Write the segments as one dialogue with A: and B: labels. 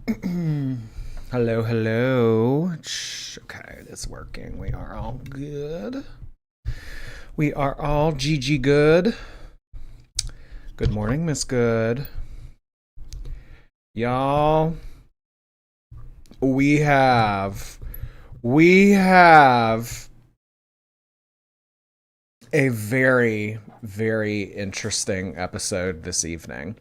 A: Hello, hello. Okay, it's working. We are all good. We are all GG good. Good morning, Miss Good. Y'all, we have a very, very interesting episode this evening.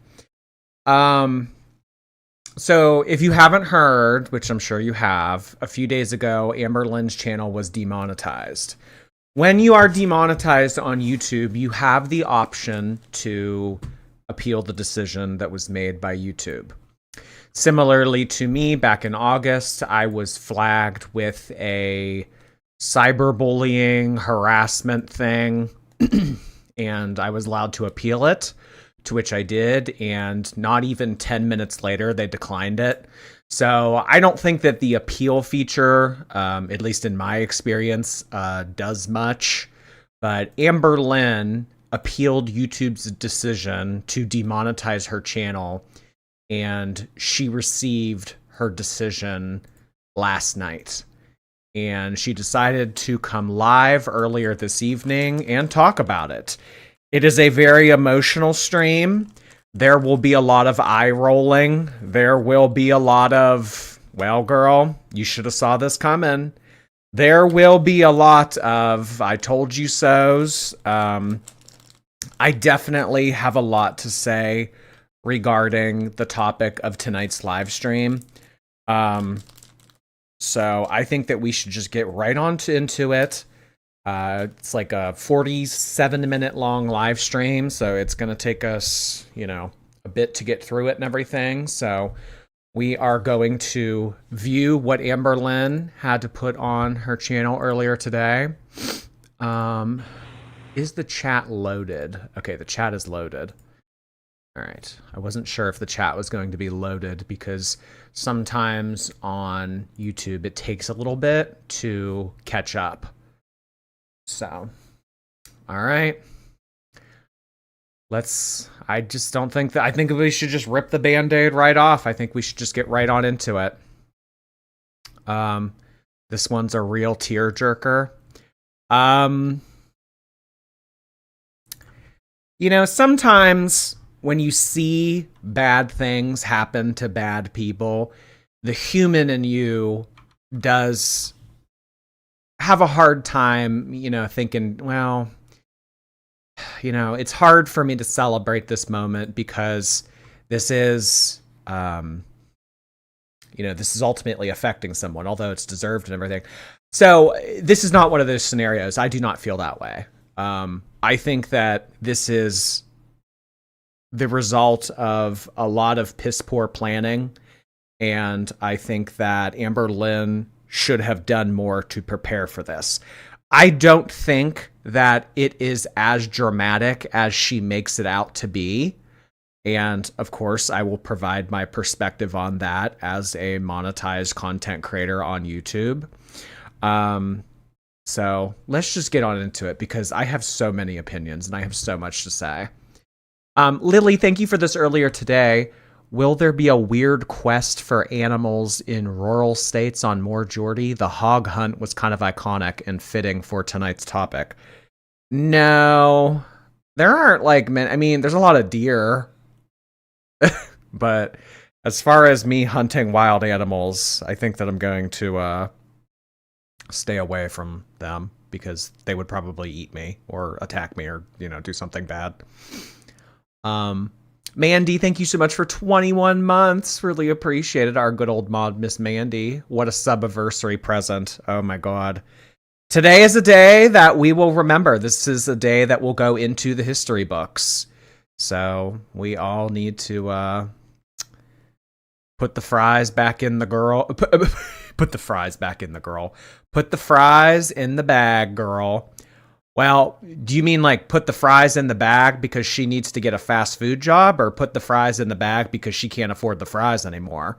A: So if you haven't heard, which I'm sure you have, a few days ago, Amberlynn's channel was demonetized. When you are demonetized on YouTube, you have the option to appeal the decision that was made by YouTube. Similarly to me, back in August, I was flagged with a cyberbullying harassment thing, and I was allowed to appeal it, to which I did, and not even 10 minutes later, they declined it. So I don't think that the appeal feature, at least in my experience, does much. But Amberlynn appealed YouTube's decision to demonetize her channel, and she received her decision last night. And she decided to come live earlier this evening and talk about it. It is a very emotional stream. There will be a lot of eye rolling. There will be a lot of, well, girl, you should have saw this coming. There will be a lot of, I told you so's. I definitely have a lot to say regarding the topic of tonight's live stream. So I think that we should just get right on into it. It's like a 47-minute long live stream, so it's going to take us, a bit to get through it and everything. So we are going to view what Amberlynn had to put on her channel earlier today. Is the chat loaded? Okay, the chat is loaded. All right. I wasn't sure if the chat was going to be loaded because sometimes on YouTube it takes a little bit to catch up. So, all right. I just don't think I think we should just rip the Band-Aid right off. I think we should just get right on into it. This one's a real tearjerker. Sometimes when you see bad things happen to bad people, the human in you does have a hard time, thinking, well, it's hard for me to celebrate this moment because this is, this is ultimately affecting someone, although it's deserved and everything. So this is not one of those scenarios. I do not feel that way. I think that this is the result of a lot of piss poor planning. And I think that Amberlynn should have done more to prepare for this. I don't think that it is as dramatic as she makes it out to be. And of course, I will provide my perspective on that as a monetized content creator on YouTube. So let's just get on into it because I have so many opinions and I have so much to say. Lily, thank you for this earlier today. Will there be a weird quest for animals in rural states on More Geordie? The hog hunt was kind of iconic and fitting for tonight's topic. No, there aren't there's a lot of deer. But as far as me hunting wild animals, I think that I'm going to stay away from them because they would probably eat me or attack me or, do something bad. Mandy, thank you so much for 21 months. Really appreciate it. Our good old mod, Miss Mandy. What a subiversary present. Oh my God. Today is a day that we will remember. This is a day that will go into the history books. So we all need to put the fries back in the girl. Put the fries back in the girl. Put the fries in the bag, girl. Well, do you mean put the fries in the bag because she needs to get a fast food job, or put the fries in the bag because she can't afford the fries anymore?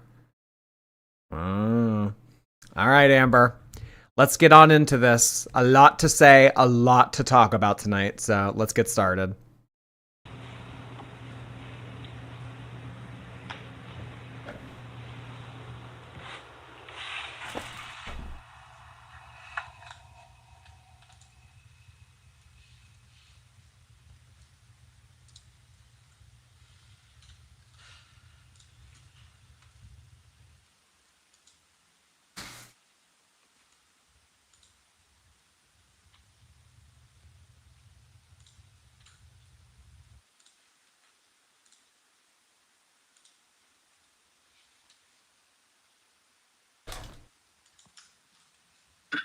A: All right, Amber. Let's get on into this. A lot to say, a lot to talk about tonight, so let's get started.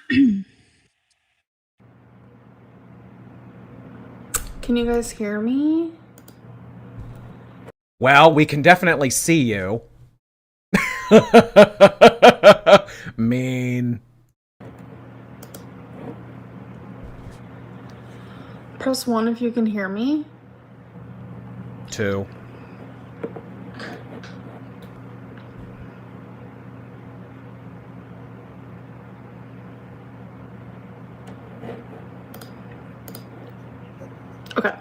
B: Can you guys hear me?
A: Well, we can definitely see you. Mean.
B: Press 1 if you can hear me.
A: 2.
B: Okay.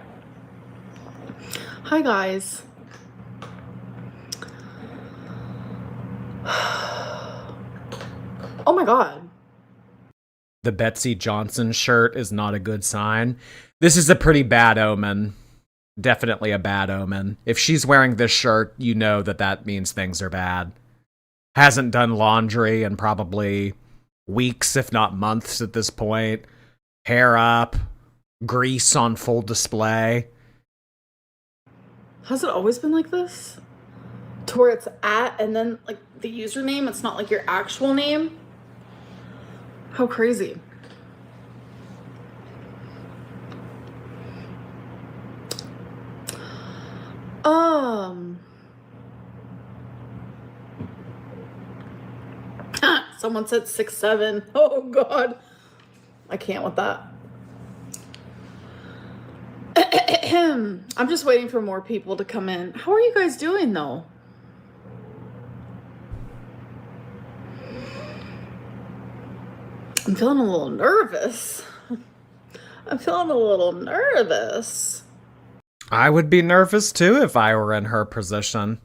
B: Hi, guys. Oh my god.
A: The Betsy Johnson shirt is not a good sign. This is a pretty bad omen. Definitely a bad omen. If she's wearing this shirt, you know that means things are bad. Hasn't done laundry in probably weeks, if not months at this point. Hair up. Grease on full display.
B: Has it always been like this? To where it's at and then like the username, it's not like your actual name? How crazy. Someone said 6'7". Oh god. I can't with that. I'm just waiting for more people to come in. How are you guys doing though? I'm feeling a little nervous. I'm feeling a little nervous.
A: I would be nervous too if I were in her position.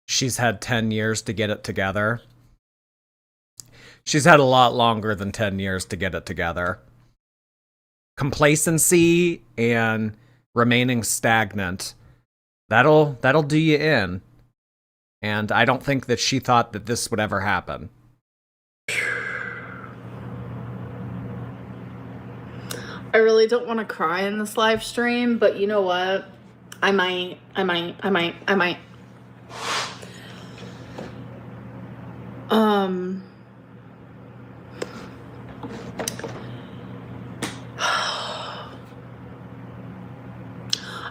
A: She's had 10 years to get it together. She's had a lot longer than 10 years to get it together. Complacency and remaining stagnant, that'll do you in. And I don't think that she thought that this would ever happen.
B: I really don't want to cry in this live stream, but you know what? I might.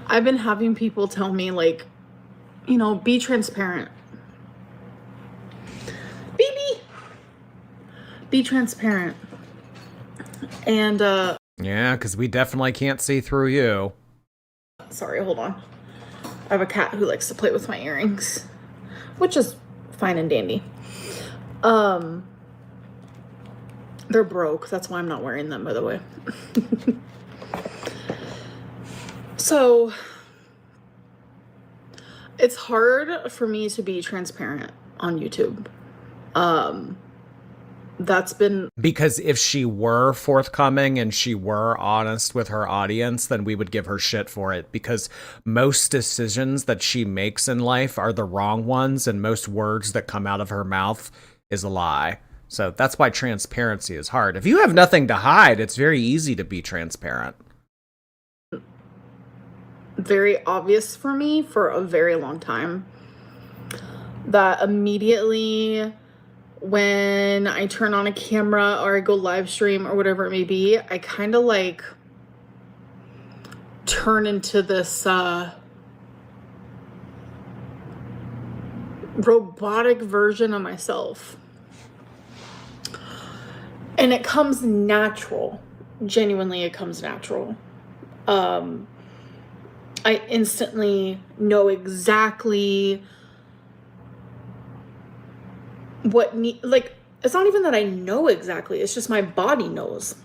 B: I've been having people tell me, like, you know, be transparent. Be transparent. And,
A: yeah, because we definitely can't see through you.
B: Sorry, hold on. I have a cat who likes to play with my earrings, which is fine and dandy. They're broke. That's why I'm not wearing them, by the way. So, it's hard for me to be transparent on YouTube. That's been...
A: Because if she were forthcoming and she were honest with her audience, then we would give her shit for it. Because most decisions that she makes in life are the wrong ones, and most words that come out of her mouth is a lie. So that's why transparency is hard. If you have nothing to hide, it's very easy to be transparent.
B: Very obvious for me for a very long time. That immediately when I turn on a camera or I go live stream or whatever it may be, I kind of like turn into this robotic version of myself. And it comes natural. Genuinely, it comes natural. I instantly know exactly like, it's not even that I know exactly, it's just my body knows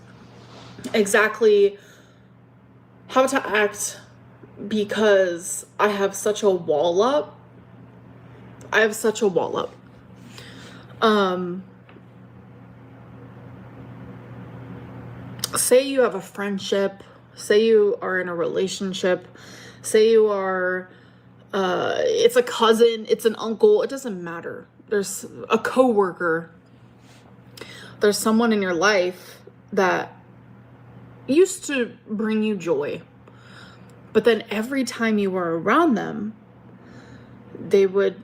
B: exactly how to act because I have such a wall up. Say you have a friendship, say you are in a relationship, say you are, it's a cousin, it's an uncle, it doesn't matter. There's a coworker. There's someone in your life that used to bring you joy. But then every time you were around them, they would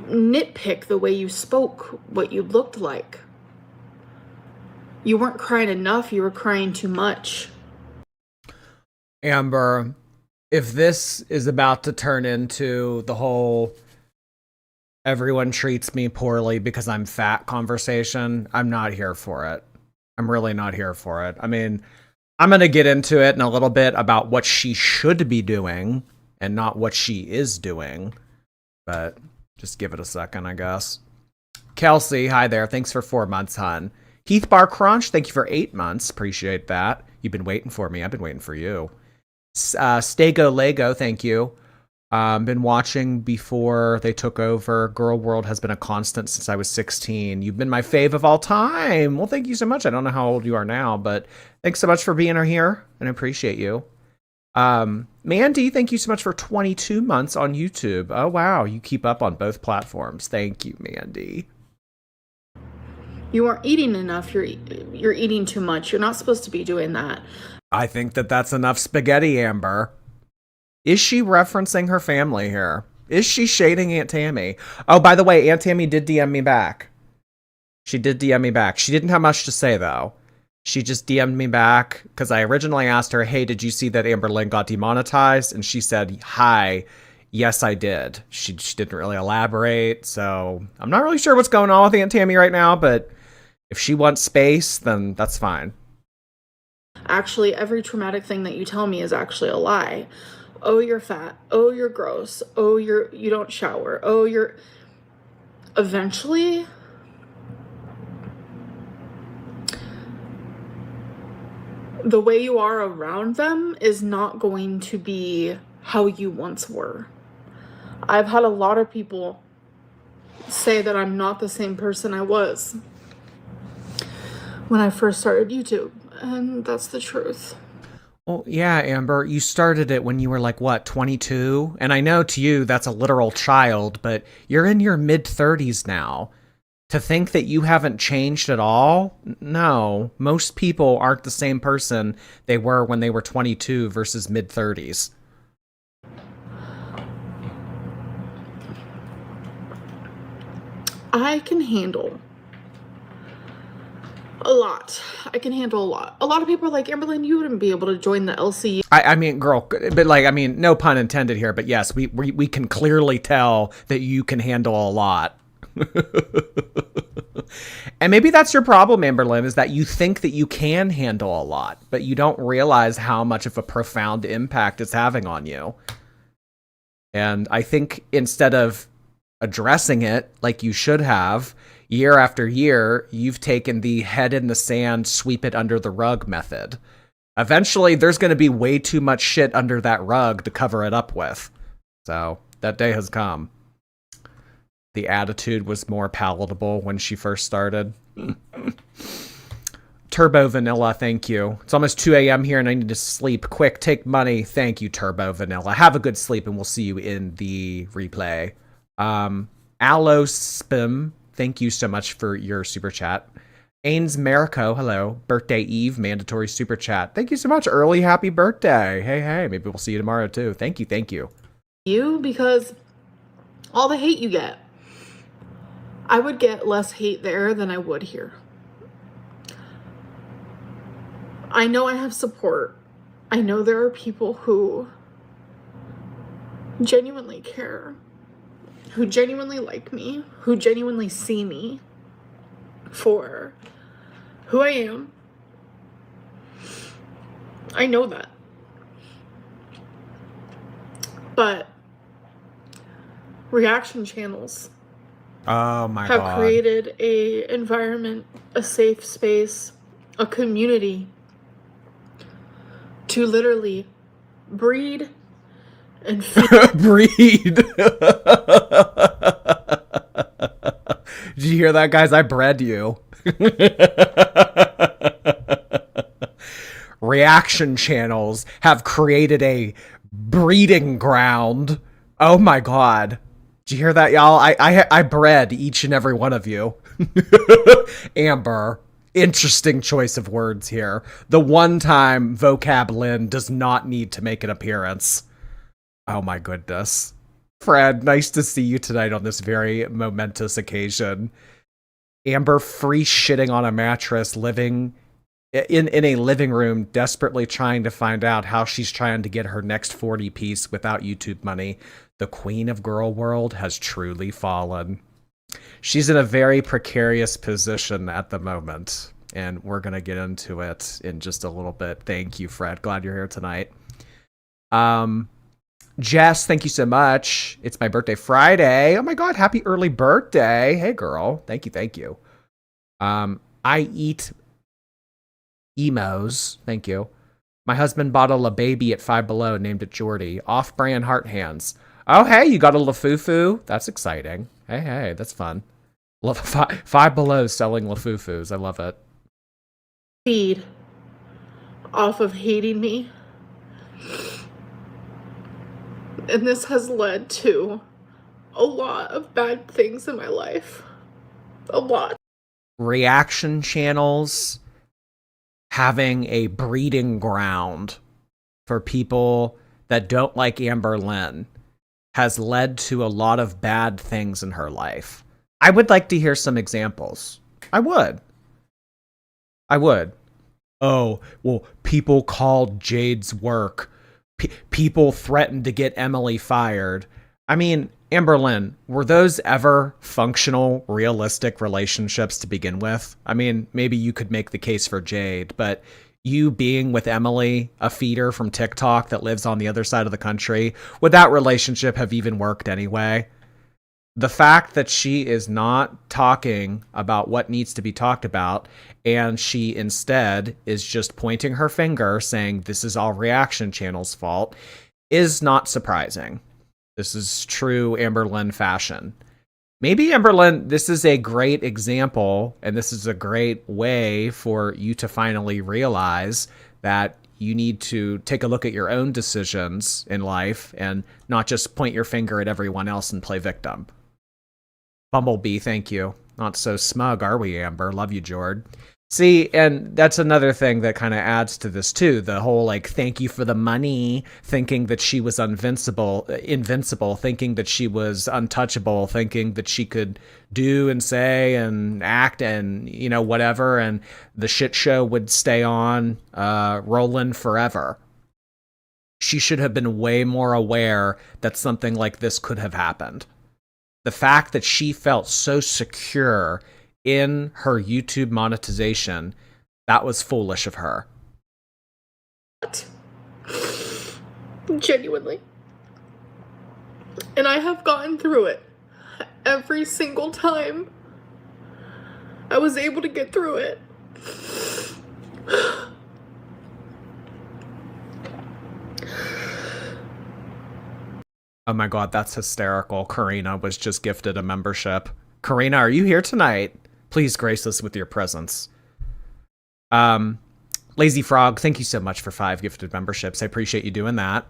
B: nitpick the way you spoke, what you looked like. You weren't crying enough, you were crying too much.
A: Amber, if this is about to turn into the whole everyone treats me poorly because I'm fat conversation, I'm not here for it. I'm really not here for it. I mean, I'm going to get into it in a little bit about what she should be doing and not what she is doing. But just give it a second, I guess. Kelsey, hi there. Thanks for 4 months, hon. Heath Bar Crunch, thank you for 8 months. Appreciate that. You've been waiting for me. I've been waiting for you. Stego Lego, thank you. Been watching before they took over. Girl World has been a constant since I was 16. You've been my fave of all time. Well, thank you so much. I don't know how old you are now, but thanks so much for being here, and I appreciate you. Mandy, thank you so much for 22 months on YouTube. Oh, wow. You keep up on both platforms. Thank you, Mandy.
B: You aren't eating enough. You're eating too much. You're not supposed to be doing that.
A: I think that's enough spaghetti, Amber. Is she referencing her family here? Is she shading Aunt Tammy? Oh, by the way, Aunt Tammy did DM me back. She did DM me back. She didn't have much to say, though. She just DM'd me back because I originally asked her, hey, did you see that Amberlynn got demonetized? And she said, hi, yes, I did. She didn't really elaborate, so I'm not really sure what's going on with Aunt Tammy right now, but if she wants space, then that's fine.
B: Actually, every traumatic thing that you tell me is actually a lie. Oh, you're fat. Oh, you're gross. Oh, you don't shower. Oh, you're... Eventually, the way you are around them is not going to be how you once were. I've had a lot of people say that I'm not the same person I was when I first started YouTube, and that's the truth.
A: Well, yeah, Amber, you started it when you were like, what, 22? And I know to you that's a literal child, but you're in your mid-30s now. To think that you haven't changed at all? No. Most people aren't the same person they were when they were 22 versus mid-30s.
B: I can handle a lot. I can handle a lot. A lot of people are like, Amberlynn, you wouldn't be able to join the LCU.
A: I mean, girl, but like, I mean, no pun intended here, but yes, we can clearly tell that you can handle a lot. And maybe that's your problem, Amberlynn, is that you think that you can handle a lot, but you don't realize how much of a profound impact it's having on you. And I think instead of addressing it like you should have, year after year, you've taken the head in the sand, sweep it under the rug method. Eventually, there's going to be way too much shit under that rug to cover it up with. So that day has come. The attitude was more palatable when she first started. Turbo Vanilla, thank you. It's almost 2 a.m. here and I need to sleep. Quick, take money. Thank you, Turbo Vanilla. Have a good sleep and we'll see you in the replay. Allospim, thank you so much for your super chat. Ains Marico, hello. Birthday Eve, mandatory super chat. Thank you so much. Early happy birthday. Hey, maybe we'll see you tomorrow too. Thank you.
B: You, because all the hate you get. I would get less hate there than I would here. I know I have support. I know there are people who genuinely care, who genuinely like me, who genuinely see me for who I am. I know that. But reaction channels have created a environment, a safe space, a community to literally breed and feed.
A: Breed. Did you hear that, guys? I bred you. Reaction channels have created a breeding ground. Oh my god. Did you hear that, y'all? I bred each and every one of you. Amber, Interesting choice of words here. The one time vocab Lynn does not need to make an appearance. Oh my goodness. Fred, nice to see you tonight on this very momentous occasion. Amber free shitting on a mattress, living in a living room, desperately trying to find out how she's trying to get her next 40 piece without YouTube money. The queen of girl world has truly fallen. She's in a very precarious position at the moment, and we're going to get into it in just a little bit. Thank you, Fred. Glad you're here tonight. Jess, thank you so much. It's my birthday Friday. Oh my God, happy early birthday. Hey, girl. Thank you, thank you. I eat emos. Thank you. My husband bought a La Baby at Five Below, named it Jordy. Off-brand heart hands. Oh, hey, you got a LaFufu? That's exciting. Hey, that's fun. Love Five Below selling LaFufus. I love it.
B: Feed off of hating me. And this has led to a lot of bad things in my life. A lot.
A: Reaction channels having a breeding ground for people that don't like Amberlynn has led to a lot of bad things in her life. I would like to hear some examples. I would. Oh, well, people called Jade's work. People threatened to get Emily fired. I mean, Amberlynn, were those ever functional, realistic relationships to begin with? I mean, maybe you could make the case for Jade, but you being with Emily, a feeder from TikTok that lives on the other side of the country, would that relationship have even worked anyway? The fact that she is not talking about what needs to be talked about, and she instead is just pointing her finger saying this is all reaction channel's fault, is not surprising. This is true Amberlynn fashion. Maybe, Amberlynn, this is a great example, and this is a great way for you to finally realize that you need to take a look at your own decisions in life and not just point your finger at everyone else and play victim. Bumblebee, thank you. Not so smug, are we, Amber? Love you, Jord. See, and that's another thing that kind of adds to this, too. The whole, like, thank you for the money, thinking that she was invincible, thinking that she was untouchable, thinking that she could do and say and act and, you know, whatever, and the shit show would stay on, rolling forever. She should have been way more aware that something like this could have happened. The fact that she felt so secure in her YouTube monetization, that was foolish of her.
B: Genuinely. And I have gotten through it. Every single time I was able to get through it.
A: Oh my God, that's hysterical. Karina was just gifted a membership. Karina, are you here tonight? Please grace us with your presence. Lazy Frog, thank you so much for 5 gifted memberships. I appreciate you doing that.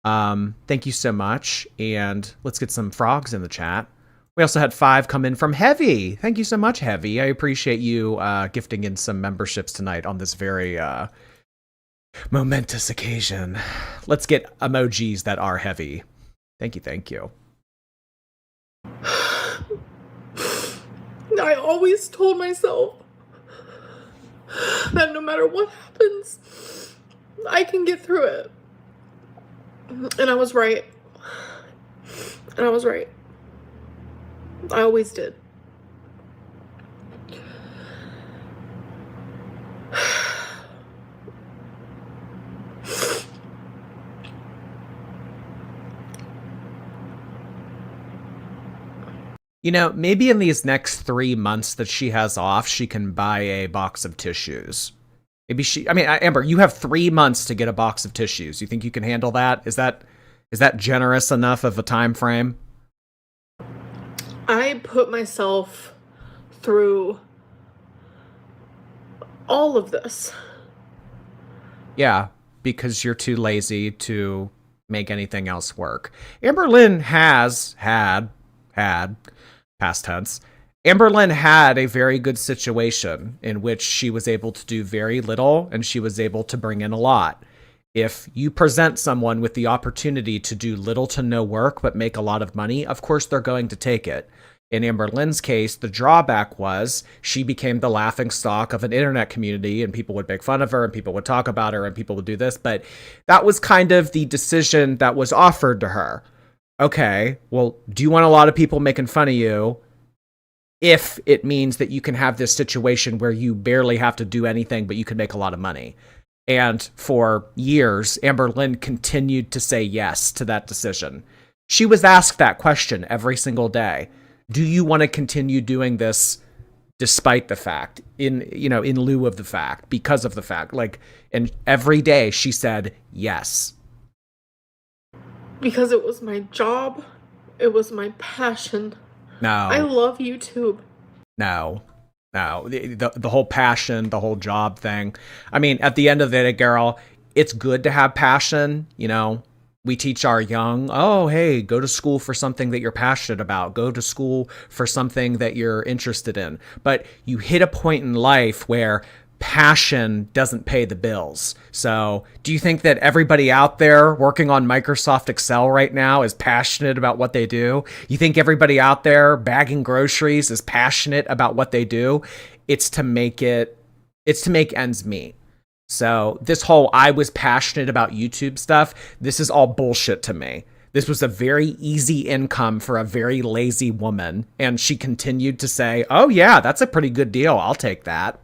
A: Thank you so much. And let's get some frogs in the chat. We also had 5 come in from Heavy. Thank you so much, Heavy. I appreciate you gifting in some memberships tonight on this very momentous occasion. Let's get emojis that are heavy. Thank you, thank you.
B: I always told myself that no matter what happens, I can get through it. And I was right. I always did.
A: You know, maybe in these next 3 months that she has off, she can buy a box of tissues. Maybe Amber, you have 3 months to get a box of tissues. You think you can handle that? Is that generous enough of a time frame?
B: I put myself through all of this.
A: Yeah, because you're too lazy to make anything else work. Amberlynn has had, past tense, Amberlynn had a very good situation in which she was able to do very little and she was able to bring in a lot. If you present someone with the opportunity to do little to no work but make a lot of money, of course they're going to take it. In Amberlynn's case, the drawback was she became the laughing stock of an internet community and people would make fun of her and people would talk about her and people would do this. But that was kind of the decision that was offered to her. Okay, well, do you want a lot of people making fun of you if it means that you can have this situation where you barely have to do anything, but you can make a lot of money? And for years, Amberlynn continued to say yes to that decision. She was asked that question every single day. Do you want to continue doing this despite the fact, in lieu of the fact, because of the fact? Like, and every day she said yes.
B: Because it was my job. It was my passion.
A: No.
B: I love YouTube.
A: No. The whole passion, the whole job thing. I mean, at the end of the day, girl, it's good to have passion, We teach our young, oh, hey, go to school for something that you're passionate about. Go to school for something that you're interested in. But you hit a point in life where passion doesn't pay the bills. So do you think that everybody out there working on Microsoft Excel right now is passionate about what they do? You think everybody out there bagging groceries is passionate about what they do? It's to make ends meet. So this whole I was passionate about YouTube stuff, this is all bullshit to me. This was a very easy income for a very lazy woman. And she continued to say, oh yeah, that's a pretty good deal. I'll take that.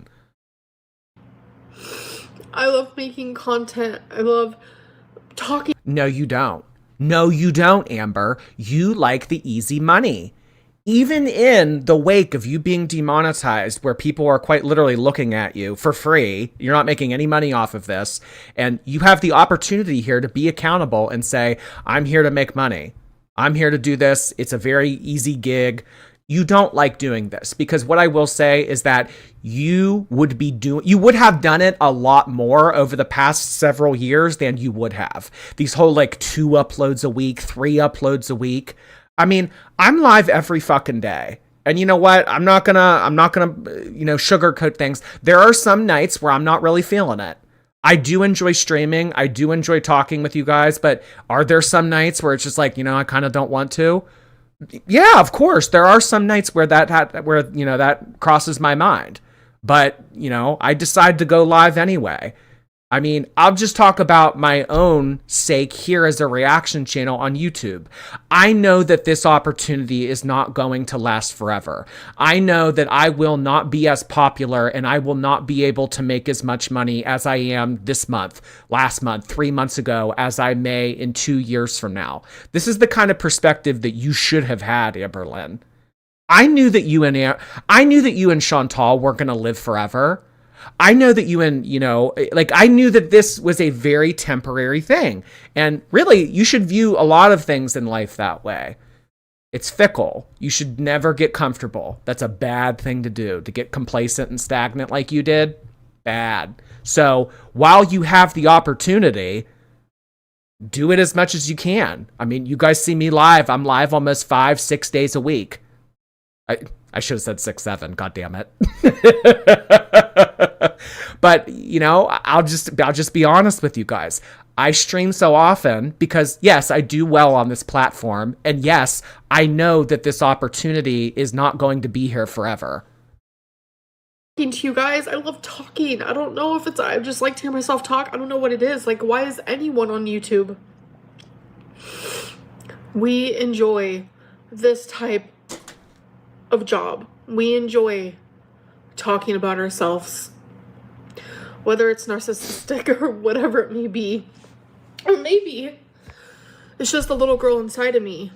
B: I love making content. I love talking.
A: No, you don't. No, you don't, Amber. You like the easy money. Even in the wake of you being demonetized, where people are quite literally looking at you for free, you're not making any money off of this, and you have the opportunity here to be accountable and say, I'm here to make money. I'm here to do this. It's a very easy gig. You don't like doing this, because what I will say is that you would have done it a lot more over the past several years than you would have. These whole 2 uploads a week, 3 uploads a week. I mean, I'm live every fucking day. And you know what? I'm not gonna, sugarcoat things. There are some nights where I'm not really feeling it. I do enjoy streaming. I do enjoy talking with you guys, but are there some nights where it's just I kind of don't want to? Yeah, of course. There are some nights where that crosses my mind. But, I decide to go live anyway. I mean, I'll just talk about my own sake here as a reaction channel on YouTube. I know that this opportunity is not going to last forever. I know that I will not be as popular and I will not be able to make as much money as I am this month, last month, 3 months ago, as I may in 2 years from now. This is the kind of perspective that you should have had, Amberlynn. I knew that you and Chantal weren't going to live forever. I know that I knew that this was a very temporary thing. And really, you should view a lot of things in life that way. It's fickle. You should never get comfortable. That's a bad thing to do. To get complacent and stagnant like you did, bad. So while you have the opportunity, do it as much as you can. I mean, you guys see me live. I'm live almost 5-6 days a week. I should have said 6-7. God damn it. But I'll just be honest with you guys. I stream so often because yes, I do well on this platform, and yes, I know that this opportunity is not going to be here forever.
B: Talking to you guys, I love talking. I don't know if I just like to hear myself talk. I don't know what it is. Why is anyone on YouTube? We enjoy this type of job. We enjoy talking about ourselves, whether it's narcissistic or whatever it may be, or maybe it's just a little girl inside of me.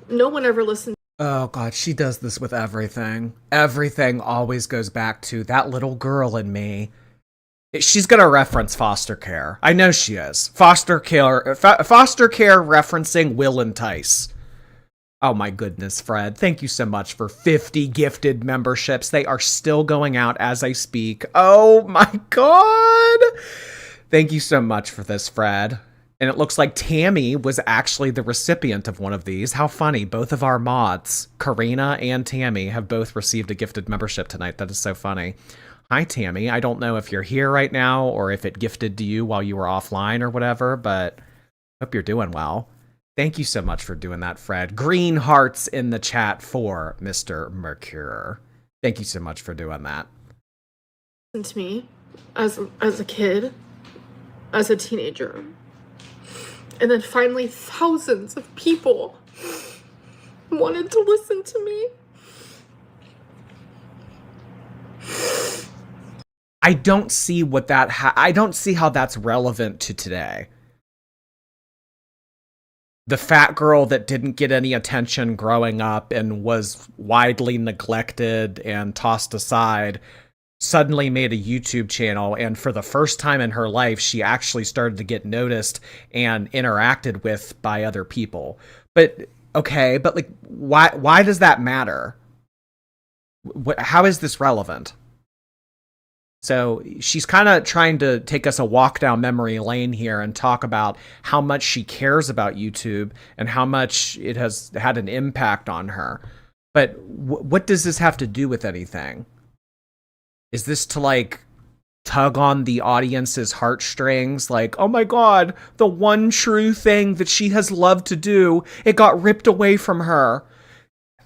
B: No one ever listens.
A: Oh God, she does this with everything. Everything always goes back to that little girl in me. She's gonna reference foster care. I know she is. Foster care referencing will entice. Oh my goodness, Fred. Thank you so much for 50 gifted memberships. They are still going out as I speak. Oh my God. Thank you so much for this, Fred. And it looks like Tammy was actually the recipient of one of these. How funny. Both of our mods, Karina and Tammy, have both received a gifted membership tonight. That is so funny. Hi, Tammy. I don't know if you're here right now or if it gifted to you while you were offline or whatever, but hope you're doing well. Thank you so much for doing that, Fred. Green hearts in the chat for Mr. Mercure. Thank you so much for doing that.
B: To me, as a kid, as a teenager, and then finally thousands of people wanted to listen to me.
A: I don't see what that I don't see how that's relevant to today. The fat girl that didn't get any attention growing up and was widely neglected and tossed aside suddenly made a YouTube channel, and for the first time in her life, she actually started to get noticed and interacted with by other people. But okay, but like, why does that matter? How is this relevant? So she's kind of trying to take us a walk down memory lane here and talk about how much she cares about YouTube and how much it has had an impact on her. But what does this have to do with anything? Is this to like tug on the audience's heartstrings? Like, oh my God, the one true thing that she has loved to do, it got ripped away from her.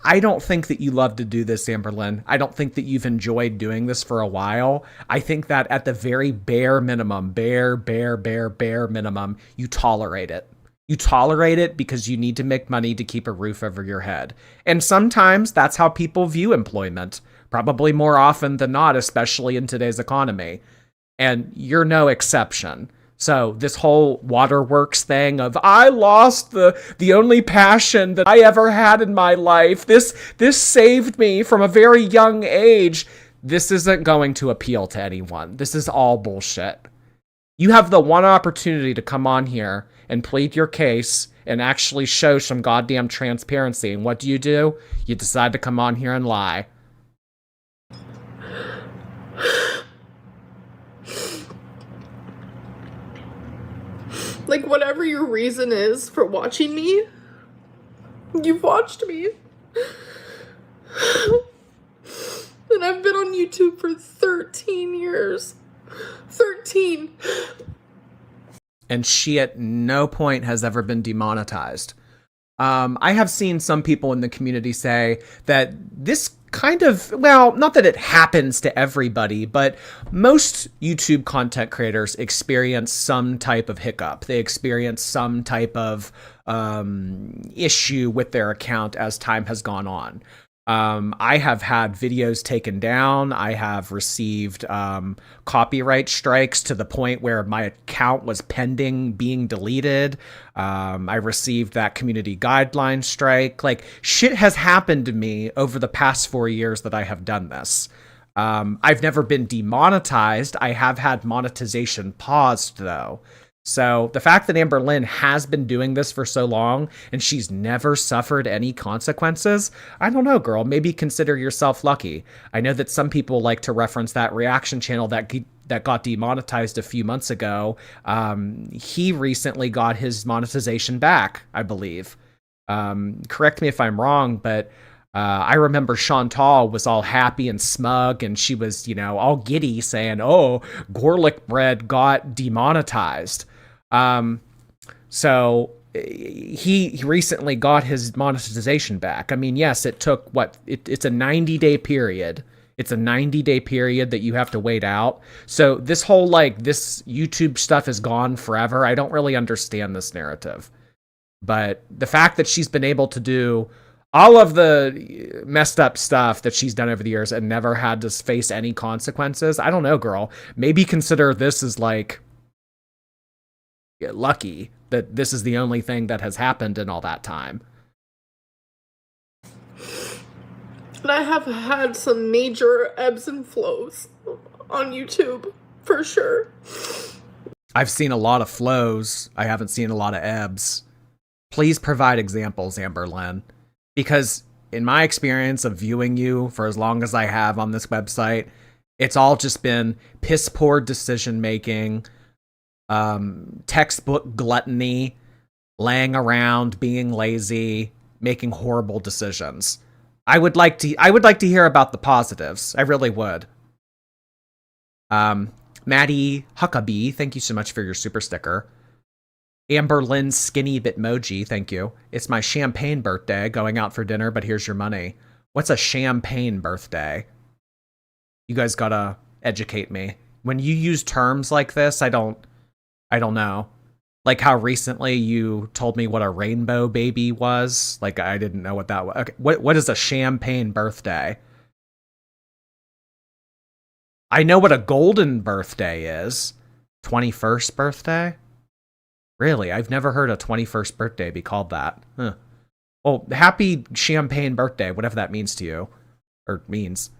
A: I don't think that you love to do this, Amberlynn. I don't think that you've enjoyed doing this for a while. I think that at the very bare minimum, bare minimum, you tolerate it. You tolerate it because you need to make money to keep a roof over your head. And sometimes that's how people view employment. Probably more often than not, especially in today's economy. And you're no exception. So this whole waterworks thing of I lost the only passion that I ever had in my life. This saved me from a very young age. This isn't going to appeal to anyone. This is all bullshit. You have the one opportunity to come on here and plead your case and actually show some goddamn transparency. And what do? You decide to come on here and lie.
B: Like, whatever your reason is for watching me, you've watched me. And I've been on YouTube for 13 years. 13.
A: And she at no point has ever been demonetized. I have seen some people in the community say that this kind of, well, not that it happens to everybody, but most YouTube content creators experience some type of hiccup. They experience some type of issue with their account as time has gone on. I have had videos taken down. I have received copyright strikes to the point where my account was pending being deleted. I received that community guideline strike. Like, shit has happened to me over the past 4 years that I have done this. I've never been demonetized. I have had monetization paused, though. So the fact that Amberlynn has been doing this for so long and she's never suffered any consequences, I don't know, girl. Maybe consider yourself lucky. I know that some people like to reference that reaction channel that got demonetized a few months ago. He recently got his monetization back, I believe. Correct me if I'm wrong, but I remember Chantal was all happy and smug, and she was, all giddy saying, oh, Gorlick bread got demonetized. So he recently got his monetization back. I mean, yes, it took it's a 90-day period. It's a 90-day period that you have to wait out. So this whole, this YouTube stuff is gone forever. I don't really understand this narrative. But the fact that she's been able to do all of the messed up stuff that she's done over the years and never had to face any consequences, I don't know, girl. Maybe consider this as lucky that this is the only thing that has happened in all that time.
B: And I have had some major ebbs and flows on YouTube, for sure.
A: I've seen a lot of flows. I haven't seen a lot of ebbs. Please provide examples, Amberlynn. Because in my experience of viewing you for as long as I have on this website, it's all just been piss poor decision making, textbook gluttony, laying around, being lazy, making horrible decisions. I would like to hear about the positives. I really would. Maddie Huckabee, thank you so much for your super sticker. Amberlynn Skinny Bitmoji, thank you. It's my champagne birthday, going out for dinner, but here's your money. What's a champagne birthday? You guys gotta educate me. When you use terms like this, I don't know. Like how recently you told me what a rainbow baby was. Like I didn't know what that was. Okay, what is a champagne birthday? I know what a golden birthday is. 21st birthday? Really? I've never heard a 21st birthday be called that. Huh. Well, happy champagne birthday, whatever that means to you. Or means.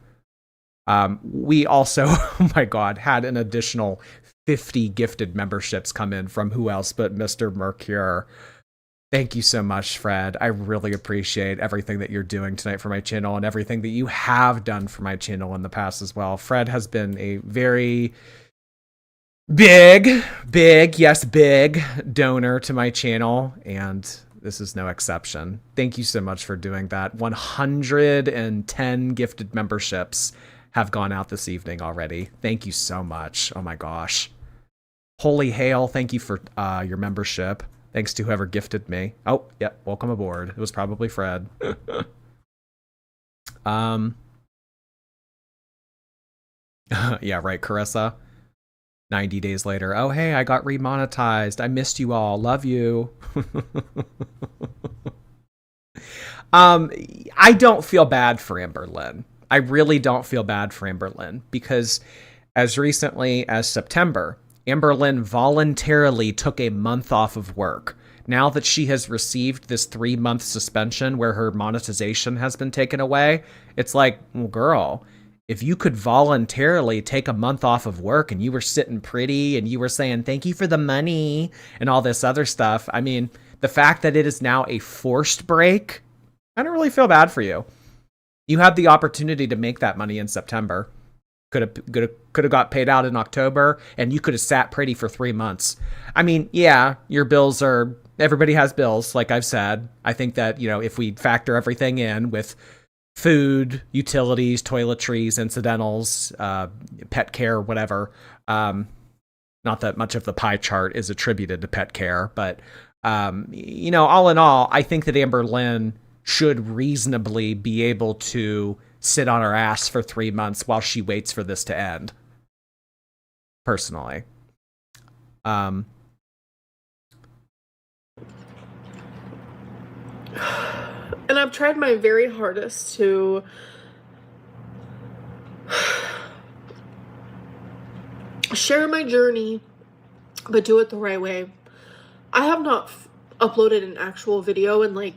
A: We also, oh my god, had an additional 50 gifted memberships come in from who else but Mr. Mercure. Thank you so much, Fred. I really appreciate everything that you're doing tonight for my channel and everything that you have done for my channel in the past as well. Fred has been a very big donor to my channel, and this is no exception. Thank you so much for doing that. 110 gifted memberships have gone out this evening already. Thank you so much. Oh my gosh. Holy hail, thank you for your membership. Thanks to whoever gifted me. Oh, yeah, welcome aboard. It was probably Fred. Yeah, right, Carissa. 90 days later. Oh, hey, I got remonetized. I missed you all. Love you. I don't feel bad for Amberlynn. I really don't feel bad for Amberlynn because as recently as September, Amberlynn voluntarily took a month off of work. Now that she has received this 3-month suspension where her monetization has been taken away, it's like, well, girl, if you could voluntarily take a month off of work and you were sitting pretty and you were saying, thank you for the money and all this other stuff, I mean, the fact that it is now a forced break, I don't really feel bad for you. You had the opportunity to make that money in September. Could have got paid out in October, and you could have sat pretty for 3 months. I mean, yeah, your bills are, everybody has bills, like I've said. I think that, you know, if we factor everything in with food, utilities, toiletries, incidentals, pet care, whatever, not that much of the pie chart is attributed to pet care, but, you know, all in all, I think that Amberlynn should reasonably be able to sit on her ass for 3 months while she waits for this to end. Personally.
B: And I've tried my very hardest to share my journey, but do it the right way. I have not uploaded an actual video in like...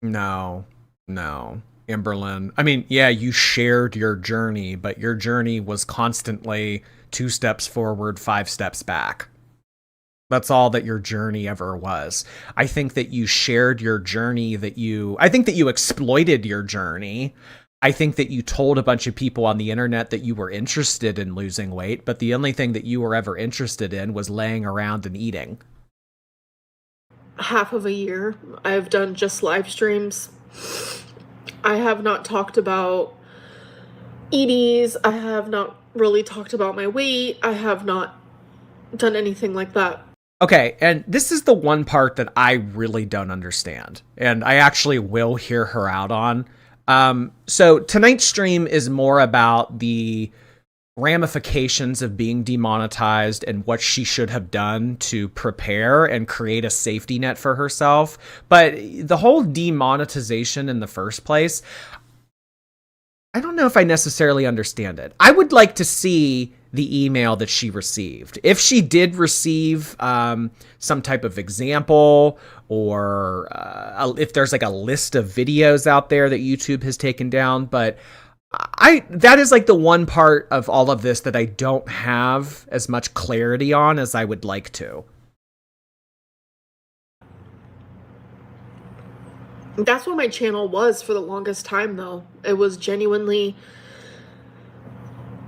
A: No. Amberlynn. I mean, yeah, you shared your journey, but your journey was constantly 2 steps forward, 5 steps back. That's all that your journey ever was. I think that you shared your journey, I think that you exploited your journey. I think that you told a bunch of people on the internet that you were interested in losing weight, but the only thing that you were ever interested in was laying around and eating.
B: Half of a year, I've done just live streams. I have not talked about EDs. I have not really talked about my weight. I have not done anything like that.
A: Okay, and this is the one part that I really don't understand, and I actually will hear her out on. So tonight's stream is more about the ramifications of being demonetized and what she should have done to prepare and create a safety net for herself. But the whole demonetization in the first place, I don't know if I necessarily understand it. I would like to see the email that she received. If she did receive some type of example, or if there's like a list of videos out there that YouTube has taken down, but that is like the one part of all of this that I don't have as much clarity on as I would like to.
B: That's what my channel was for the longest time, though. It was genuinely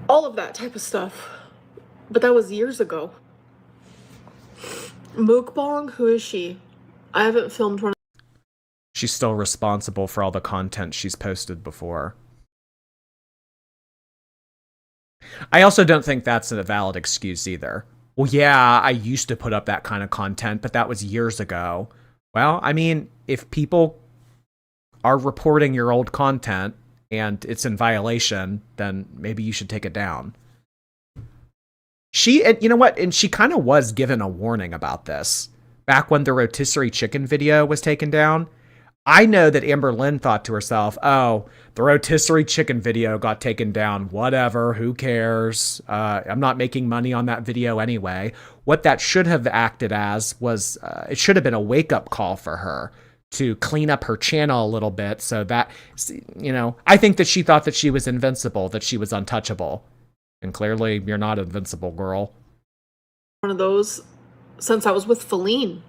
B: all of that type of stuff. But that was years ago. Mukbang? Who is she? I haven't filmed one.
A: She's still responsible for all the content she's posted before. I also don't think that's a valid excuse either. Well, yeah, I used to put up that kind of content, but that was years ago. Well, I mean, if people are reporting your old content and it's in violation, then maybe you should take it down. And you know what? And she kind of was given a warning about this back when the rotisserie chicken video was taken down. I know that Amberlynn thought to herself, oh, the rotisserie chicken video got taken down. Whatever, who cares? I'm not making money on that video anyway. What that should have acted as was, it should have been a wake-up call for her to clean up her channel a little bit so that, you know, I think that she thought that she was invincible, that she was untouchable. And clearly, you're not invincible, girl.
B: One of those since I was with Feline.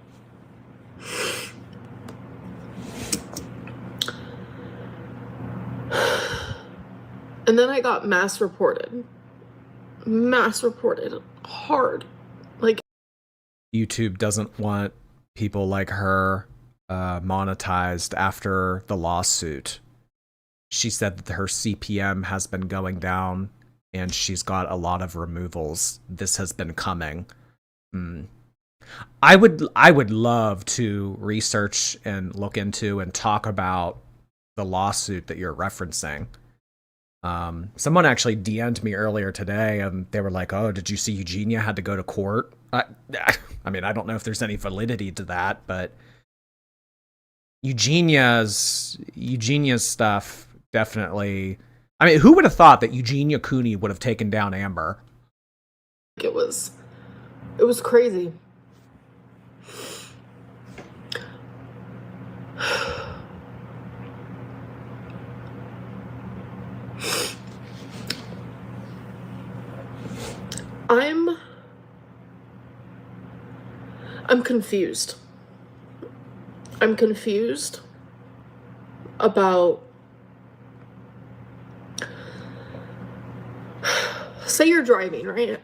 B: And then I got mass reported hard. Like,
A: YouTube doesn't want people like her monetized after the lawsuit. She said that her CPM has been going down and she's got a lot of removals. This has been coming. I would love to research and look into and talk about the lawsuit that you're referencing. Someone actually DM'd me earlier today and they were like, oh, did you see Eugenia had to go to court? I mean, I don't know if there's any validity to that, but Eugenia's stuff definitely. I mean, who would have thought that Eugenia Cooney would have taken down Amber?
B: it was crazy. I'm confused. I'm confused about, say you're driving, right?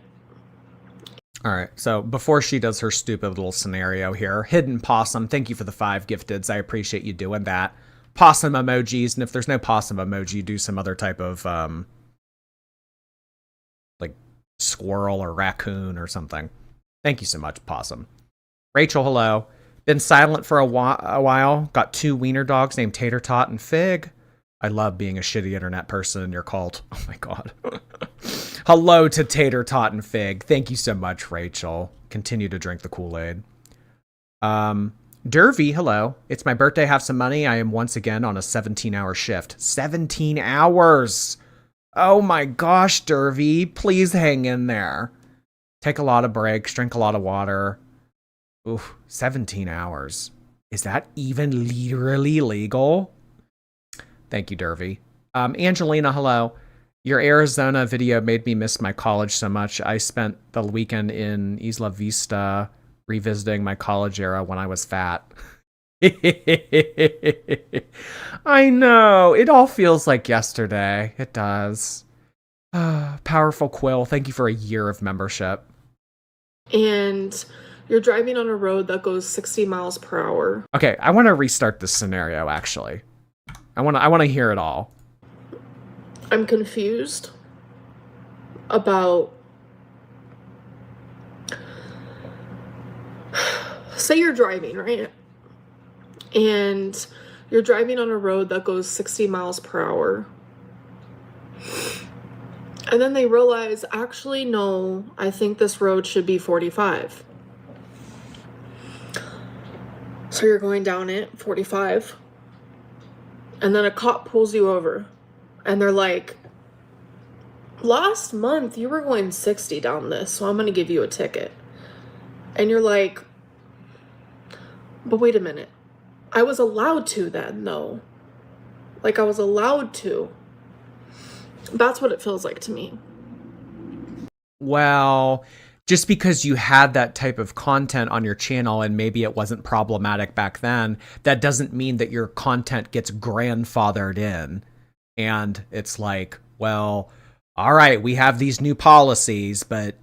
A: All right, so before she does her stupid little scenario here, Hidden Possum, thank you for the 5 gifteds. I appreciate you doing that. Possum emojis, and if there's no possum emoji, do some other type of, like, squirrel or raccoon or something. Thank you so much, Possum. Rachel, hello. Been silent for a while. Got 2 wiener dogs named Tater Tot and Fig. I love being a shitty internet person in your cult. Oh my god. Hello to Tater Tot and Fig. Thank you so much, Rachel. Continue to drink the Kool-Aid. Dervy, hello. It's my birthday. Have some money. I am once again on a 17-hour shift. 17 hours! Oh my gosh, Dervy. Please hang in there. Take a lot of breaks. Drink a lot of water. Oof, 17 hours. Is that even literally legal? Thank you, Dervy. Angelina, hello. Your Arizona video made me miss my college so much. I spent the weekend in Isla Vista revisiting my college era when I was fat. I know. It all feels like yesterday. It does. Powerful Quill, thank you for a year of membership.
B: And you're driving on a road that goes 60 miles per hour.
A: Okay, I want to restart this scenario, actually. I want to hear it all.
B: I'm confused about, say you're driving, right? And you're driving on a road that goes 60 miles per hour. And then they realize, actually, no, I think this road should be 45. So you're going down it, 45. And then a cop pulls you over. And they're like, last month you were going 60 down this, so I'm going to give you a ticket. And you're like, but wait a minute. I was allowed to then, though. Like, I was allowed to. That's what it feels like to me.
A: Well, just because you had that type of content on your channel and maybe it wasn't problematic back then, that doesn't mean that your content gets grandfathered in. And it's like, well, all right, we have these new policies, but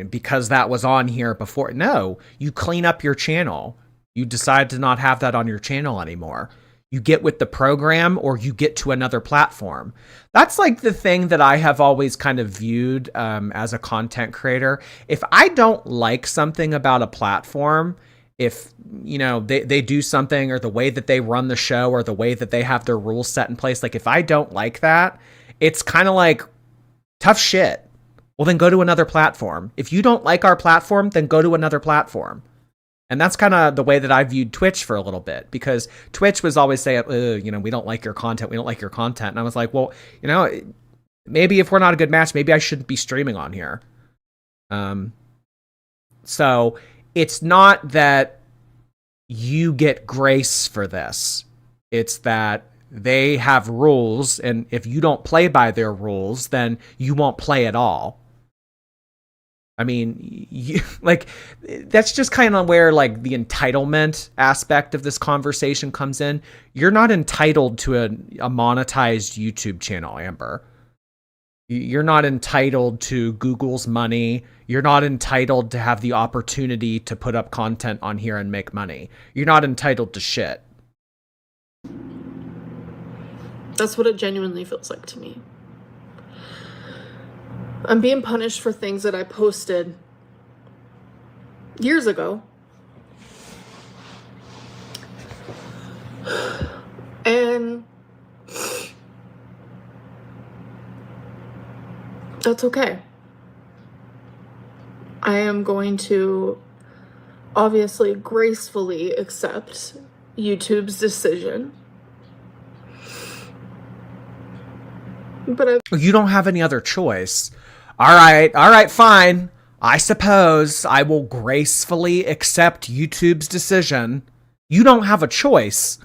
A: because that was on here before, no, you clean up your channel. You decide to not have that on your channel anymore. You get with the program or you get to another platform. That's like the thing that I have always kind of viewed as a content creator. If I don't like something about a platform, if they do something, or the way that they run the show, or the way that they have their rules set in place, like if I don't like that, it's kind of like tough shit. Well, then go to another platform. If you don't like our platform, then go to another platform. And that's kind of the way that I viewed Twitch for a little bit, because Twitch was always saying, we don't like your content. We don't like your content. And I was like, well, maybe if we're not a good match, maybe I shouldn't be streaming on here. So it's not that you get grace for this. It's that they have rules, and if you don't play by their rules, then you won't play at all. I mean, that's just kind of where like the entitlement aspect of this conversation comes in. You're not entitled to a monetized YouTube channel, Amber. You're not entitled to Google's money. You're not entitled to have the opportunity to put up content on here and make money. You're not entitled to shit.
B: That's what it genuinely feels like to me. I'm being punished for things that I posted years ago. And that's okay. I am going to obviously gracefully accept YouTube's decision. But
A: you don't have any other choice. All right, fine. I suppose I will gracefully accept YouTube's decision. You don't have a choice.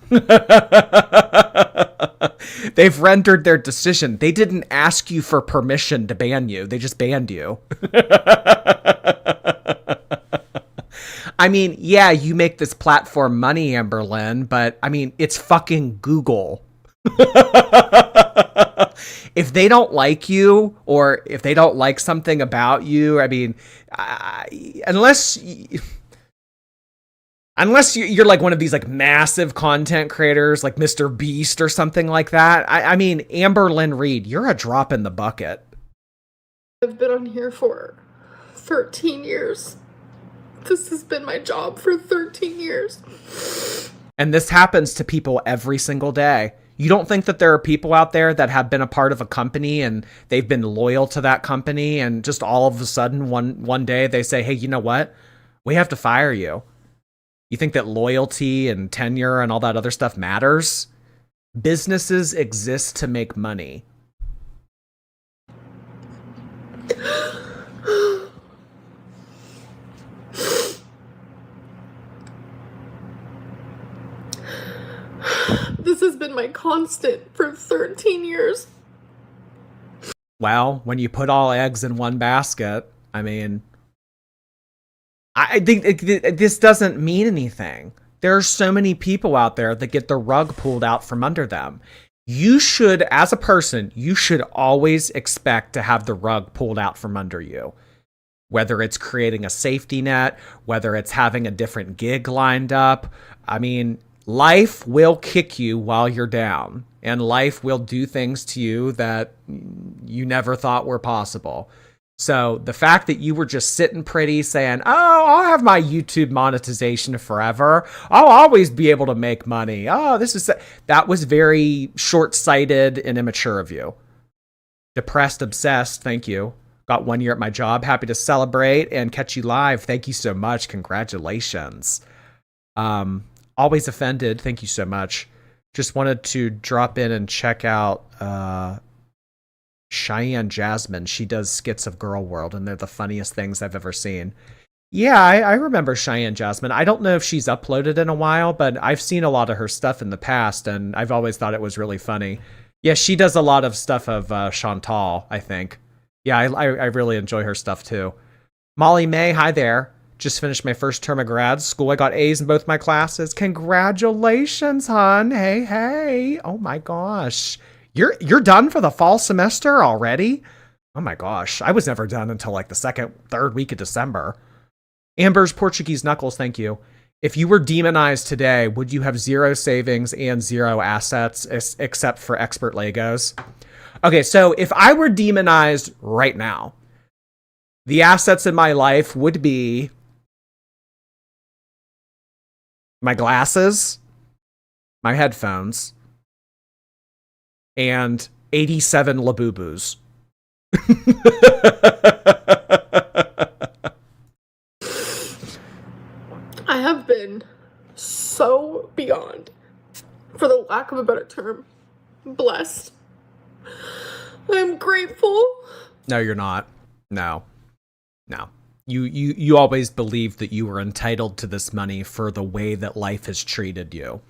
A: They've rendered their decision. They didn't ask you for permission to ban you. They just banned you. I mean, yeah, you make this platform money, Amberlynn, but I mean, it's fucking Google. If they don't like you, or if they don't like something about you, I mean, unless you're like one of these like massive content creators like Mr. Beast or something like that, I mean, Amberlynn Reed, you're a drop in the bucket.
B: I've been on here for 13 years. This has been my job for 13 years.
A: And this happens to people every single day. You don't think that there are people out there that have been a part of a company and they've been loyal to that company, and just all of a sudden one day they say, hey, you know what? We have to fire you. You think that loyalty and tenure and all that other stuff matters? Businesses exist to make money.
B: This has been my constant for 13 years.
A: Well, when you put all eggs in one basket, I mean, I think this doesn't mean anything. There are so many people out there that get the rug pulled out from under them. You should, as a person, you should always expect to have the rug pulled out from under you. Whether it's creating a safety net, whether it's having a different gig lined up. I mean, life will kick you while you're down, and life will do things to you that you never thought were possible. So the fact that you were just sitting pretty saying, oh, I'll have my YouTube monetization forever. I'll always be able to make money. Oh, that was very short-sighted and immature of you. Depressed, obsessed. Thank you. Got 1 year at my job. Happy to celebrate and catch you live. Thank you so much. Congratulations. Always offended. Thank you so much. Just wanted to drop in and check out Cheyenne Jasmine. She does skits of Girl World, and they're the funniest things I've ever seen. Yeah, I remember Cheyenne Jasmine. I don't know if she's uploaded in a while, but I've seen a lot of her stuff in the past, and I've always thought it was really funny. Yeah, she does a lot of stuff of Chantal, I think. Yeah, I really enjoy her stuff too. Molly May, hi there. Just finished my first term of grad school. I got A's in both my classes. Congratulations, hon. Hey. Oh my gosh. You're done for the fall semester already? Oh my gosh. I was never done until like the third week of December. Amber's Portuguese Knuckles, thank you. If you were demonized today, would you have 0 savings and 0 assets except for expert Legos? Okay, so if I were demonized right now, the assets in my life would be my glasses, my headphones, and 87 Labubus.
B: I have been so beyond, for the lack of a better term, blessed. I'm grateful.
A: No, you're not. No. You always believed that you were entitled to this money for the way that life has treated you.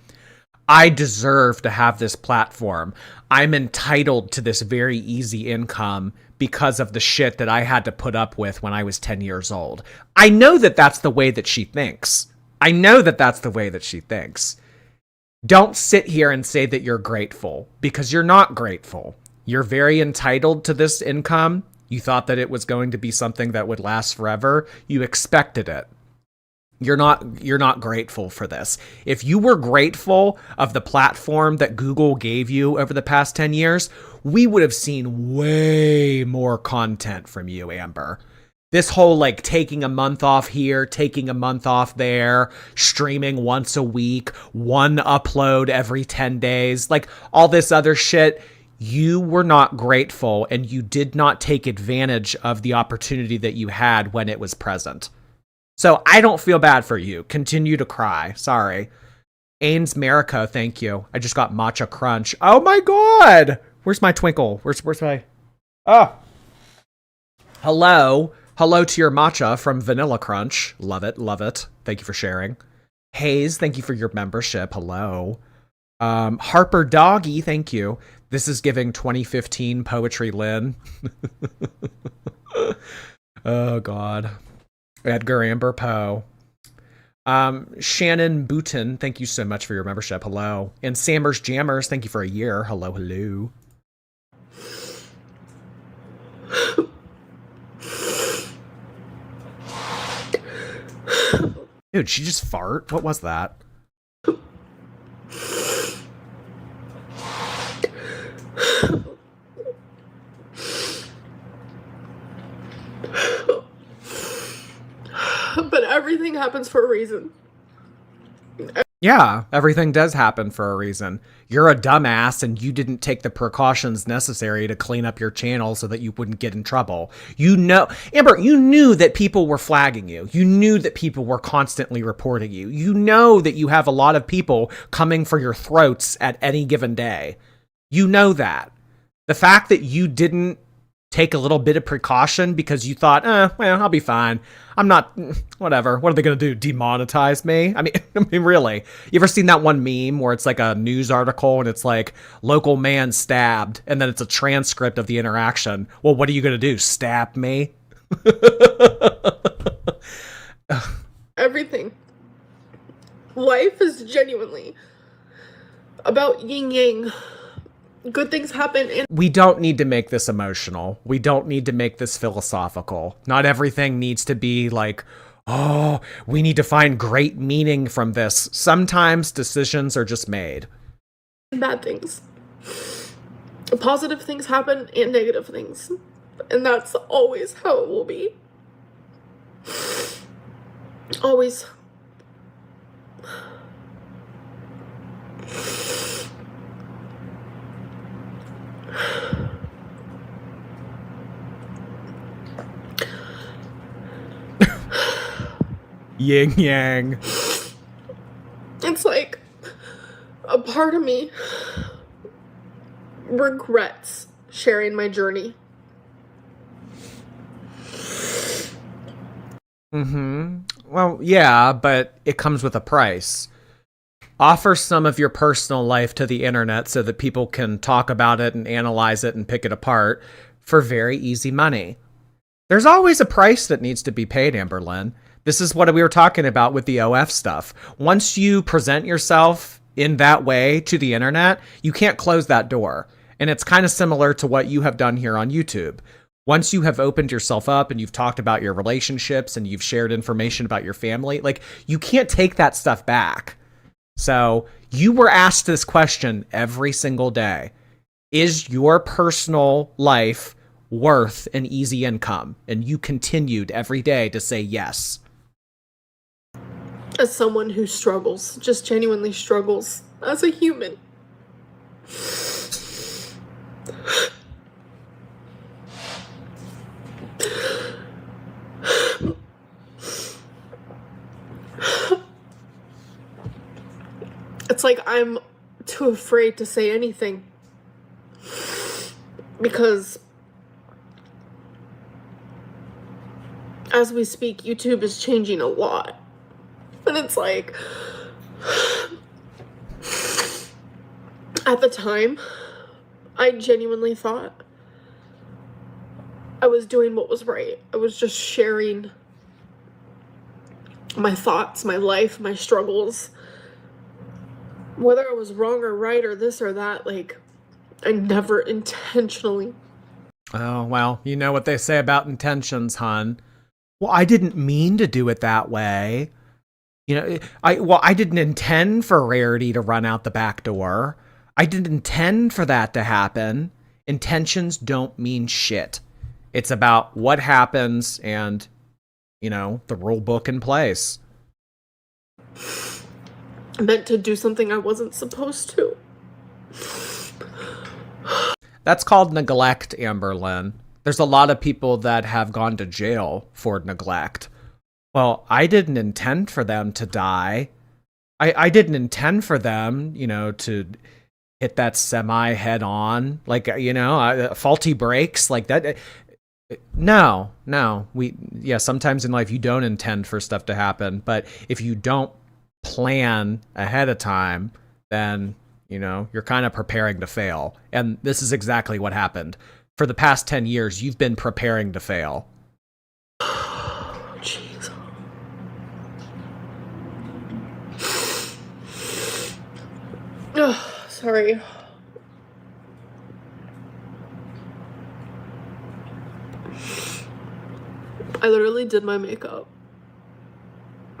A: I deserve to have this platform. I'm entitled to this very easy income because of the shit that I had to put up with when I was 10 years old. I know that that's the way that she thinks. Don't sit here and say that you're grateful, because you're not grateful. You're very entitled to this income. You thought that it was going to be something that would last forever. You expected it. You're not grateful for this. If you were grateful of the platform that Google gave you over the past 10 years, we would have seen way more content from you, Amber. This whole like taking a month off here, taking a month off there, streaming once a week, one upload every 10 days, like all this other shit. You were not grateful, and you did not take advantage of the opportunity that you had when it was present. So I don't feel bad for you. Continue to cry. Sorry. Ains Marico, thank you. I just got matcha crunch. Oh my god! Where's my twinkle? Where's my... Oh. Hello to your matcha from Vanilla Crunch. Love it. Thank you for sharing. Hayes, thank you for your membership. Hello. Harper Doggy, thank you. This is giving 2015 Poetry Lynn. Oh, God. Edgar Amber Poe. Shannon Booton, thank you so much for your membership. Hello. And Sammers Jammers, thank you for a year. Hello. Dude, she just fart? What was that?
B: But everything happens for a reason.
A: Yeah, everything does happen for a reason. You're a dumbass and you didn't take the precautions necessary to clean up your channel so that you wouldn't get in trouble. You know, Amber, you knew that people were flagging you. You knew that people were constantly reporting you. You know that you have a lot of people coming for your throats at any given day. You know that. The fact that you didn't take a little bit of precaution because you thought, well, I'll be fine. I'm not, whatever. What are they going to do? Demonetize me? I mean, really? You ever seen that one meme where it's like a news article and it's like, local man stabbed, and then it's a transcript of the interaction. Well, what are you going to do? Stab me?
B: Everything. Life is genuinely about yin yang. Good things happen.
A: We don't need to make this emotional. We don't need to make this philosophical. Not everything needs to be like, oh, we need to find great meaning from this. Sometimes decisions are just made.
B: Bad things. Positive things happen and negative things. And that's always how it will be. Always.
A: Yin yang.
B: It's like a part of me regrets sharing my journey.
A: Well, yeah, but it comes with a price. Offer some of your personal life to the internet so that people can talk about it and analyze it and pick it apart for very easy money. There's always a price that needs to be paid, Amberlynn. This is what we were talking about with the OF stuff. Once you present yourself in that way to the internet, you can't close that door. And it's kind of similar to what you have done here on YouTube. Once you have opened yourself up and you've talked about your relationships and you've shared information about your family, like, you can't take that stuff back. So you were asked this question every single day. Is your personal life worth an easy income? And you continued every day to say yes.
B: As someone who struggles, just genuinely struggles as a human. It's like I'm too afraid to say anything because as we speak, YouTube is changing a lot. And it's like, at the time, I genuinely thought I was doing what was right. I was just sharing my thoughts, my life, my struggles. Whether I was wrong or right or this or that, like, I never intentionally.
A: Oh, well, you know what they say about intentions, hon. Well, I didn't mean to do it that way. You know, I didn't intend for Rarity to run out the back door. I didn't intend for that to happen. Intentions don't mean shit. It's about what happens and, you know, the rule book in place.
B: I meant to do something I wasn't supposed to.
A: That's called neglect, Amberlynn. There's a lot of people that have gone to jail for neglect. Well, I didn't intend for them to die. I didn't intend for them, you know, to hit that semi head on, like, you know, faulty brakes like that. No. Sometimes in life you don't intend for stuff to happen, but if you don't plan ahead of time, then, you know, you're kind of preparing to fail. And this is exactly what happened. For the past 10 years, you've been preparing to fail.
B: Jeez. Oh, sorry. I literally did my makeup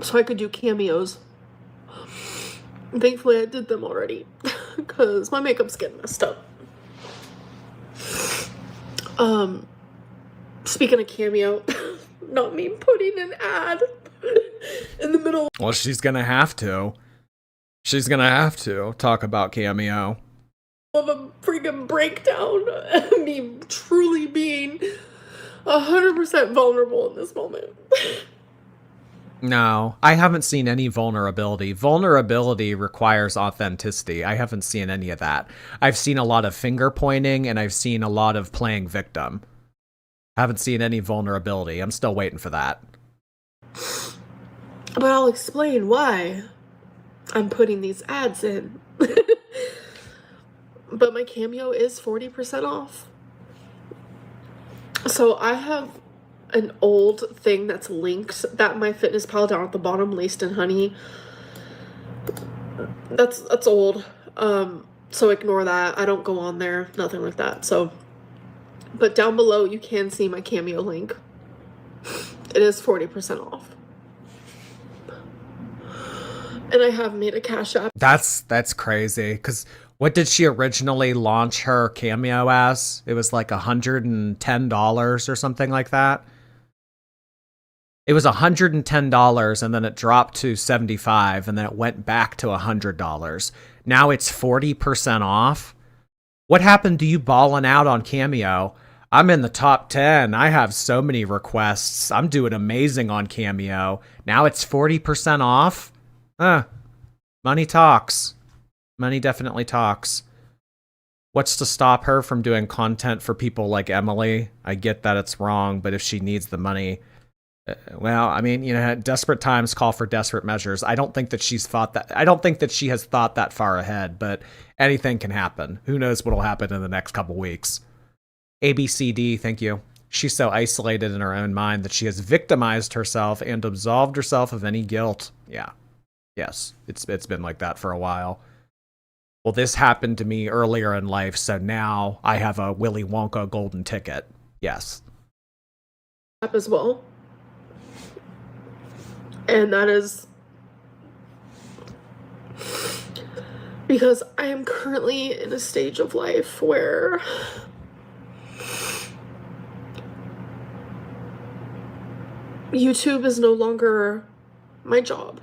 B: so I could do cameos. Thankfully, I did them already because my makeup's getting messed up. Speaking of cameo, not me putting an ad in the middle.
A: Well, she's gonna have to. She's gonna have to talk about Cameo.
B: Of a freaking breakdown. Me truly being 100% vulnerable in this moment.
A: No, I haven't seen any vulnerability. Vulnerability requires authenticity. I haven't seen any of that. I've seen a lot of finger pointing and I've seen a lot of playing victim. Haven't seen any vulnerability. I'm still waiting for that.
B: But I'll explain why I'm putting these ads in. But my Cameo is 40% off. So I have an old thing that's linked that MyFitnessPal down at the bottom, laced in honey. That's old. So ignore that. I don't go on there. Nothing like that. So, but down below you can see my Cameo link. It is 40% off. And I have made a Cash App.
A: That's crazy. Because what did she originally launch her Cameo as? It was like $110 or something like that. It was $110 and then it dropped to $75 and then it went back to $100. Now it's 40% off. What happened to you balling out on Cameo? I'm in the top 10. I have so many requests. I'm doing amazing on Cameo. Now it's 40% off. Money talks. Money definitely talks. What's to stop her from doing content for people like Emily? I get that it's wrong, but if she needs the money, well, I mean, you know, desperate times call for desperate measures. I don't think that she's thought that. I don't think that she has thought that far ahead, but anything can happen. Who knows what'll happen in the next couple weeks? ABCD, thank you. She's so isolated in her own mind that she has victimized herself and absolved herself of any guilt. Yeah. Yes, it's been like that for a while. Well, this happened to me earlier in life, so now I have a Willy Wonka golden ticket. Yes,
B: as well. And that is because I am currently in a stage of life where YouTube is no longer my job.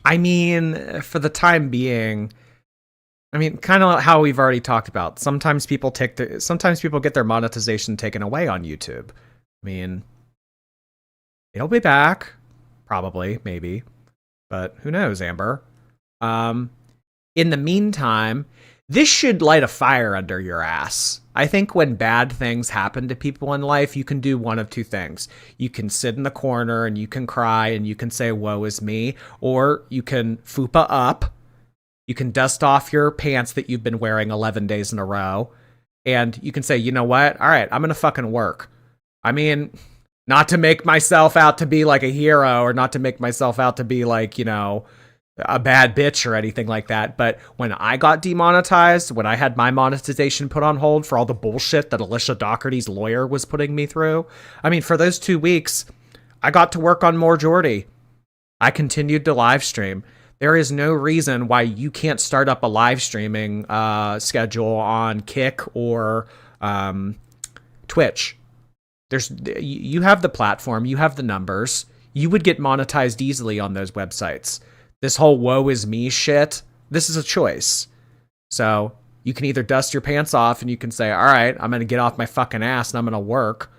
A: I mean, for the time being, I mean, kind of how we've already talked about. Sometimes people get their monetization taken away on YouTube. I mean, it'll be back, probably, maybe, but who knows, Amber? In the meantime, this should light a fire under your ass. I think when bad things happen to people in life, you can do one of two things. You can sit in the corner and you can cry and you can say, woe is me, or you can fupa up. You can dust off your pants that you've been wearing 11 days in a row, and you can say, you know what? All right, I'm going to fucking work. I mean, not to make myself out to be like a hero or not to make myself out to be like, you know, a bad bitch or anything like that. But when I got demonetized, when I had my monetization put on hold for all the bullshit that Alicia Doherty's lawyer was putting me through, I mean, for those 2 weeks, I got to work on more Jordy. I continued to live stream. There is no reason why you can't start up a live streaming schedule on Kick or Twitch. You have the platform, you have the numbers. You would get monetized easily on those websites. This whole woe is me shit, this is a choice. So you can either dust your pants off and you can say, all right, I'm going to get off my fucking ass and I'm going to work,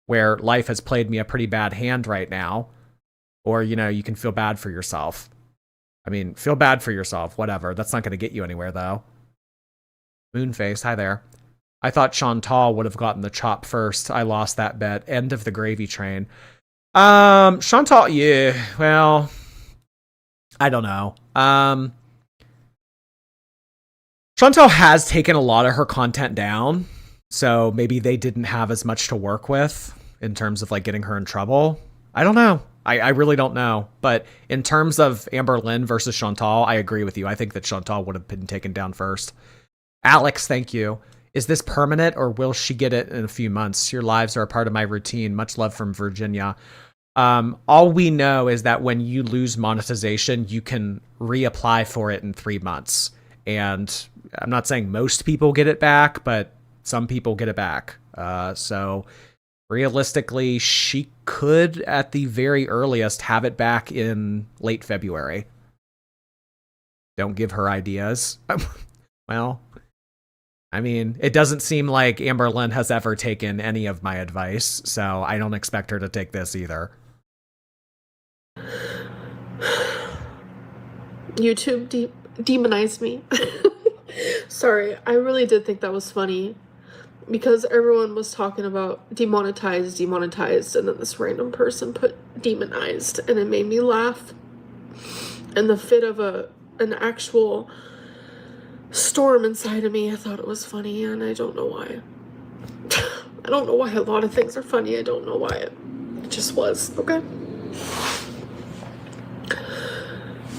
A: where life has played me a pretty bad hand right now. Or, you know, you can feel bad for yourself. I mean, feel bad for yourself, whatever. That's not going to get you anywhere, though. Moonface, hi there. I thought Chantal would have gotten the chop first. I lost that bet. End of the gravy train. Chantal, yeah, well, I don't know. Chantal has taken a lot of her content down, so maybe they didn't have as much to work with in terms of like getting her in trouble. I don't know. I really don't know. But in terms of Amberlynn versus Chantal, I agree with you. I think that Chantal would have been taken down first. Alex, thank you. Is this permanent or will she get it in a few months? Your lives are a part of my routine. Much love from Virginia. All we know is that when you lose monetization, you can reapply for it in 3 months. And I'm not saying most people get it back, but some people get it back. So realistically, she could, at the very earliest, have it back in late February. Don't give her ideas. Well, I mean, it doesn't seem like Amberlynn has ever taken any of my advice, so I don't expect her to take this either.
B: YouTube demonized me. Sorry, I really did think that was funny. Because everyone was talking about demonetized, and then this random person put demonized, and it made me laugh. In the fit of an actual storm inside of me, I thought it was funny, and I don't know why. I don't know why a lot of things are funny. I don't know why it just was. Okay.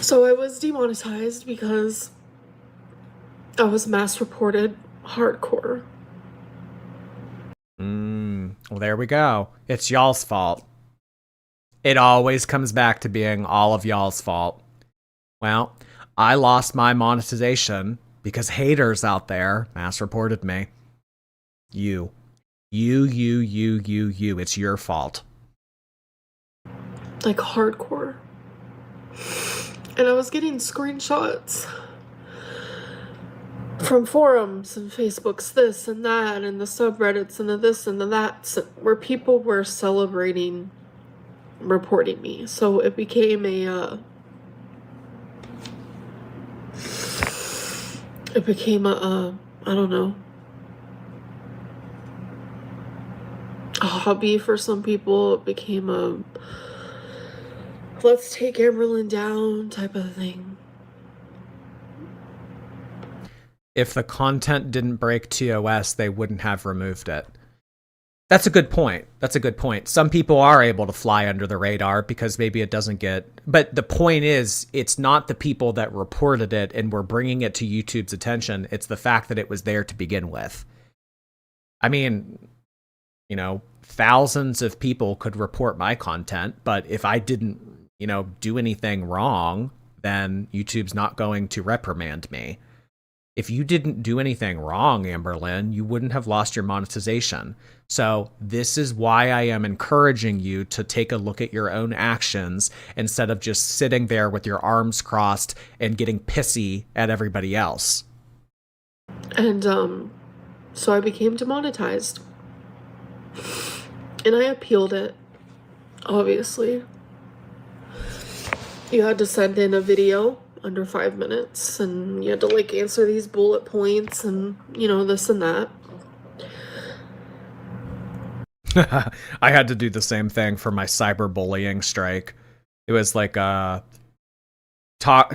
B: So I was demonetized because I was mass reported hardcore.
A: Well, there we go. It's y'all's fault. It always comes back to being all of y'all's fault. Well, I lost my monetization because haters out there mass reported me. You. It's your fault.
B: Like hardcore. And I was getting screenshots from forums and Facebooks, this and that, and the subreddits and the this and the that, where people were celebrating reporting me. So it became a I don't know, a hobby for some people. It became a let's take Amberlynn down type of thing.
A: If the content didn't break TOS, they wouldn't have removed it. That's a good point. Some people are able to fly under the radar because maybe it doesn't get... But the point is, it's not the people that reported it and were bringing it to YouTube's attention. It's the fact that it was there to begin with. I mean, thousands of people could report my content, but if I didn't, do anything wrong, then YouTube's not going to reprimand me. If you didn't do anything wrong, Amberlynn, you wouldn't have lost your monetization. So this is why I am encouraging you to take a look at your own actions instead of just sitting there with your arms crossed and getting pissy at everybody else.
B: And so I became demonetized. And I appealed it, obviously. You had to send in a video under 5 minutes, and you had to like answer these bullet points and this and that.
A: I had to do the same thing for my cyberbullying strike. It was like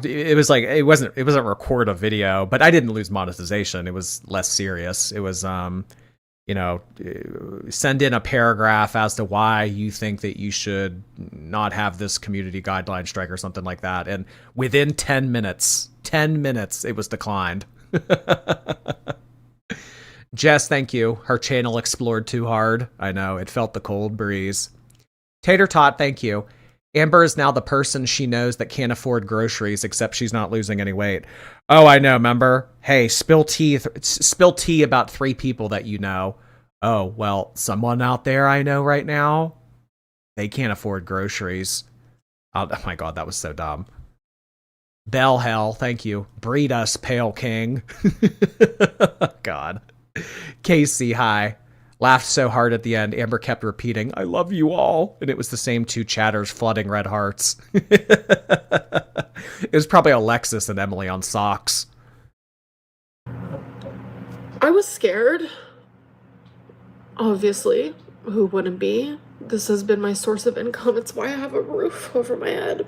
A: it wasn't record a video, but I didn't lose monetization. It was less serious. It was send in a paragraph as to why you think that you should not have this community guideline strike or something like that. And within 10 minutes, it was declined. Jess, thank you. Her channel explored too hard. I know, it felt the cold breeze. Tater Tot, thank you. Amber is now the person she knows that can't afford groceries, except she's not losing any weight. Oh, I know, remember? Hey, spill tea about 3 people that you know. Oh, well, someone out there I know right now, they can't afford groceries. Oh my god, that was so dumb. Bell Hell, thank you. Breed us, Pale King. God. Casey, hi. Laughed so hard at the end, Amber kept repeating, I love you all. And it was the same 2 chatters flooding red hearts. It was probably Alexis and Emily on socks.
B: I was scared. Obviously. Who wouldn't be? This has been my source of income. It's why I have a roof over my head.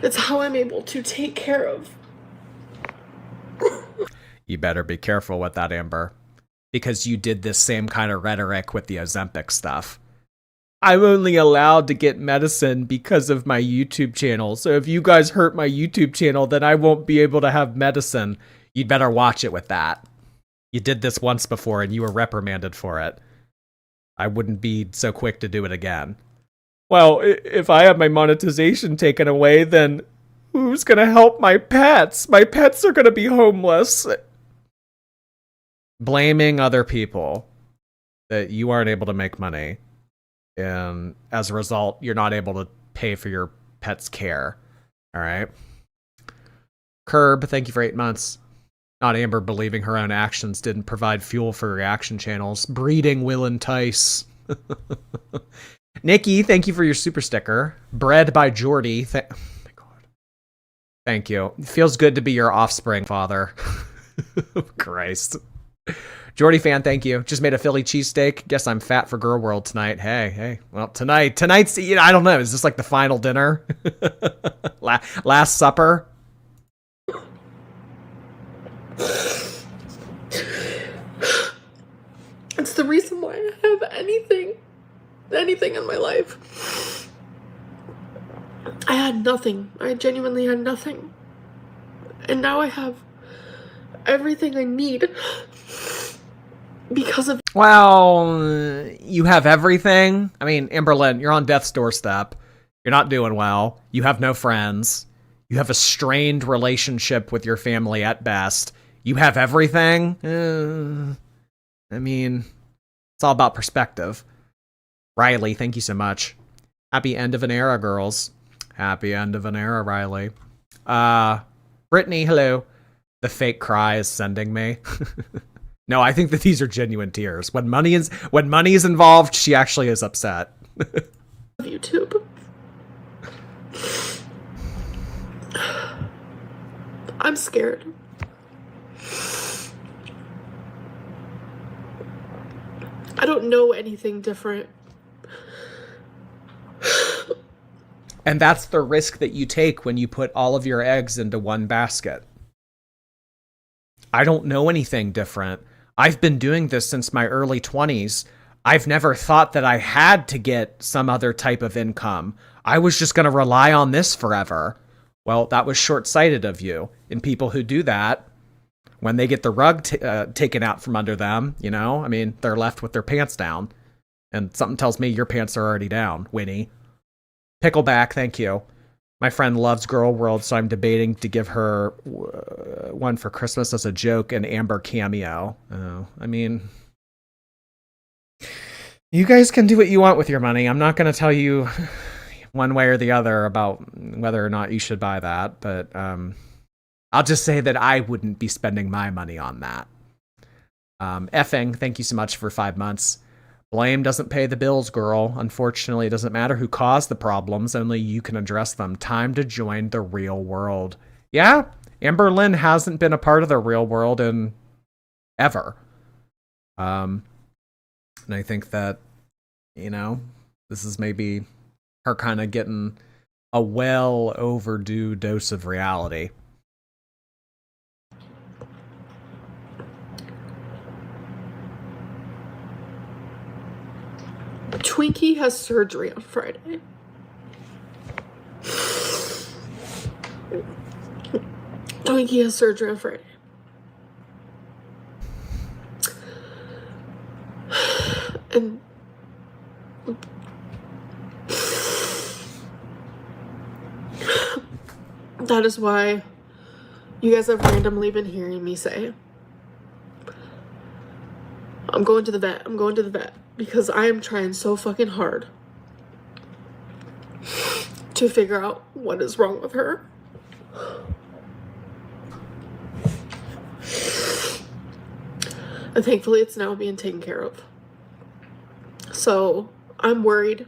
B: It's how I'm able to take care of.
A: You better be careful with that, Amber, because you did this same kind of rhetoric with the Ozempic stuff. I'm only allowed to get medicine because of my YouTube channel. So if you guys hurt my YouTube channel, then I won't be able to have medicine. You'd better watch it with that. You did this once before and you were reprimanded for it. I wouldn't be so quick to do it again. Well, if I have my monetization taken away, then who's going to help my pets? My pets are going to be homeless. Blaming other people that you aren't able to make money. And as a result, you're not able to pay for your pet's care. All right. Curb, thank you for 8 months. Not Amber believing her own actions didn't provide fuel for reaction channels. Breeding will entice. Nikki, thank you for your super sticker. Bred by Jordy. Oh my god. Thank you. It feels good to be your offspring, father. Christ. Jordy fan, thank you. Just made a Philly cheesesteak. Guess I'm fat for Girl World tonight. Hey. Well, tonight's, I don't know. Is this like the final dinner? Last supper?
B: It's the reason why I have anything in my life. I had nothing. I genuinely had nothing. And now I have everything I need because of...
A: Well, you have everything? I mean, Amberlynn, you're on death's doorstep. You're not doing well. You have no friends. You have a strained relationship with your family at best. You have everything? I mean, it's all about perspective. Riley, thank you so much. Happy end of an era, girls. Happy end of an era, Riley. Brittany, hello. The fake cry is sending me. No, I think that these are genuine tears. When money is involved, she actually is upset.
B: YouTube. I'm scared. I don't know anything different.
A: And that's the risk that you take when you put all of your eggs into one basket. I don't know anything different. I've been doing this since my early 20s. I've never thought that I had to get some other type of income. I was just going to rely on this forever. Well, that was short-sighted of you. And people who do that, when they get the rug taken out from under them, you know, I mean, they're left with their pants down. And something tells me your pants are already down, Winnie. Pickleback, thank you. My friend loves Girl World, so I'm debating to give her one for Christmas as a joke, an Amber cameo. Oh, I mean, you guys can do what you want with your money. I'm not going to tell you one way or the other about whether or not you should buy that, but I'll just say that I wouldn't be spending my money on that. Effing, thank you so much for 5 months. Blame doesn't pay the bills, girl. Unfortunately, it doesn't matter who caused the problems, only you can address them. Time to join the real world. Yeah, Amberlynn hasn't been a part of the real world in ever. And I think that, you know, this is maybe her kind of getting a well overdue dose of reality.
B: Twinkie has surgery on Friday. Twinkie has surgery on Friday. And that is why you guys have randomly been hearing me say, I'm going to the vet. I'm going to the vet. Because I am trying so fucking hard to figure out what is wrong with her. And thankfully it's now being taken care of. So I'm worried.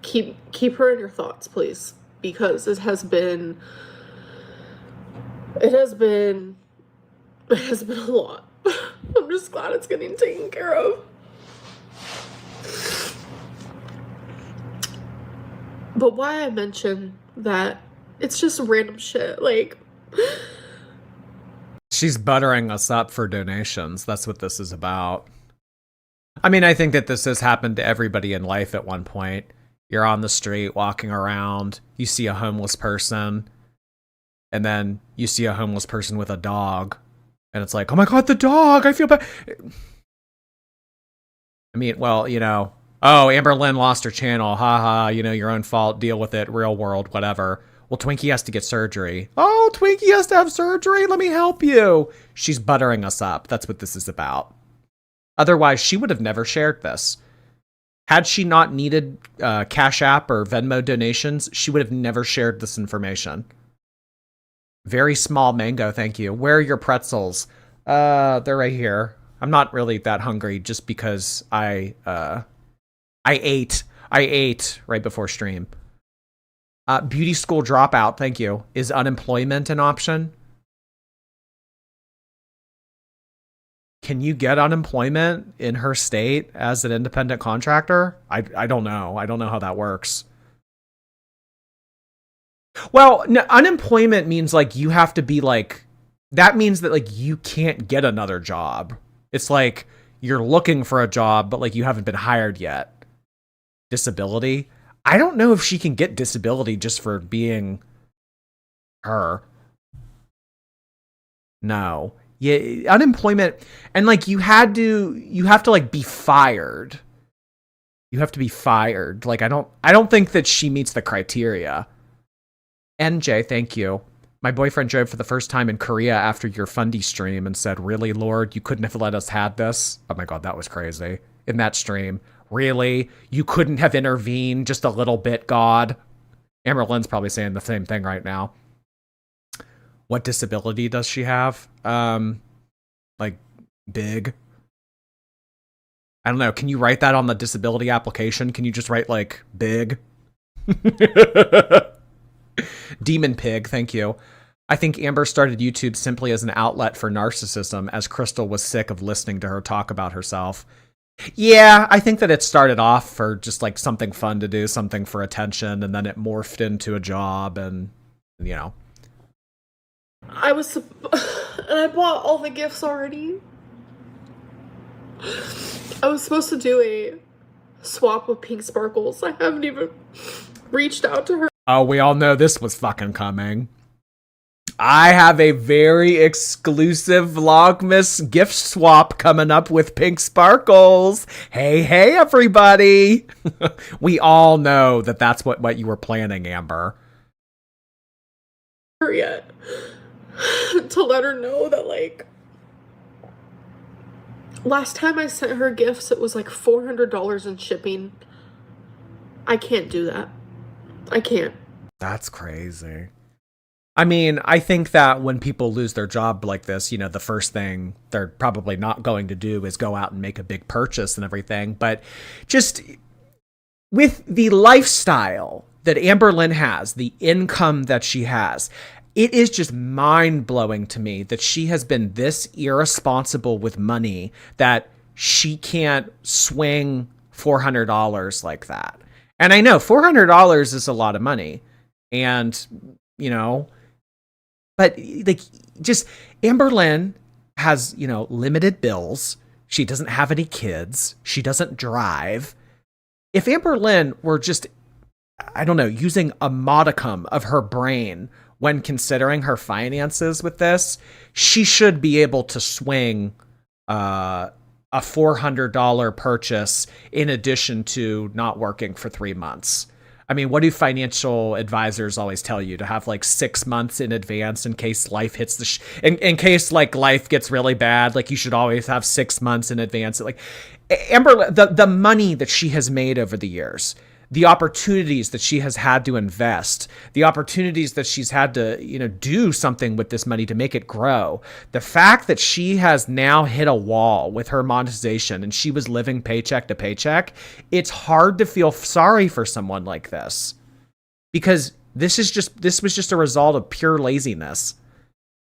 B: Keep her in your thoughts, please. Because it has been a lot. I'm just glad it's getting taken care of. But why I mention that, it's just random shit. Like,
A: she's buttering us up for donations. That's what this is about. I mean, I think that this has happened to everybody in life at one point. You're on the street walking around, you see a homeless person, and then you see a homeless person with a dog, and it's like, oh my god, the dog, I feel bad. I mean, well, you know, oh, Amberlynn lost her channel, haha, you know, your own fault, deal with it, real world, whatever. Well, Twinkie has to get surgery. Oh, Twinkie has to have surgery, let me help you. She's buttering us up, that's what this is about. Otherwise, she would have never shared this. Had she not needed Cash App or Venmo donations, she would have never shared this information. Very small mango, thank you. Where are your pretzels? They're right here. I'm not really that hungry just because I ate right before stream. Beauty school dropout, thank you. Is unemployment an option? Can you get unemployment in her state as an independent contractor? I don't know. I don't know how that works. Well, no, unemployment means like you have to be like, that means that like you can't get another job. It's like you're looking for a job, but like you haven't been hired yet. Disability. I don't know if she can get disability just for being her. No. Yeah, unemployment, and like you have to like be fired. You have to be fired. Like I don't think that she meets the criteria. NJ, thank you. My boyfriend drove for the first time in Korea after your Fundy stream and said, "Really, Lord, you couldn't have let us had this?" Oh my god, that was crazy. In that stream. Really? You couldn't have intervened just a little bit, God? Amberlynn's probably saying the same thing right now. What disability does she have? Like big? I don't know. Can you write that on the disability application? Can you just write like big? Demon Pig, thank you. I think Amber started YouTube simply as an outlet for narcissism, as Crystal was sick of listening to her talk about herself. Yeah, I think that it started off for just like something fun to do, something for attention, and then it morphed into a job, and you know.
B: and I bought all the gifts already. I was supposed to do a swap with Pink Sparkles. I haven't even reached out to her.
A: Oh, we all know this was fucking coming. I have a very exclusive Vlogmas gift swap coming up with Pink Sparkles. Hey, hey, everybody. We all know that that's what you were planning, Amber.
B: Her yet to let her know that, like, last time I sent her gifts, it was like $400 in shipping. I can't do that. I can't.
A: That's crazy. I mean, I think that when people lose their job like this, you know, the first thing they're probably not going to do is go out and make a big purchase and everything. But just with the lifestyle that Amberlynn has, the income that she has, it is just mind-blowing to me that she has been this irresponsible with money that she can't swing $400 like that. And I know $400 is a lot of money. And, you know, but like, just Amberlynn has, you know, limited bills. She doesn't have any kids. She doesn't drive. If Amberlynn were just, I don't know, using a modicum of her brain when considering her finances with this, she should be able to swing a $400 purchase in addition to not working for 3 months. I mean, what do financial advisors always tell you? To have like 6 months in advance in case life hits the in case like life gets really bad. Like, you should always have 6 months in advance. Like, Amber, the money that she has made over the years, the opportunities that she has had to invest, the opportunities that she's had to, you know, do something with this money to make it grow. The fact that she has now hit a wall with her monetization and she was living paycheck to paycheck, it's hard to feel sorry for someone like this, because this was just a result of pure laziness.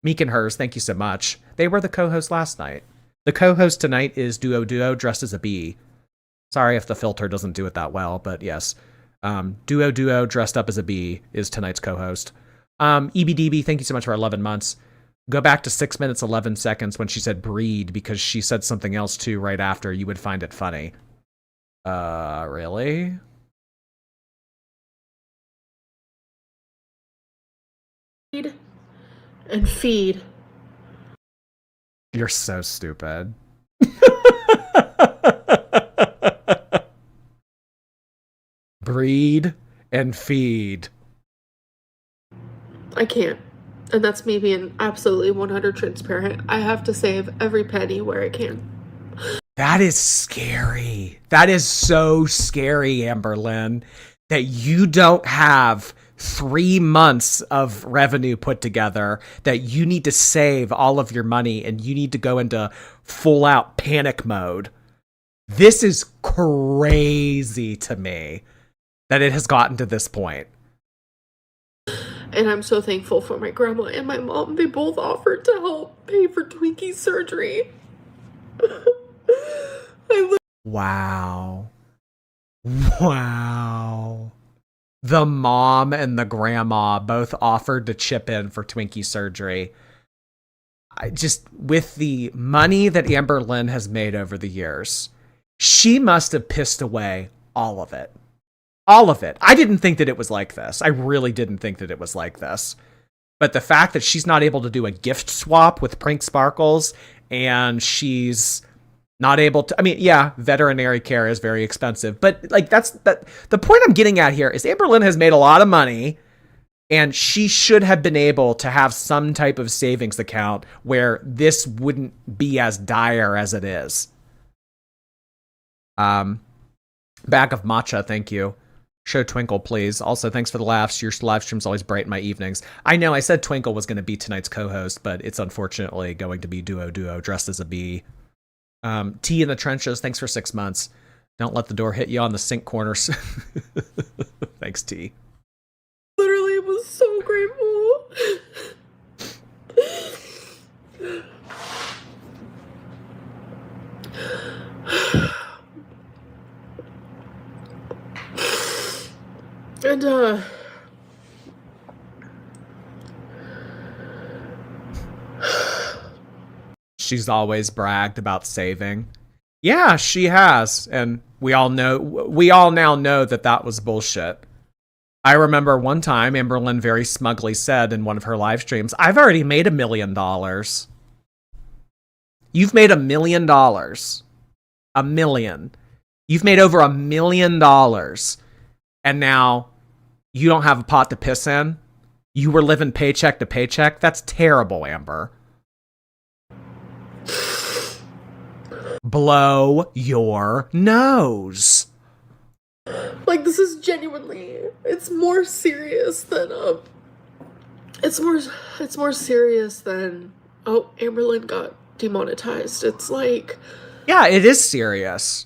A: Meek and Hers, thank you so much. They were the co-host last night. The co-host tonight is Duo dressed as a bee. Sorry if the filter doesn't do it that well, but yes. Duo dressed up as a bee is tonight's co-host. EBDB, thank you so much for 11 months. Go back to 6 minutes, 11 seconds when she said breed, because she said something else too right after. You would find it funny. Really?
B: Feed and feed.
A: You're so stupid. Breed and feed.
B: I can't. And that's me being absolutely 100 transparent. I have to save every penny where I can.
A: That is scary. That is so scary, Amberlynn, that you don't have 3 months of revenue put together, that you need to save all of your money and you need to go into full out panic mode. This is crazy to me that it has gotten to this point.
B: And I'm so thankful for my grandma and my mom. They both offered to help pay for Twinkie's surgery.
A: Wow. Wow. The mom and the grandma both offered to chip in for Twinkie's surgery. I just, with the money that Amberlynn has made over the years, she must have pissed away all of it. All of it. I didn't think that it was like this. I really didn't think that it was like this. But the fact that she's not able to do a gift swap with Pink Sparkles, and she's not able to, I mean, yeah, veterinary care is very expensive, but like the point I'm getting at here is Amberlynn has made a lot of money, and she should have been able to have some type of savings account where this wouldn't be as dire as it is. Bag of matcha, thank you. Show Twinkle, please. Also, thanks for the laughs. Your live stream's always bright in my evenings. I know I said Twinkle was going to be tonight's co-host, but it's unfortunately going to be Duo dressed as a bee. T in the trenches, thanks for 6 months. Don't let the door hit you on the sink corners. Thanks, T.
B: Literally was so grateful. And
A: she's always bragged about saving. Yeah, she has, and we all now know that that was bullshit. I remember one time Amberlynn very smugly said in one of her live streams, I've already made $1 million. You've made $1 million. $1 million. You've made over $1 million. And now you don't have a pot to piss in? You were living paycheck to paycheck? That's terrible, Amber. Blow your nose.
B: Like, this is genuinely, it's more serious than it's more serious than, oh, Amberlynn got demonetized. It's like,
A: yeah, it is serious.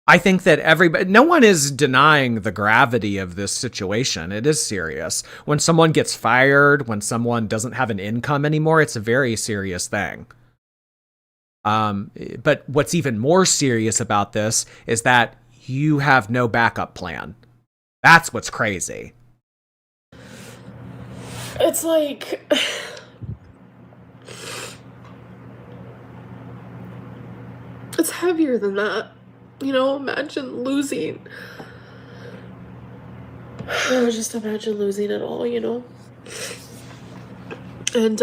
A: I think that no one is denying the gravity of this situation. It is serious. When someone gets fired, when someone doesn't have an income anymore, it's a very serious thing. But what's even more serious about this is that you have no backup plan. That's what's crazy.
B: it's like, it's heavier than that. You know, imagine losing. Just imagine losing it all, you know? And,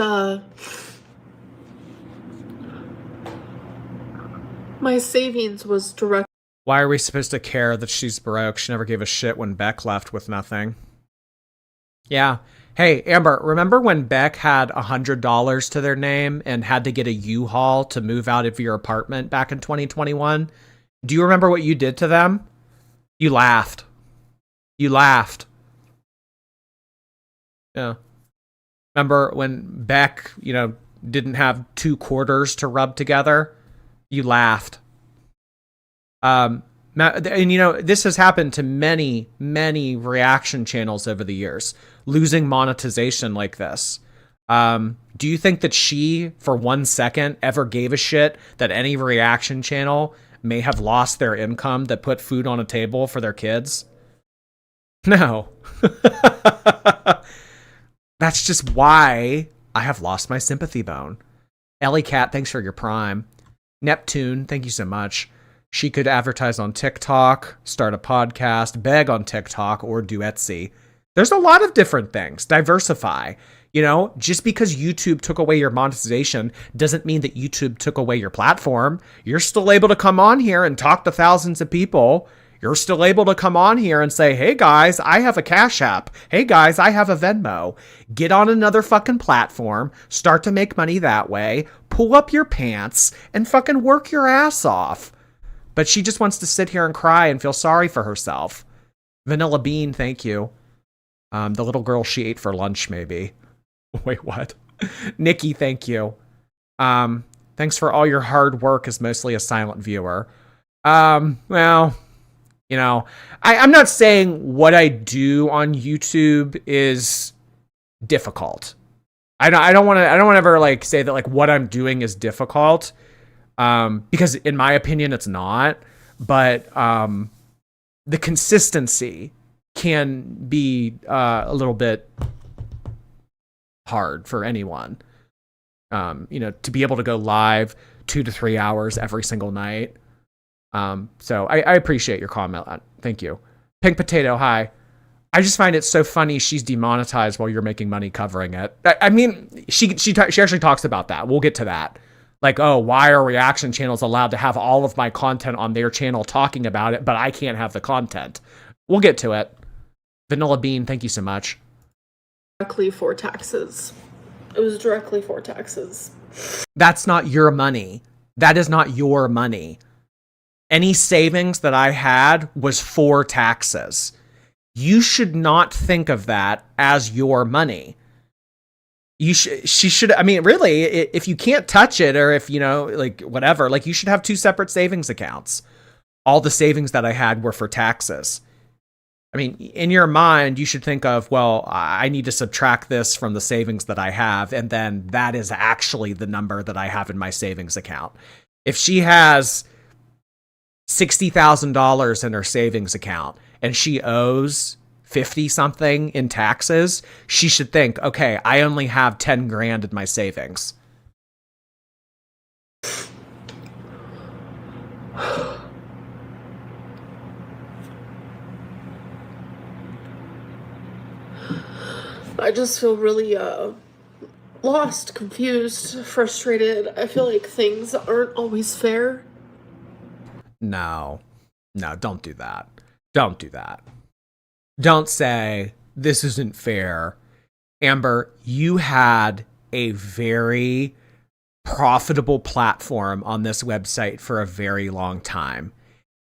B: my savings was direct.
A: Why are we supposed to care that she's broke? She never gave a shit when Beck left with nothing. Yeah. Hey, Amber, remember when Beck had $100 to their name and had to get a U-Haul to move out of your apartment back in 2021? Do you remember what you did to them? You laughed. You laughed. Yeah. Remember when Beck, didn't have 2 quarters to rub together? You laughed. And this has happened to many, many reaction channels over the years, losing monetization like this. Do you think that she, for 1 second, ever gave a shit that any reaction channel may have lost their income that put food on a table for their kids? No. That's just why I have lost my sympathy bone. Ellie Cat, thanks for your prime. Neptune, thank you so much. She could advertise on TikTok, start a podcast, beg on TikTok, or do Etsy. There's a lot of different things. Diversify. Just because YouTube took away your monetization doesn't mean that YouTube took away your platform. You're still able to come on here and talk to thousands of people. You're still able to come on here and say, hey guys, I have a Cash App. Hey guys, I have a Venmo. Get on another fucking platform, start to make money that way, pull up your pants, and fucking work your ass off. But she just wants to sit here and cry and feel sorry for herself. Vanilla Bean, thank you. The little girl she ate for lunch, maybe. Wait, what? Nikki, thank you. Thanks for all your hard work as mostly a silent viewer. Well, I'm not saying what I do on YouTube is difficult. I don't want to ever say that what I'm doing is difficult. Because in my opinion, it's not, but, the consistency can be, a little bit hard for anyone. To be able to go live 2 to 3 hours every single night. So I appreciate your comment. Thank you. Pink Potato, hi. I just find it so funny she's demonetized while you're making money covering it. I mean, she actually talks about that. We'll get to that. Why are reaction channels allowed to have all of my content on their channel talking about it, but I can't have the content? We'll get to it. Vanilla Bean, thank you so much.
B: Directly for taxes. It was directly for taxes.
A: That's not your money. That is not your money. Any savings that I had was for taxes. You should not think of that as your money. She should, really, if you can't touch it, or if, whatever, you should have 2 separate savings accounts. All the savings that I had were for taxes. In your mind, you should think of, well, I need to subtract this from the savings that I have, and then that is actually the number that I have in my savings account. If she has $60,000 in her savings account and she owes 50 something in taxes, she should think, okay, I only have 10 grand in my savings.
B: I just feel really lost, confused, frustrated. I feel like things aren't always fair.
A: No, don't do that. Don't do that. Don't say this isn't fair. Amber, you had a very profitable platform on this website for a very long time.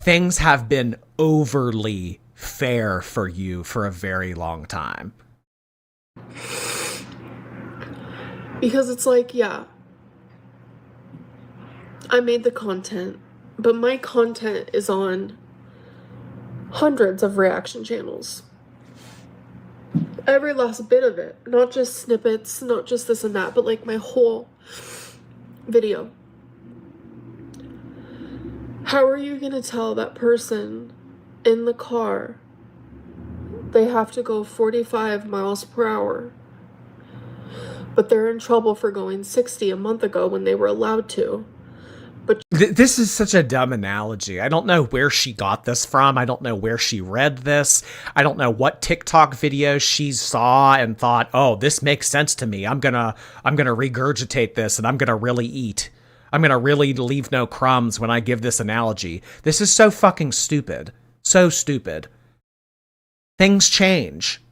A: Things have been overly fair for you for a very long time.
B: Because it's like, yeah, I made the content, but my content is on hundreds of reaction channels. Every last bit of it, not just snippets, not just this and that, but like my whole video. How are you gonna tell that person in the car they have to go 45 miles per hour, but they're in trouble for going 60 a month ago when they were allowed to? But
A: this is such a dumb analogy. I don't know where she got this from. I don't know where she read this. I don't know what TikTok video she saw and thought, "Oh, this makes sense to me. I'm gonna regurgitate this and I'm gonna really eat. I'm gonna really leave no crumbs when I give this analogy." This is so fucking stupid. So stupid. Things change.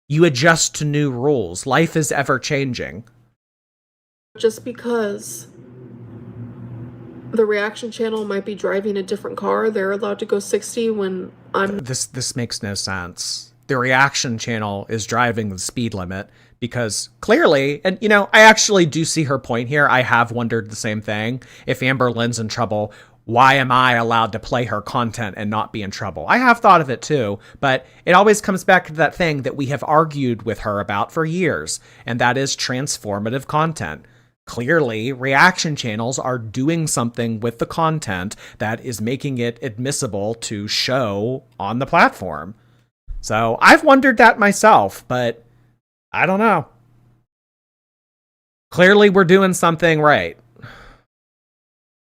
A: You adjust to new rules. Life is ever changing.
B: just because the reaction channel might be driving a different car, they're allowed to go 60 when I'm...
A: This makes no sense. The reaction channel is driving the speed limit because clearly, and you know, I actually do see her point here. I have wondered the same thing. If Amberlynn's in trouble, why am I allowed to play her content and not be in trouble? I have thought of it too, but it always comes back to that thing that we have argued with her about for years, and that is transformative content. Clearly, reaction channels are doing something with the content that is making it admissible to show on the platform. So I've wondered that myself, but I don't know. Clearly, we're doing something right.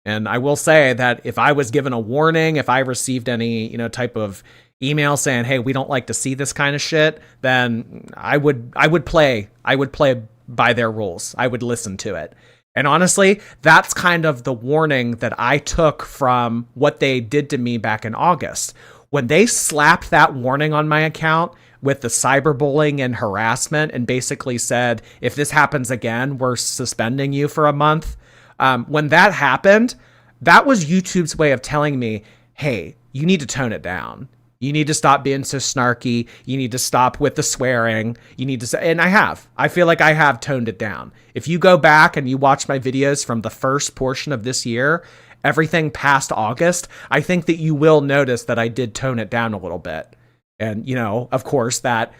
A: And I will say that if I was given a warning, if I received any, type of email saying, "Hey, we don't like to see this kind of shit," then I would play by their rules. I would listen to it. And honestly, that's kind of the warning that I took from what they did to me back in August. When they slapped that warning on my account with the cyberbullying and harassment and basically said, "If this happens again, we're suspending you for a month." When that happened, that was YouTube's way of telling me, "Hey, you need to tone it down. You need to stop being so snarky. You need to stop with the swearing. You need to say," and I have. I feel like I have toned it down. If you go back and you watch my videos from the first portion of this year, everything past August, I think that you will notice that I did tone it down a little bit. And, of course, that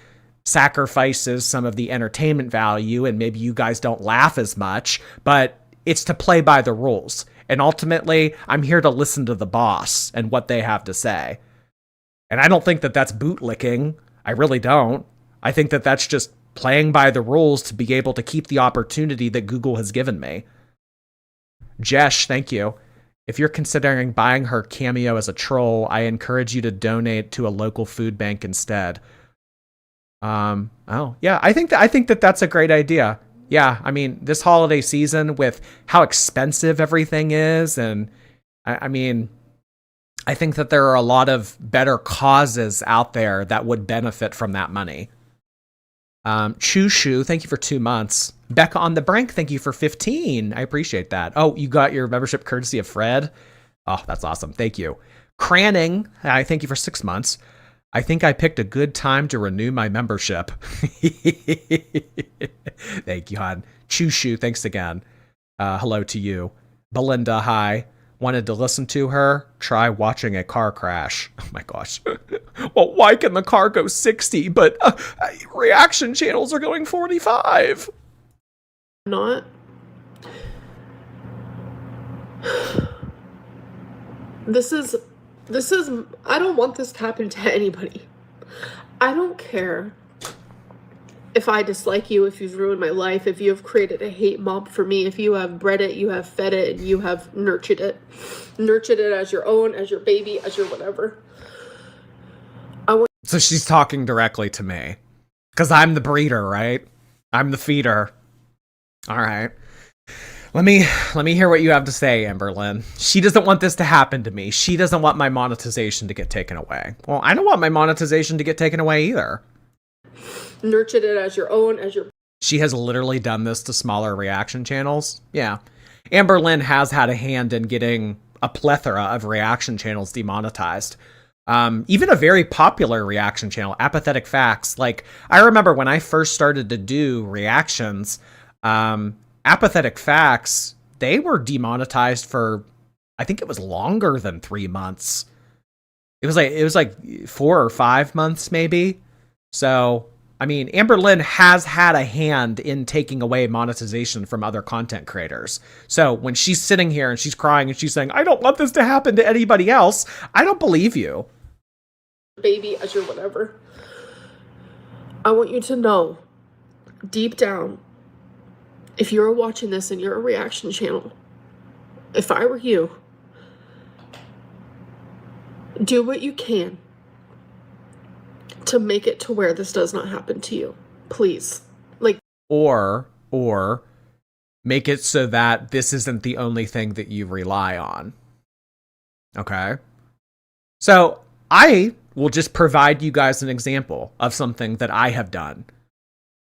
A: sacrifices some of the entertainment value and maybe you guys don't laugh as much, but it's to play by the rules. And ultimately, I'm here to listen to the boss and what they have to say. And I don't think that that's bootlicking. I really don't. I think that that's just playing by the rules to be able to keep the opportunity that Google has given me. Jesh, thank you. If you're considering buying her Cameo as a troll, I encourage you to donate to a local food bank instead. Oh, yeah, I think that that's a great idea. Yeah, I mean, this holiday season with how expensive everything is, and I mean, I think that there are a lot of better causes out there that would benefit from that money. Choo, thank you for 2 months. Becca on the Brink, thank you for 15. I appreciate that. Oh, you got your membership courtesy of Fred? Oh, that's awesome. Thank you. Cranning, I thank you for 6 months. I think I picked a good time to renew my membership. Thank you, hon. Choo, thanks again. Hello to you. Belinda, hi. Wanted to listen to her? Try watching a car crash. Oh my gosh. Well, why can the car go 60, but reaction channels are going 45?
B: Not. This is, I don't want this to happen to anybody. I don't care if I dislike you, if you've ruined my life, if you have created a hate mob for me, if you have bred it, you have fed it, and you have nurtured it as your own, as your baby, as your whatever.
A: So she's talking directly to me. Because I'm the breeder, right? I'm the feeder. All right. Let me hear what you have to say, Amberlynn. She doesn't want this to happen to me. She doesn't want my monetization to get taken away. Well, I don't want my monetization to get taken away either.
B: Nurtured it as your own, as your...
A: She has literally done this to smaller reaction channels. Yeah. Amberlynn has had a hand in getting a plethora of reaction channels demonetized. Even a very popular reaction channel, Apathetic Facts. Like, I remember when I first started to do reactions, Apathetic Facts, they were demonetized for, I think it was longer than 3 months. It was like 4 or 5 months maybe. So, I mean, Amberlynn has had a hand in taking away monetization from other content creators. So when she's sitting here and she's crying and she's saying, I don't want this to happen to anybody else, I don't believe you.
B: Baby, as your whatever. I want you to know, deep down, if you're watching this and you're a reaction channel, if I were you, do what you can to make it to where this does not happen to you. Please. Like,
A: or make it so that this isn't the only thing that you rely on. Okay? So, I will just provide you guys an example of something that I have done.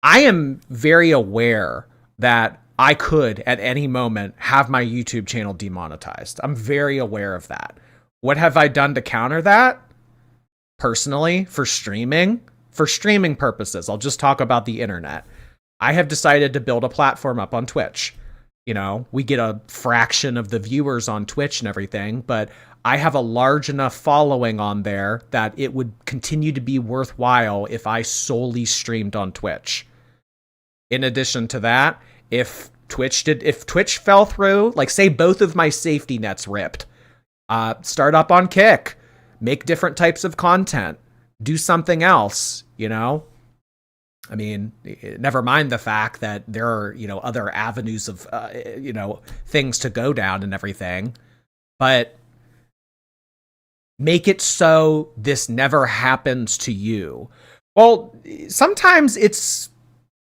A: I am very aware that I could, at any moment, have my YouTube channel demonetized. I'm very aware of that. What have I done to counter that? Personally, for streaming purposes, I'll just talk about the internet. I have decided to build a platform up on Twitch. You know, we get a fraction of the viewers on Twitch and everything, but I have a large enough following on there that it would continue to be worthwhile if I solely streamed on Twitch. In addition to that, if Twitch fell through, like say both of my safety nets ripped, start up on Kick, make different types of content, do something else, you know? I mean, never mind the fact that there are, you know, other avenues of, you know, things to go down and everything, but make it so this never happens to you. Well, sometimes it's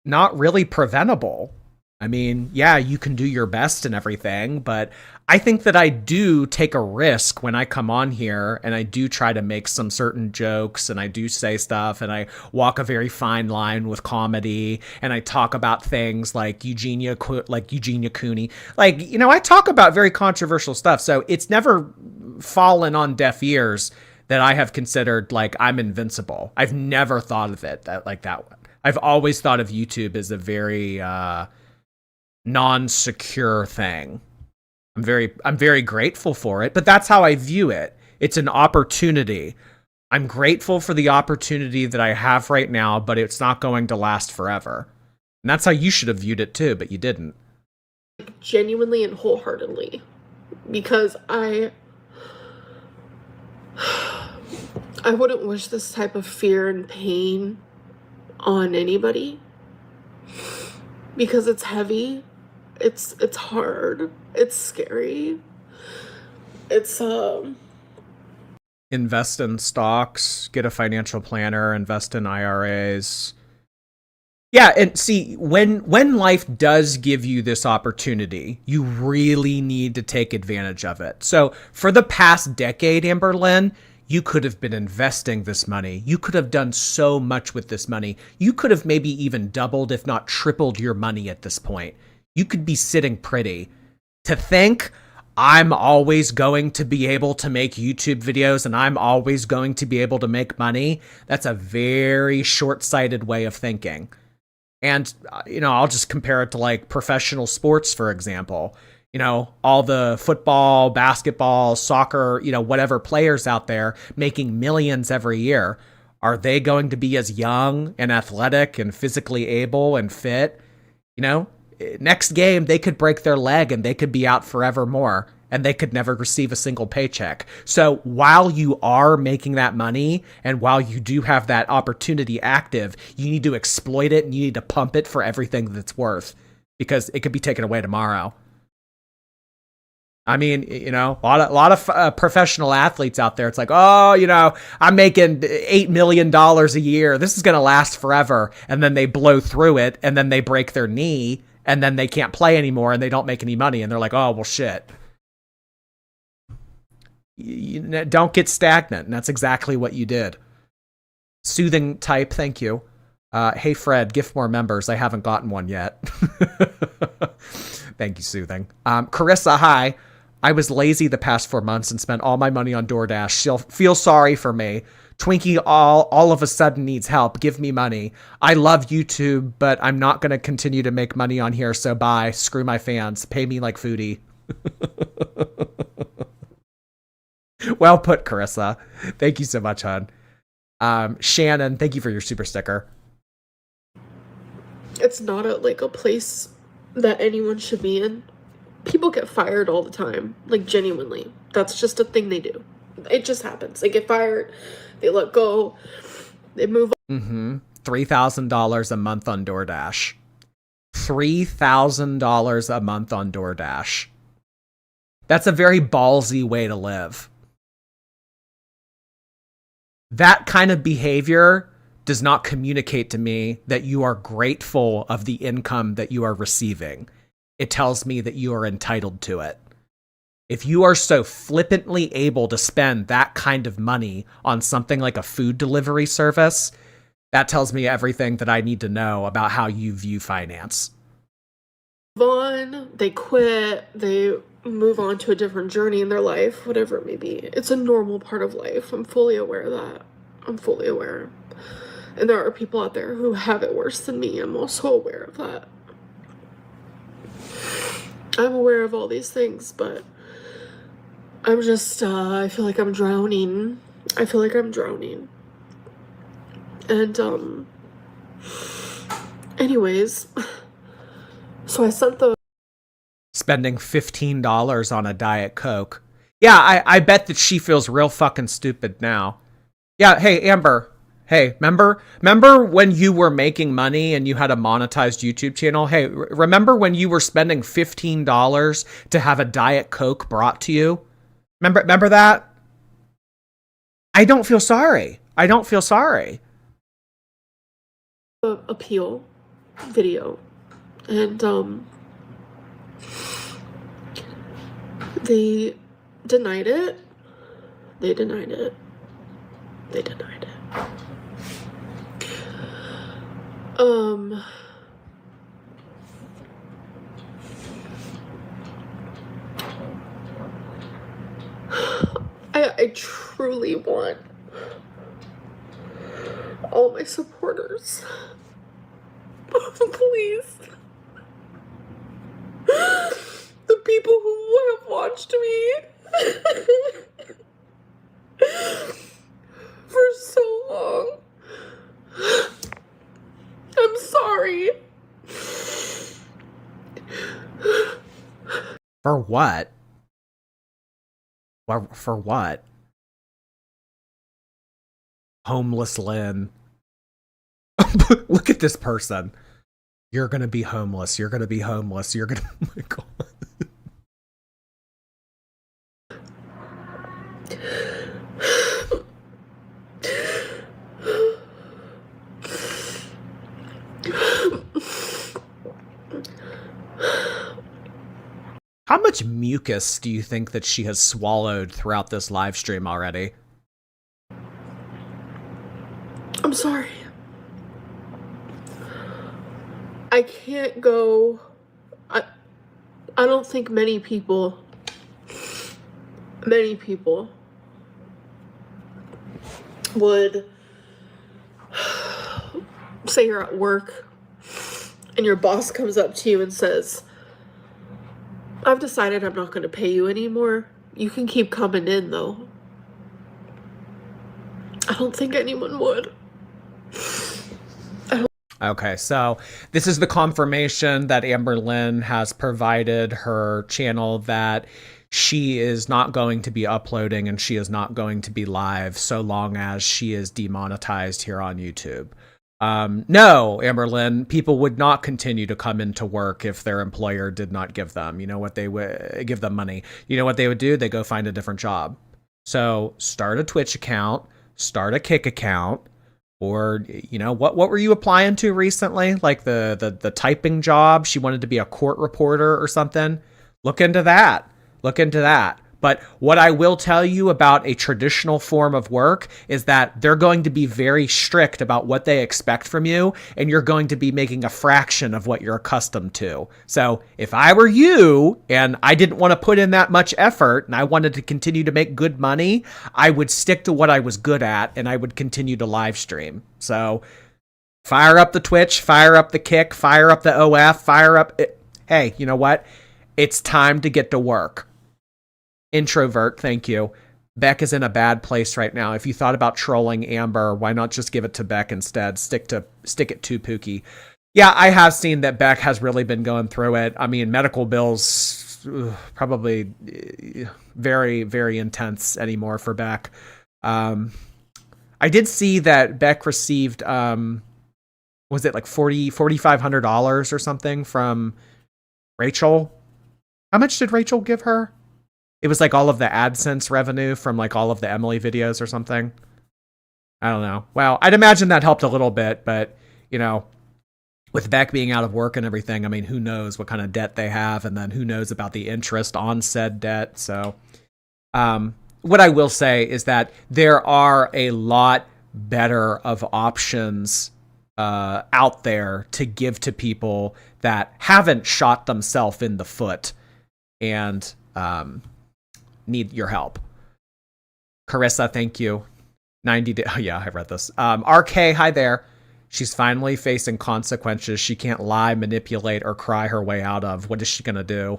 A: not really preventable. I mean, yeah, you can do your best and everything, but I think that I do take a risk when I come on here and I do try to make some certain jokes and I do say stuff and I walk a very fine line with comedy and I talk about things like Eugenia Cooney. Like, you know, I talk about very controversial stuff. So it's never fallen on deaf ears that I have considered like I'm invincible. I've never thought of it like that. I've always thought of YouTube as a very, non-secure thing. I'm very grateful for it, but that's how I view it. It's an opportunity. I'm grateful for the opportunity that I have right now, but it's not going to last forever. And that's how you should have viewed it too, but you didn't.
B: Genuinely and wholeheartedly. Because I wouldn't wish this type of fear and pain on anybody. Because it's heavy. It's hard. It's scary. It's
A: invest in stocks, get a financial planner, invest in IRAs. Yeah, and see, when life does give you this opportunity, you really need to take advantage of it. So for the past decade, Amberlynn, you could have been investing this money. You could have done so much with this money. You could have maybe even doubled, if not tripled your money at this point. You could be sitting pretty. To think I'm always going to be able to make YouTube videos and I'm always going to be able to make money, that's a very short-sighted way of thinking. And, you know, I'll just compare it to like professional sports, for example. You know, all the football, basketball, soccer, you know, whatever players out there making millions every year. Are they going to be as young and athletic and physically able and fit? You know, next game, they could break their leg and they could be out forevermore and they could never receive a single paycheck. So while you are making that money and while you do have that opportunity active, you need to exploit it and you need to pump it for everything that it's worth because it could be taken away tomorrow. I mean, you know, a lot of professional athletes out there. It's like, oh, you know, I'm making $8 million a year. This is going to last forever. And then they blow through it, and then they break their knee, and then they can't play anymore, and they don't make any money. And they're like, oh, well, shit. You don't get stagnant. And that's exactly what you did. Soothing type, thank you. Hey, Fred, gift more members. I haven't gotten one yet. Thank you, Soothing. Carissa, hi. I was lazy the past 4 months and spent all my money on DoorDash. She'll feel sorry for me. Twinkie all of a sudden needs help. Give me money. I love YouTube, but I'm not going to continue to make money on here, so bye. Screw my fans. Pay me like Foodie. Well put, Carissa. Thank you so much, hon. Shannon, thank you for your super sticker.
B: It's not a place that anyone should be in. People get fired all the time, like genuinely. That's just a thing they do. It just happens. They get fired, they let go, they move on.
A: $3,000 a month on DoorDash. $3,000 a month on DoorDash. That's a very ballsy way to live. That kind of behavior does not communicate to me that you are grateful of the income that you are receiving. It tells me that you are entitled to it. If you are so flippantly able to spend that kind of money on something like a food delivery service, that tells me everything that I need to know about how you view finance.
B: On, they quit, they move on to a different journey in their life, whatever it may be. It's a normal part of life. I'm fully aware of that. I'm fully aware. And there are people out there who have it worse than me. I'm also aware of that. I'm aware of all these things, but I'm just, I feel like I'm drowning. I feel like I'm drowning. And, anyways, so I sent the...
A: Spending $15 on a Diet Coke. Yeah, I bet that she feels real fucking stupid now. Yeah, hey, Amber. Hey, remember when you were making money and you had a monetized YouTube channel? Hey, remember when you were spending $15 to have a Diet Coke brought to you? Remember that? I don't feel sorry. I don't feel sorry.
B: Appeal video, and they denied it. They denied it. They denied it. I truly want all my supporters, please, the people who have watched me for so long. I'm sorry.
A: For what? For what? Homeless Lynn. Look at this person. You're gonna be homeless. You're gonna be homeless. You're gonna... Oh my God. How much mucus do you think that she has swallowed throughout this live stream already?
B: I'm sorry. I can't go. I don't think many people would say you're at work and your boss comes up to you and says, I've decided I'm not going to pay you anymore. You can keep coming in, though. I don't think anyone would.
A: Okay, so this is the confirmation that Amberlynn has provided her channel that she is not going to be uploading and she is not going to be live so long as she is demonetized here on YouTube. No, Amberlynn, people would not continue to come into work if their employer did not give them, you know what they would give them money. You know what they would do? They go find a different job. So start a Twitch account, start a Kick account, or you know what were you applying to recently? Like the typing job. She wanted to be a court reporter or something. Look into that. Look into that. But what I will tell you about a traditional form of work is that they're going to be very strict about what they expect from you, and you're going to be making a fraction of what you're accustomed to. So if I were you and I didn't want to put in that much effort and I wanted to continue to make good money, I would stick to what I was good at and I would continue to live stream. So fire up the Twitch, fire up the Kick, fire up the OF, fire up. Hey, you know what? It's time to get to work. Introvert, thank you. Beck is in a bad place right now. If you thought about trolling Amber, why not just give it to Beck instead? Stick it to Pookie. Yeah, I have seen that Beck has really been going through it. I mean, medical bills probably very, very intense anymore for Beck. I did see that Beck received was it like $4,500 or something from Rachel? How much did Rachel give her? It was like all of the AdSense revenue from like all of the Emily videos or something. I don't know. Well, I'd imagine that helped a little bit, but you know, with Beck being out of work and everything, I mean, who knows what kind of debt they have, and then who knows about the interest on said debt. So, what I will say is that there are a lot better of options out there to give to people that haven't shot themselves in the foot and need your help. Carissa, thank you. 90 days. Oh, yeah, I read this. RK, hi there. She's finally facing consequences she can't lie, manipulate, or cry her way out of. What is she going to do?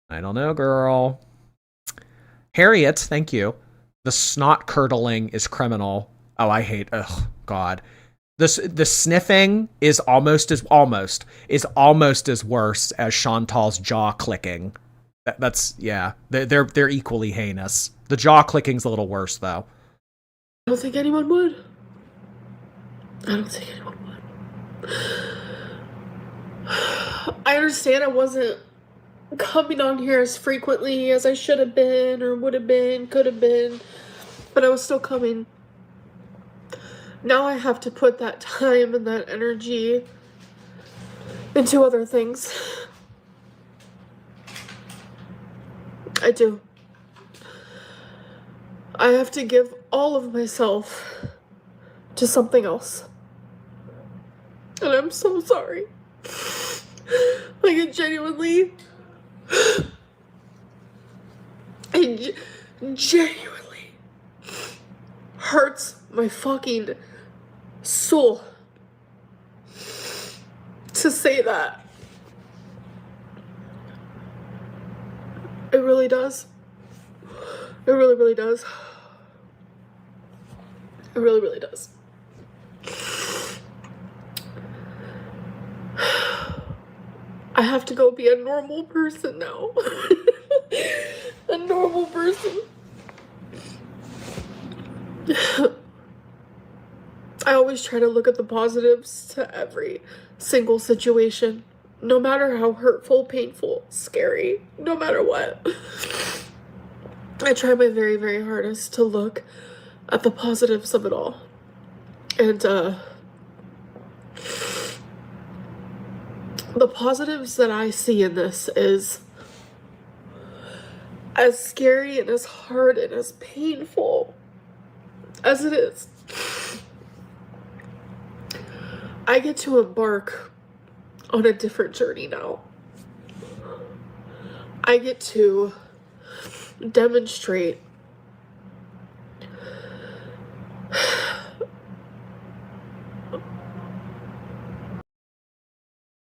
A: I don't know, girl. Harriet, thank you. The snot curdling is criminal. Oh, I hate. Oh, God. The sniffing is almost as worse as Chantal's jaw clicking. That's yeah. They're equally heinous. The jaw clicking's a little worse though.
B: I don't think anyone would. I understand I wasn't coming on here as frequently as I should have been or would have been, could have been, but I was still coming. Now I have to put that time and that energy into other things. I do. I have to give all of myself to something else. And I'm so sorry. Like, it genuinely... it genuinely hurts my fucking soul to say that. It really does. It really, really does. It really, really does. I have to go be a normal person now. A normal person. I always try to look at the positives to every single situation. No matter how hurtful, painful, scary, no matter what. I try my very, very hardest to look at the positives of it all. And, the positives that I see in this is, as scary and as hard and as painful as it is, I get to embark on a different journey now. I get to demonstrate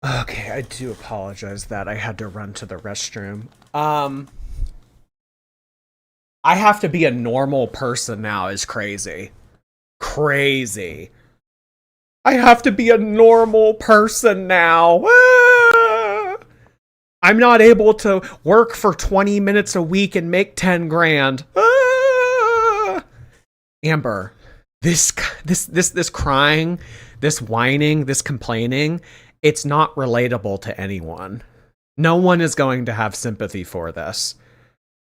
A: Okay, I do apologize that I had to run to the restroom. I have to be a normal person now is crazy. Crazy. I have to be a normal person now. Ah! I'm not able to work for 20 minutes a week and make 10 grand. Ah! Amber, This crying, this whining, this complaining, it's not relatable to anyone. No one is going to have sympathy for this.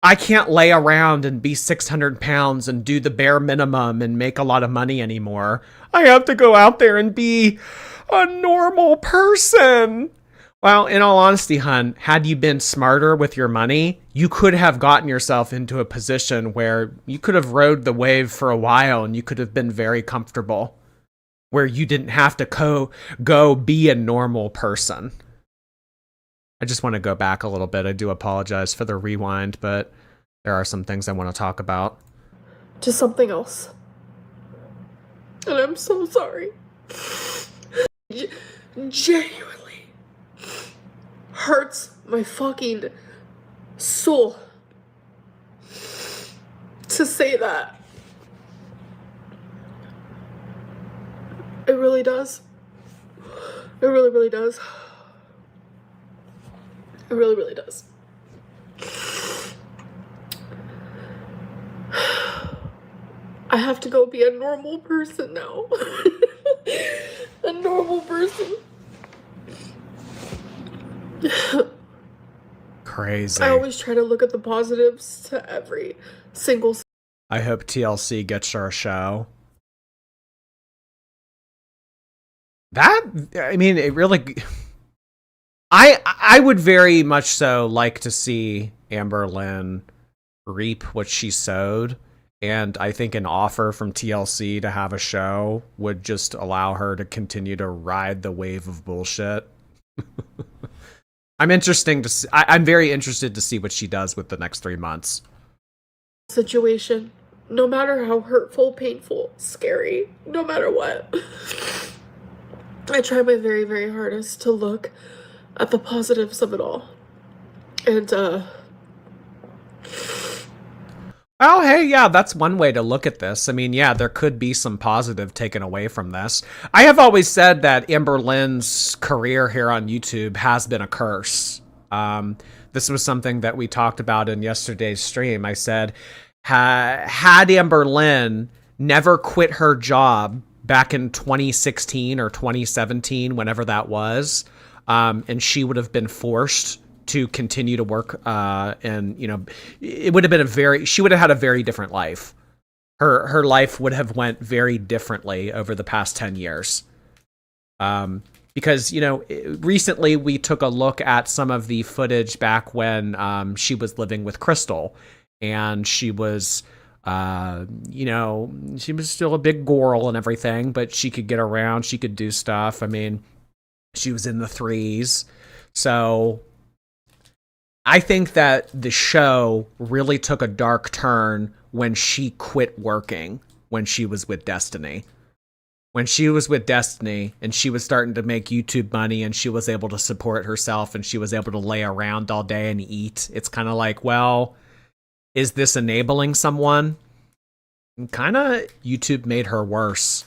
A: I can't lay around and be 600 pounds and do the bare minimum and make a lot of money anymore. I have to go out there and be a normal person. Well, in all honesty, hun, had you been smarter with your money, you could have gotten yourself into a position where you could have rode the wave for a while and you could have been very comfortable, where you didn't have to go be a normal person. I just want to go back a little bit. I do apologize for the rewind, but there are some things I want to talk about.
B: To something else. And I'm so sorry. Genuinely hurts my fucking soul to say that. It really does. It really, really does. It really, really does. I have to go be a normal person now. A normal person.
A: Crazy.
B: I always try to look at the positives to every single.
A: I hope TLC gets her a show. I mean, it really... I would very much so like to see Amberlynn reap what she sowed. And I think an offer from TLC to have a show would just allow her to continue to ride the wave of bullshit. I'm very interested to see what she does with the next 3 months.
B: Situation, no matter how hurtful, painful, scary, no matter what, I try my very, very hardest to look at the positives of it all. And
A: oh, hey, yeah, that's one way to look at this. I mean, yeah, there could be some positive taken away from this. I have always said that Amberlynn's career here on YouTube has been a curse. This was something that we talked about in yesterday's stream. I said, had Amberlynn never quit her job back in 2016 or 2017, whenever that was, and she would have been forced to continue to work, and it would have been she would have had a very different life. Her life would have went very differently over the past 10 years. Because, recently we took a look at some of the footage back when she was living with Crystal, and she was, she was still a big girl and everything, but she could get around, she could do stuff. I mean, she was in the 3s. So I think that the show really took a dark turn when she quit working, when she was with Destiny. When she was with Destiny and she was starting to make YouTube money and she was able to support herself and she was able to lay around all day and eat, it's kind of like, well, is this enabling someone? And kind of YouTube made her worse.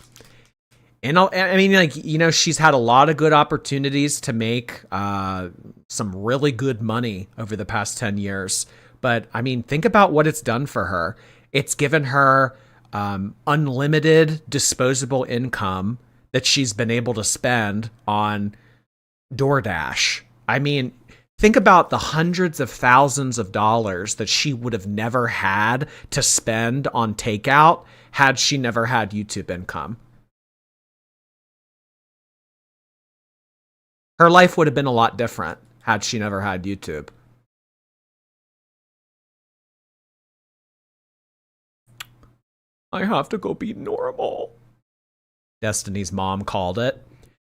A: And I mean, she's had a lot of good opportunities to make some really good money over the past 10 years. But I mean, think about what it's done for her. It's given her unlimited disposable income that she's been able to spend on DoorDash. I mean, think about the hundreds of thousands of dollars that she would have never had to spend on takeout had she never had YouTube income. Her life would have been a lot different had she never had YouTube. I have to go be normal. Destiny's mom called it.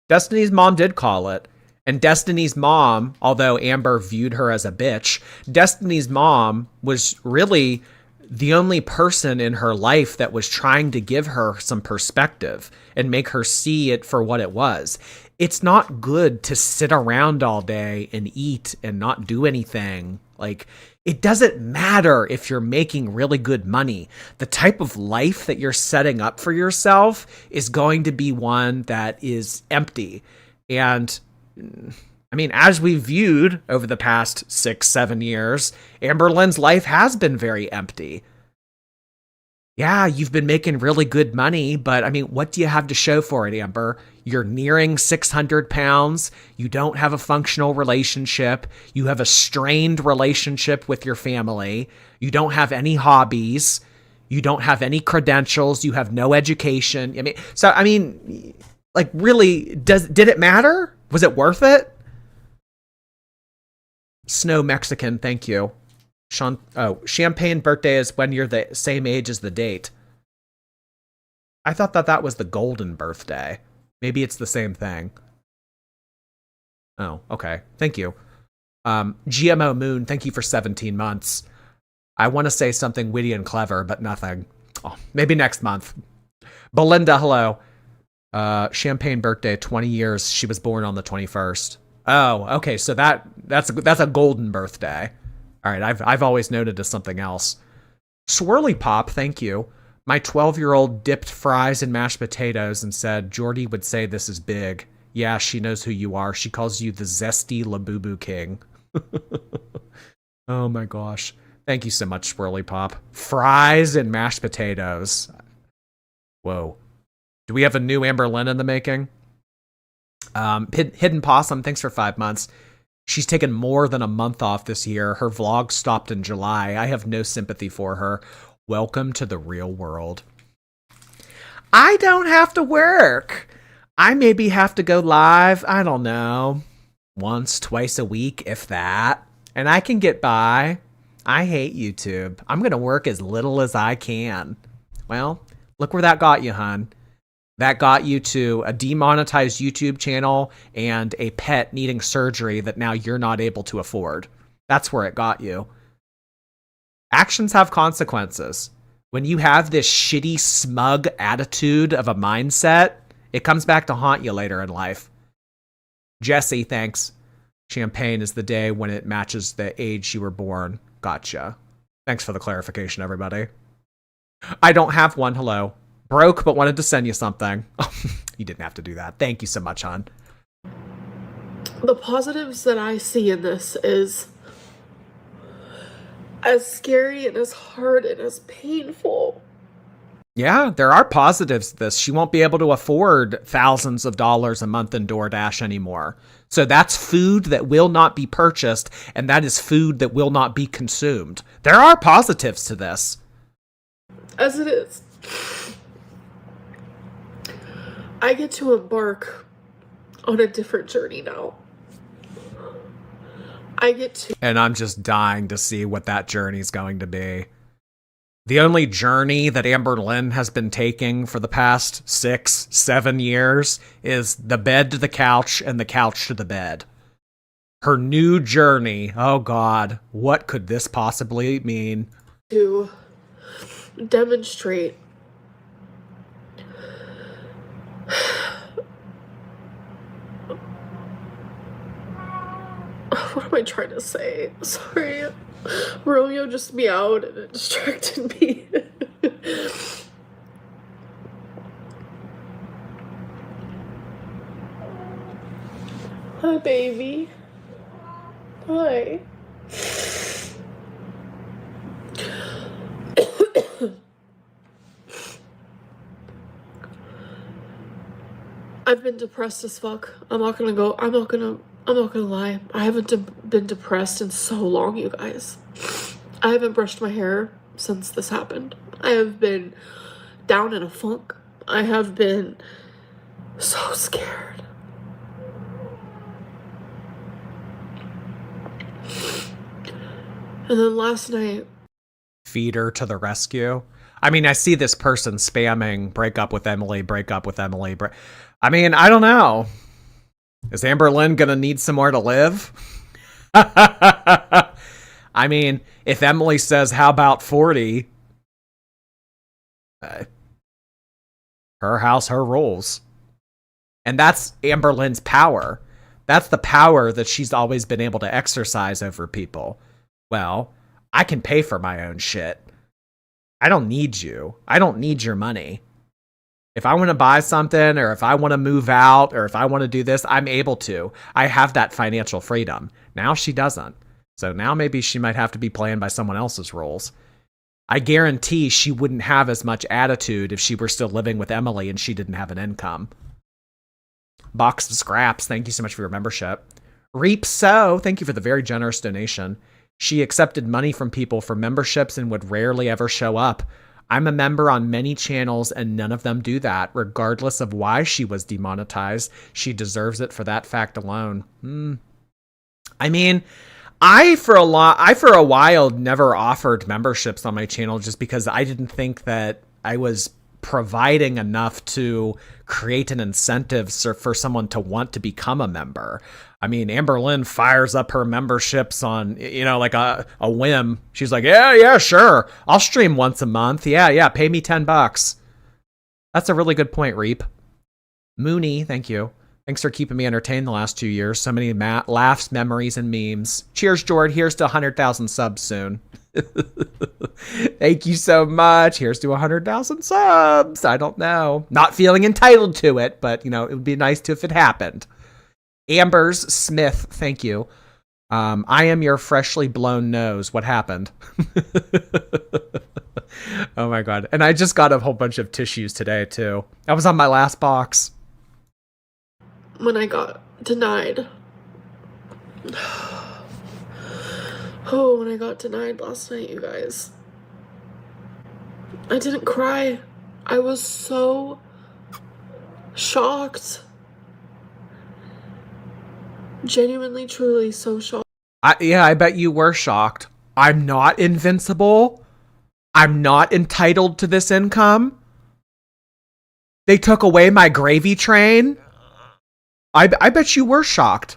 A: Destiny's mom did call it. And Destiny's mom, although Amber viewed her as a bitch, Destiny's mom was really the only person in her life that was trying to give her some perspective and make her see it for what it was. It's not good to sit around all day and eat and not do anything. Like, it doesn't matter if you're making really good money. The type of life that you're setting up for yourself is going to be one that is empty. And I mean, as we viewed over the past 6-7 years, Amberlynn's life has been very empty. Yeah, you've been making really good money, but I mean, what do you have to show for it, Amber? You're nearing 600 pounds. You don't have a functional relationship. You have a strained relationship with your family. You don't have any hobbies. You don't have any credentials. You have no education. I mean, like, really, did it matter? Was it worth it? Snow Mexican, thank you. Champagne birthday is when you're the same age as the date. I thought that was the golden birthday. Maybe it's the same thing. Oh, okay. Thank you. GMO Moon, thank you for 17 months. I want to say something witty and clever, but nothing. Oh, maybe next month. Belinda, hello. Champagne birthday, 20 years. She was born on the 21st. Oh, okay. So that's a golden birthday. All right, I've always known it as something else. Swirly Pop, thank you. My 12-year-old dipped fries in mashed potatoes and said, Jordy would say this is big. Yeah, she knows who you are. She calls you the zesty Labubu King. Oh my gosh. Thank you so much, Swirly Pop. Fries and mashed potatoes. Whoa. Do we have a new Amberlynn in the making? Hidden Possum, thanks for 5 months. She's taken more than a month off this year. Her vlog stopped in July. I have no sympathy for her. Welcome to the real world. I don't have to work. I maybe have to go live, I don't know, once, twice a week, if that. And I can get by. I hate YouTube. I'm going to work as little as I can. Well, look where that got you, hun. That got you to a demonetized YouTube channel and a pet needing surgery that now you're not able to afford. That's where it got you. Actions have consequences. When you have this shitty, smug attitude of a mindset, it comes back to haunt you later in life. Jesse, thanks. Champagne is the day when it matches the age you were born. Gotcha. Thanks for the clarification, everybody. I don't have one. Hello. Broke, but wanted to send you something. You didn't have to do that. Thank you so much, hon.
B: The positives that I see in this is, as scary and as hard and as painful.
A: Yeah, there are positives to this. She won't be able to afford thousands of dollars a month in DoorDash anymore. So that's food that will not be purchased, and that is food that will not be consumed. There are positives to this.
B: As it is, I get to embark on a different journey now.
A: And I'm just dying to see what that journey is going to be. The only journey that Amberlynn has been taking for the past 6-7 years is the bed to the couch and the couch to the bed. Her new journey, oh God, what could this possibly mean?
B: To demonstrate what am I trying to say? Sorry. Romeo just meowed and it distracted me. Hi, baby. Hi. I've been depressed as fuck. I'm not gonna lie. I haven't been depressed in so long, you guys. I haven't brushed my hair since this happened. I have been down in a funk. I have been so scared. And then last night,
A: feeder to the rescue. I mean, I see this person spamming break up with Emily, break up with Emily. I mean, I don't know. Is Amberlynn gonna need somewhere to live? I mean, if Emily says, how about 40? Her house, her rules. And that's Amberlynn's power. That's the power that she's always been able to exercise over people. Well, I can pay for my own shit. I don't need you. I don't need your money. If I want to buy something, or if I want to move out, or if I want to do this, I'm able to. I have that financial freedom. Now she doesn't. So now maybe she might have to be playing by someone else's rules. I guarantee she wouldn't have as much attitude if she were still living with Emily and she didn't have an income. Box of Scraps, thank you so much for your membership. Reap So, thank you for the very generous donation. She accepted money from people for memberships and would rarely ever show up. I'm a member on many channels and none of them do that. Regardless of why she was demonetized, she deserves it for that fact alone. I mean, I for a while never offered memberships on my channel just because I didn't think that I was providing enough to create an incentive for someone to want to become a member. I mean, Amberlynn fires up her memberships on, like a whim. She's like, yeah, sure. I'll stream once a month. Yeah, pay me $10. That's a really good point, Reap. Mooney, thank you. Thanks for keeping me entertained the last 2 years. So many laughs, memories, and memes. Cheers, Jord. Here's to 100,000 subs soon. Thank you so much. Here's to 100,000 subs. I don't know. Not feeling entitled to it, but, it would be nice to if it happened. Ambers Smith, thank you. I am your freshly blown nose. What happened? Oh, my God. And I just got a whole bunch of tissues today, too. I was on my last box.
B: When I got denied. Oh, when I got denied last night, you guys. I didn't cry. I was so shocked. Genuinely, truly so shocked.
A: I bet you were shocked. I'm not invincible. I'm not entitled to this income. They took away my gravy train. I bet you were shocked.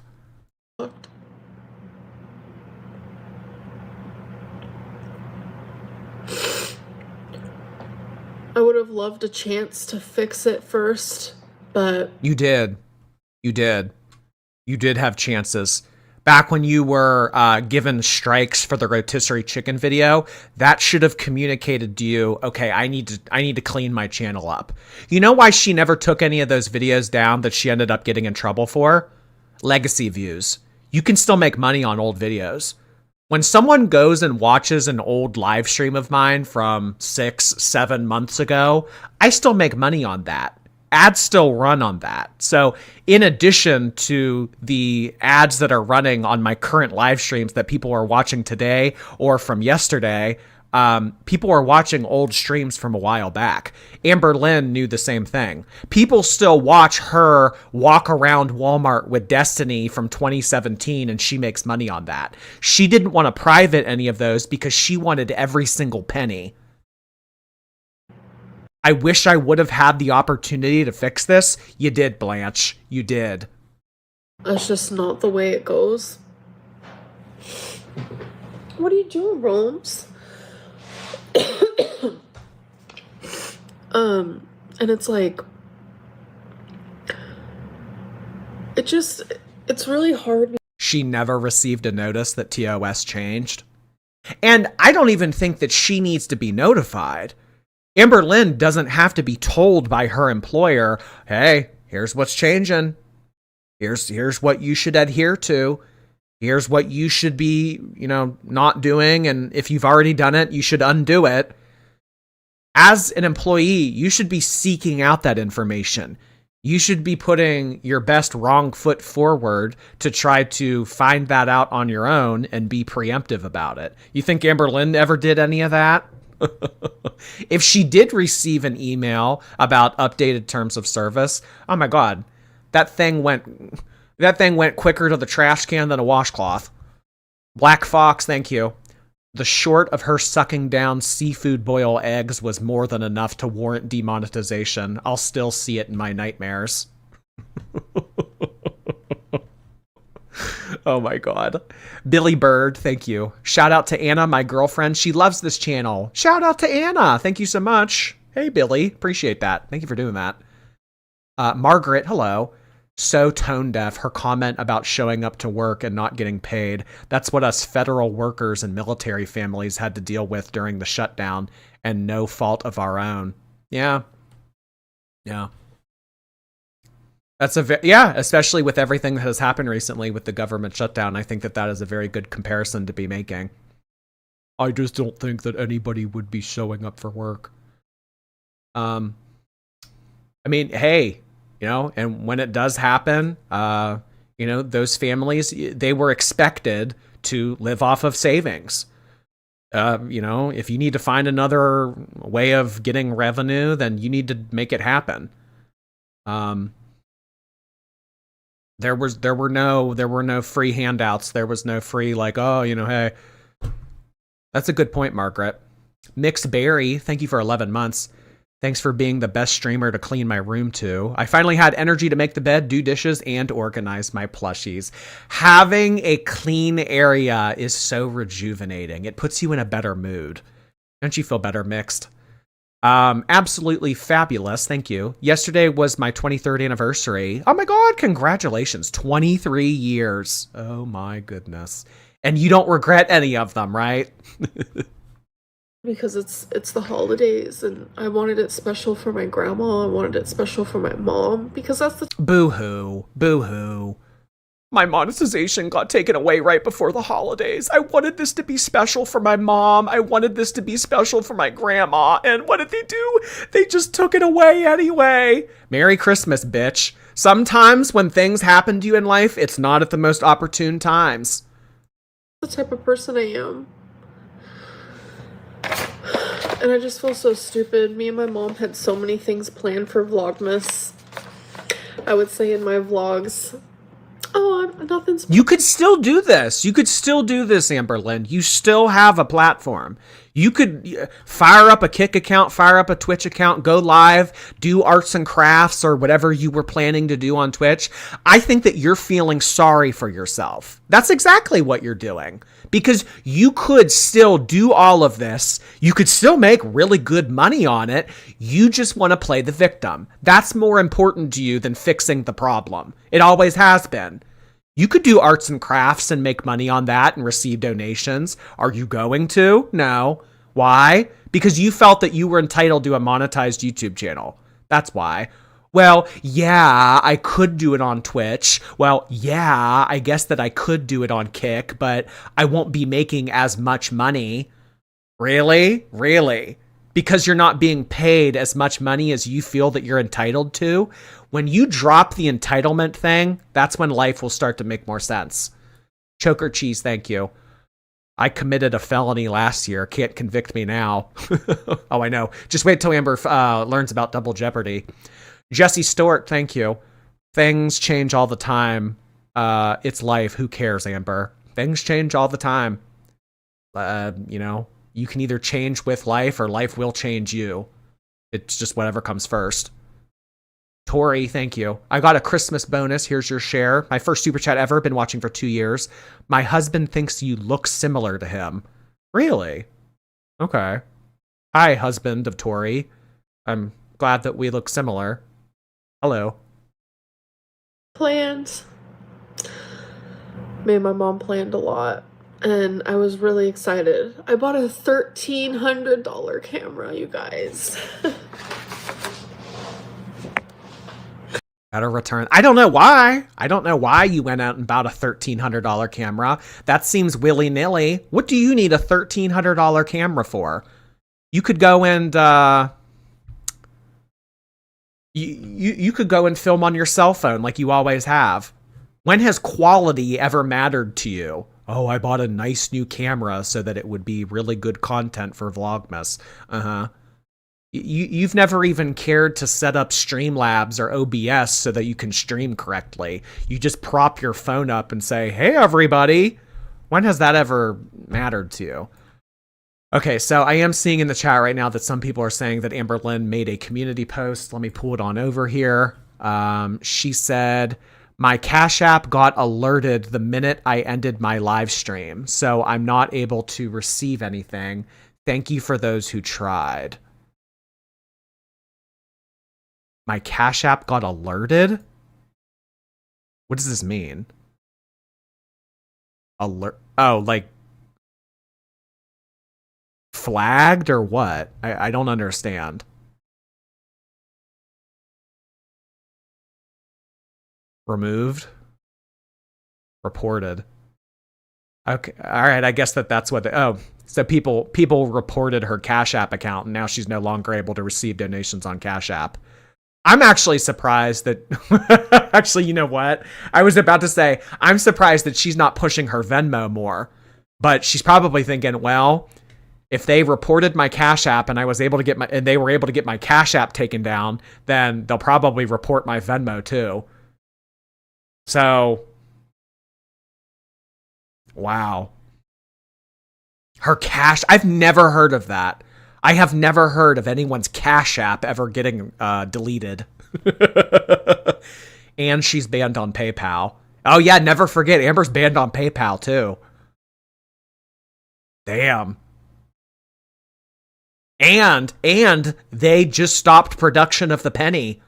B: I would have loved a chance to fix it first, but...
A: You did. You did have chances. Back when you were given strikes for the rotisserie chicken video, that should have communicated to you, okay, I need to clean my channel up. You know why she never took any of those videos down that she ended up getting in trouble for? Legacy views. You can still make money on old videos. When someone goes and watches an old live stream of mine from 6-7 months ago, I still make money on that. Ads still run on that. So in addition to the ads that are running on my current live streams that people are watching today or from yesterday, people are watching old streams from a while back. Amberlynn knew the same thing. People still watch her walk around Walmart with Destiny from 2017 and she makes money on that. She didn't want to private any of those because she wanted every single penny. I wish I would have had the opportunity to fix this. You did, Blanche. You did.
B: That's just not the way it goes. What are you doing, Rome's? And it's like... It's really hard.
A: She never received a notice that TOS changed. And I don't even think that she needs to be notified. Amberlynn doesn't have to be told by her employer, hey, here's what's changing. Here's what you should adhere to. Here's what you should be, not doing. And if you've already done it, you should undo it. As an employee, you should be seeking out that information. You should be putting your best wrong foot forward to try to find that out on your own and be preemptive about it. You think Amberlynn ever did any of that? If she did receive an email about updated terms of service, oh my God, that thing went quicker to the trash can than a washcloth. Black Fox, thank you. The short of her sucking down seafood boil eggs was more than enough to warrant demonetization. I'll still see it in my nightmares. Oh my God. Billy Bird, thank you. Shout out to Anna, my girlfriend. She loves this channel. Shout out to Anna. Thank you so much. Hey, Billy. Appreciate that. Thank you for doing that. Margaret, hello. So tone deaf. Her comment about showing up to work and not getting paid. That's what us federal workers and military families had to deal with during the shutdown, and no fault of our own. Yeah. Yeah. Especially with everything that has happened recently with the government shutdown. I think that is a very good comparison to be making. I just don't think that anybody would be showing up for work. I mean, hey, and when it does happen, those families, they were expected to live off of savings. If you need to find another way of getting revenue, then you need to make it happen. There were no free handouts. There was no free hey. That's a good point, Margaret. Mixed Berry, thank you for 11 months. Thanks for being the best streamer to clean my room too. I finally had energy to make the bed, do dishes, and organize my plushies. Having a clean area is so rejuvenating. It puts you in a better mood. Don't you feel better, Mixed? Absolutely fabulous. Thank you. Yesterday was my 23rd anniversary. Oh my God, congratulations. 23 years. Oh my goodness. And you don't regret any of them, right?
B: Because it's the holidays, and I wanted it special for my grandma. I wanted it special for my mom, because that's the
A: boo-hoo. Boo-hoo. My monetization got taken away right before the holidays. I wanted this to be special for my mom. I wanted this to be special for my grandma. And what did they do? They just took it away anyway. Merry Christmas, bitch. Sometimes when things happen to you in life, it's not at the most opportune times.
B: The type of person I am. And I just feel so stupid. Me and my mom had so many things planned for Vlogmas. I would say in my vlogs, nothing's...
A: You could still do this. You could still do this, Amberlynn. You still have a platform. You could fire up a Kick account, fire up a Twitch account, go live, do arts and crafts or whatever you were planning to do on Twitch. I think that you're feeling sorry for yourself. That's exactly what you're doing. Because you could still do all of this. You could still make really good money on it. You just want to play the victim. That's more important to you than fixing the problem. It always has been. You could do arts and crafts and make money on that and receive donations. Are you going to? No. Why? Because you felt that you were entitled to a monetized YouTube channel. That's why. Well, yeah, I could do it on Twitch. Well, yeah, I guess that I could do it on Kick, but I won't be making as much money. Really? Really? Because you're not being paid as much money as you feel that you're entitled to? When you drop the entitlement thing, that's when life will start to make more sense. Choker cheese, thank you. I committed a felony last year. Can't convict me now. Oh, I know. Just wait till Amber learns about Double Jeopardy. Jesse Stewart, thank you. Things change all the time. It's life. Who cares, Amber? Things change all the time. You can either change with life or life will change you. It's just whatever comes first. Tori, thank you. I got a Christmas bonus. Here's your share. My first super chat ever. Been watching for 2 years. My husband thinks you look similar to him. Really? Okay. Hi, husband of Tori. I'm glad that we look similar. Hello.
B: Plans. Me and my mom planned a lot, and I was really excited. I bought a $1,300 camera, you guys.
A: Gotta return. I don't know why. I don't know why you went out and bought a $1,300 camera. That seems willy-nilly. What do you need a $1,300 camera for? You could go and you could go and film on your cell phone like you always have. When has quality ever mattered to you? Oh, I bought a nice new camera so that it would be really good content for Vlogmas. You've never even cared to set up Streamlabs or OBS so that you can stream correctly. You just prop your phone up and say, hey, everybody. When has that ever mattered to you? Okay, so I am seeing in the chat right now that some people are saying that Amberlynn made a community post. Let me pull it on over here. She said, my Cash App got alerted the minute I ended my live stream, so I'm not able to receive anything. Thank you for those who tried. My Cash App got alerted? What does this mean? Alert? Oh, like flagged or what? I don't understand. Removed? Reported. Okay, all right, I guess that's what oh, So people reported her Cash App account, and now she's no longer able to receive donations on Cash App. I'm actually surprised that actually, you know what? I was about to say I'm surprised that she's not pushing her Venmo more. But she's probably thinking, well, if they reported my Cash App and I was able to get they were able to get my Cash App taken down, then they'll probably report my Venmo too. So, wow. I've never heard of that. I have never heard of anyone's Cash App ever getting deleted. And she's banned on PayPal. Oh yeah, never forget, Amber's banned on PayPal too. Damn. And they just stopped production of the penny.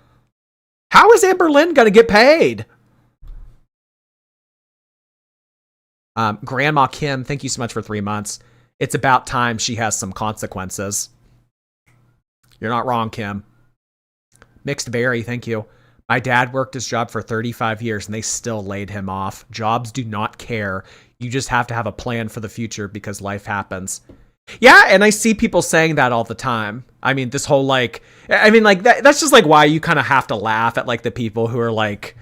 A: How is Amberlynn gonna get paid? Grandma Kim, thank you so much for 3 months. It's about time she has some consequences. You're not wrong, Kim. Mixed Berry, thank you. My dad worked his job for 35 years and they still laid him off. Jobs do not care. You just have to have a plan for the future because life happens. Yeah, and I see people saying that all the time. I mean, this whole that's just like why you kind of have to laugh at like the people who are like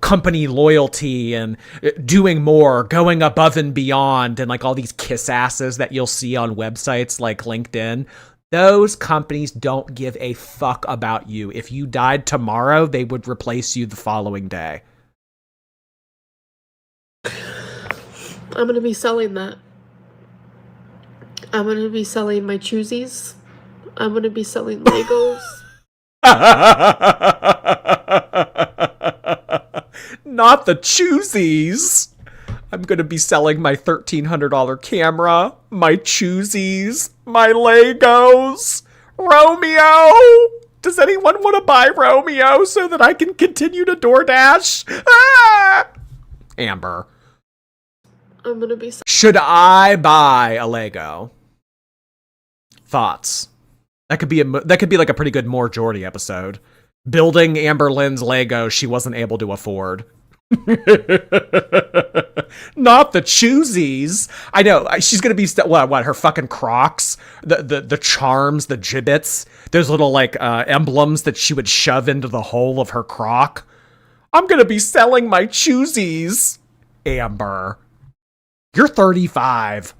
A: company loyalty and doing more, going above and beyond, and like all these kiss asses that you'll see on websites like LinkedIn. Those companies don't give a fuck about you. If you died tomorrow, they would replace you the following day.
B: I'm going to be selling that. I'm going to be selling my choosies. I'm going to be selling Legos.
A: Not the choosies. I'm going to be selling my $1,300 camera, my choosies, my Legos. Romeo! Does anyone want to buy Romeo so that I can continue to DoorDash? Ah! Amber.
B: I'm going to be...
A: Should I buy a Lego? Thoughts? That could be like a pretty good More Jordy episode. Building Amberlynn's Lego she wasn't able to afford. Not the choosies. I know she's gonna be what her fucking Crocs, the charms, the gibbets, those little like emblems that she would shove into the hole of her Croc. I'm gonna be selling my choosies. Amber, you're 35.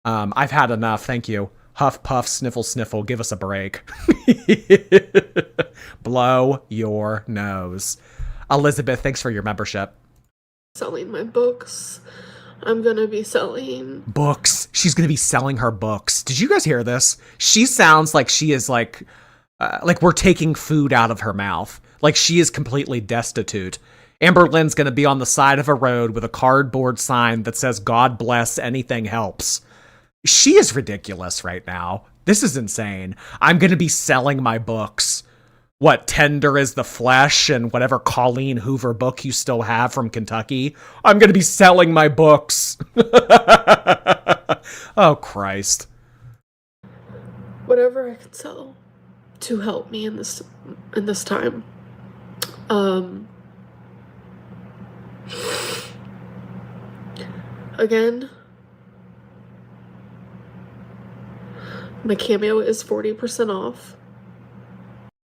A: I've had enough. Thank you. Huff, puff, sniffle, sniffle. Give us a break. Blow your nose. Elizabeth, thanks for your membership.
B: Selling my books. I'm going to be selling...
A: Books. She's going to be selling her books. Did you guys hear this? She sounds like she is like we're taking food out of her mouth. Like she is completely destitute. Amberlynn's going to be on the side of a road with a cardboard sign that says, God bless, anything helps. She is ridiculous right now. This is insane. I'm going to be selling my books. What, Tender is the Flesh and whatever Colleen Hoover book you still have from Kentucky. I'm going to be selling my books. Oh, Christ.
B: Whatever I can sell to help me in this time. Again, my Cameo is 40% off.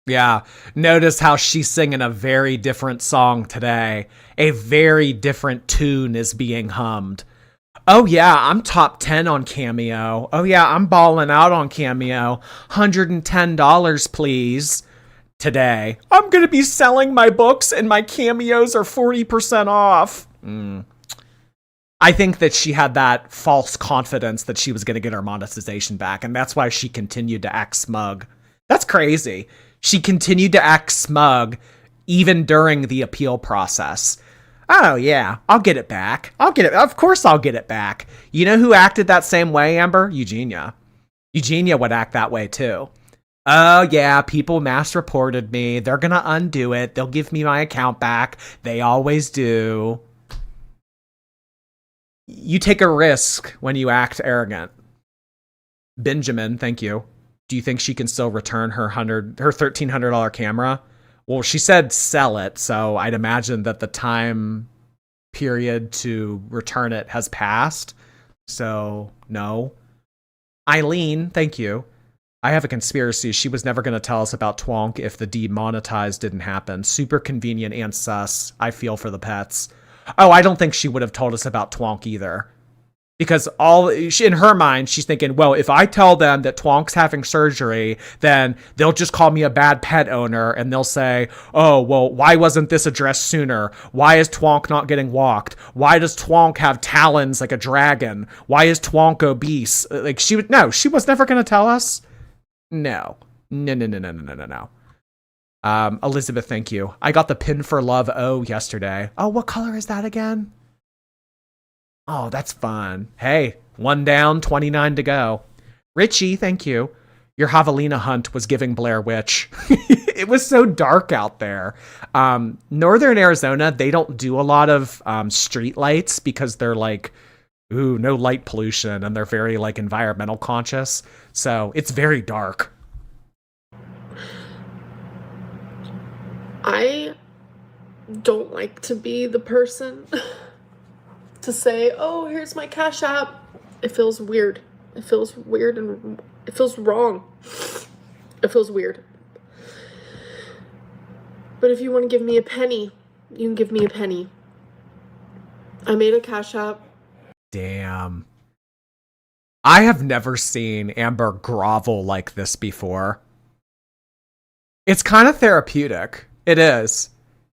A: Yeah, notice how she's singing a very different song today. A very different tune is being hummed. Oh yeah, I'm top 10 on Cameo. Oh yeah, I'm balling out on Cameo. $110, please. Today, I'm going to be selling my books and my Cameos are 40% off. I think that she had that false confidence that she was going to get her monetization back, and that's why she continued to act smug. That's crazy. She continued to act smug even during the appeal process. Oh, yeah, I'll get it back. Of course I'll get it back. You know who acted that same way, Amber? Eugenia. Eugenia would act that way, too. Oh, yeah, people mass reported me. They're going to undo it. They'll give me my account back. They always do. You take a risk when you act arrogant. Benjamin, thank you. Do you think she can still return her $1,300 camera? Well, she said sell it, so I'd imagine that the time period to return it has passed. So, no. Eileen, thank you. I have a conspiracy. She was never going to tell us about Twonk if the demonetized didn't happen. Super convenient and sus. I feel for the pets. Oh, I don't think she would have told us about Twonk either. Because in her mind, she's thinking, well, if I tell them that Twonk's having surgery, then they'll just call me a bad pet owner and they'll say, oh, well, why wasn't this addressed sooner? Why is Twonk not getting walked? Why does Twonk have talons like a dragon? Why is Twonk obese? Like she was never going to tell us. No. No. Elizabeth, thank you. I got the Pin for Love O yesterday. Oh, what color is that again? Oh, that's fun. Hey, 1 down, 29 to go. Richie, thank you. Your javelina hunt was giving Blair Witch. It was so dark out there. Northern Arizona, they don't do a lot of street lights because they're like, ooh, no light pollution, and they're very like environmental conscious. So it's very dark.
B: I don't like to be the person to say, oh, here's my Cash App. It feels weird. It feels weird and it feels wrong. It feels weird. But if you want to give me a penny, you can give me a penny. I made a Cash App.
A: Damn. I have never seen Amber grovel like this before. It's kind of therapeutic. It is.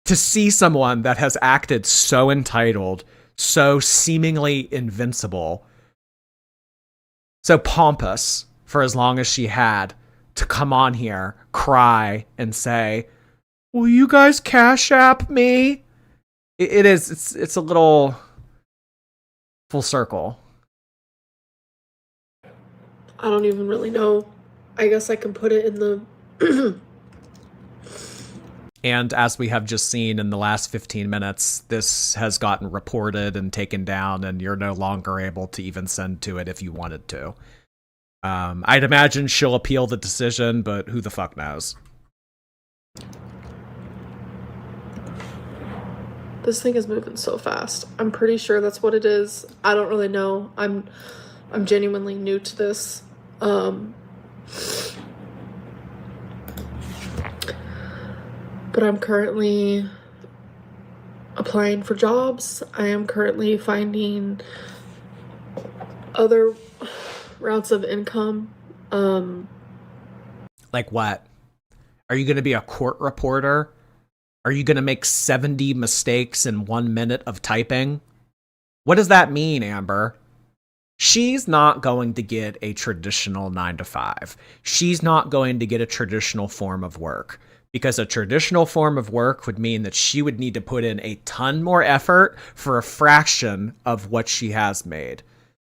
A: To see someone that has acted so entitled, so seemingly invincible, so pompous for as long as she had, to come on here, cry, and say, will you guys Cash App me? It's a little full circle.
B: I don't even really know. I guess I can put it in the...
A: And as we have just seen in the last 15 minutes, this has gotten reported and taken down, and you're no longer able to even send to it if you wanted to. I'd imagine she'll appeal the decision, but who the fuck knows?
B: This thing is moving so fast. I'm pretty sure that's what it is. I don't really know. I'm genuinely new to this. But I'm currently applying for jobs. I am currently finding other routes of income.
A: Like what? Are you going to be a court reporter? Are you going to make 70 mistakes in 1 minute of typing? What does that mean, Amber? She's not going to get a traditional 9 to 5. She's not going to get a traditional form of work. Because a traditional form of work would mean that she would need to put in a ton more effort for a fraction of what she has made.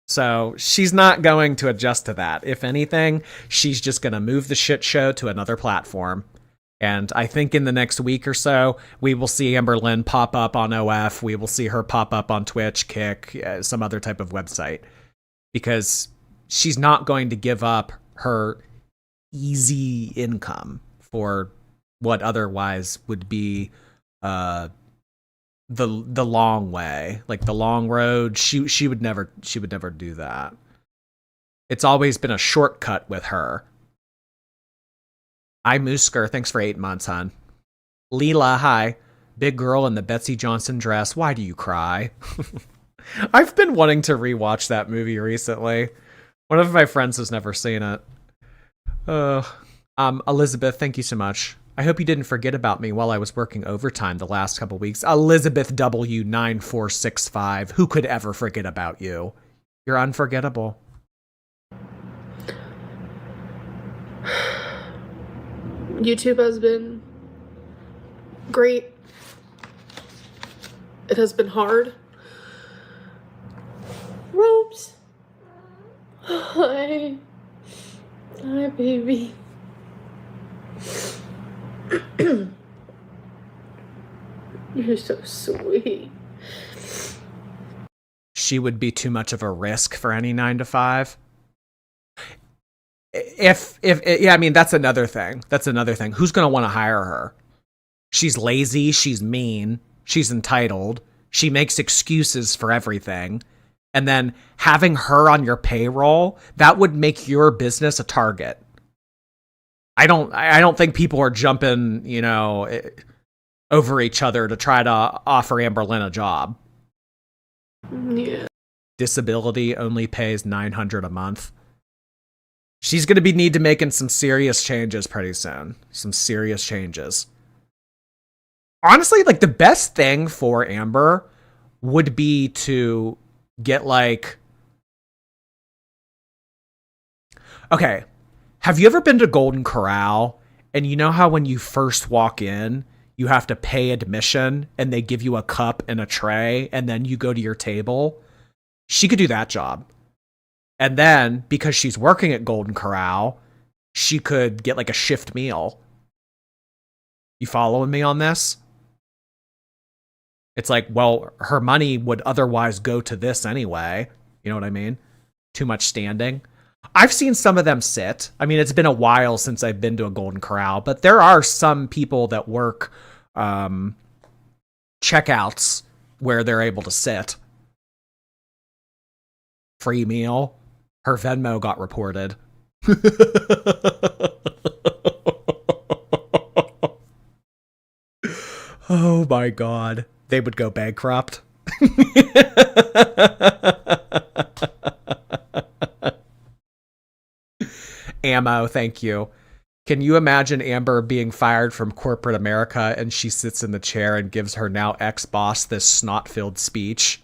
A: So she's not going to adjust to that. If anything, she's just going to move the shit show to another platform. And I think in the next week or so, we will see Amberlynn pop up on OF. We will see her pop up on Twitch, Kick, some other type of website. Because she's not going to give up her easy income for what otherwise would be the long way, like the long road. She would never do that. It's always been a shortcut with her. I Moosker, thanks for 8 months, hon. Leela, hi. Big girl in the Betsy Johnson dress. Why do you cry? I've been wanting to rewatch that movie recently. One of my friends has never seen it. Elizabeth, thank you so much. I hope you didn't forget about me while I was working overtime the last couple weeks. Elizabeth W9465. Who could ever forget about you? You're unforgettable.
B: YouTube has been great. It has been hard. Ropes. Hi. Hi, baby. You're so sweet.
A: She would be too much of a risk for any 9 to 5. If yeah, I mean, that's another thing. Who's going to want to hire her? She's lazy. She's mean. She's entitled. She makes excuses for everything. and then having her on your payroll, that would make your business a target. I don't think people are jumping, over each other to try to offer Amberlynn a job.
B: Yeah.
A: Disability only pays $900 a month. She's going to need to making some serious changes pretty soon. Some serious changes. Honestly, like, the best thing for Amber would be to get, like... Okay, have you ever been to Golden Corral? And you know how when you first walk in, you have to pay admission and they give you a cup and a tray and then you go to your table? She could do that job. And then, because she's working at Golden Corral, she could get like a shift meal. You following me on this? It's like, well, her money would otherwise go to this anyway. You know what I mean? Too much standing. I've seen some of them sit. I mean, it's been a while since I've been to a Golden Corral, but there are some people that work checkouts where they're able to sit. Free meal. Her Venmo got reported. Oh my God. They would go bankrupt. Ammo, thank you. Can you imagine Amber being fired from corporate America and she sits in the chair and gives her now ex-boss this snot-filled speech?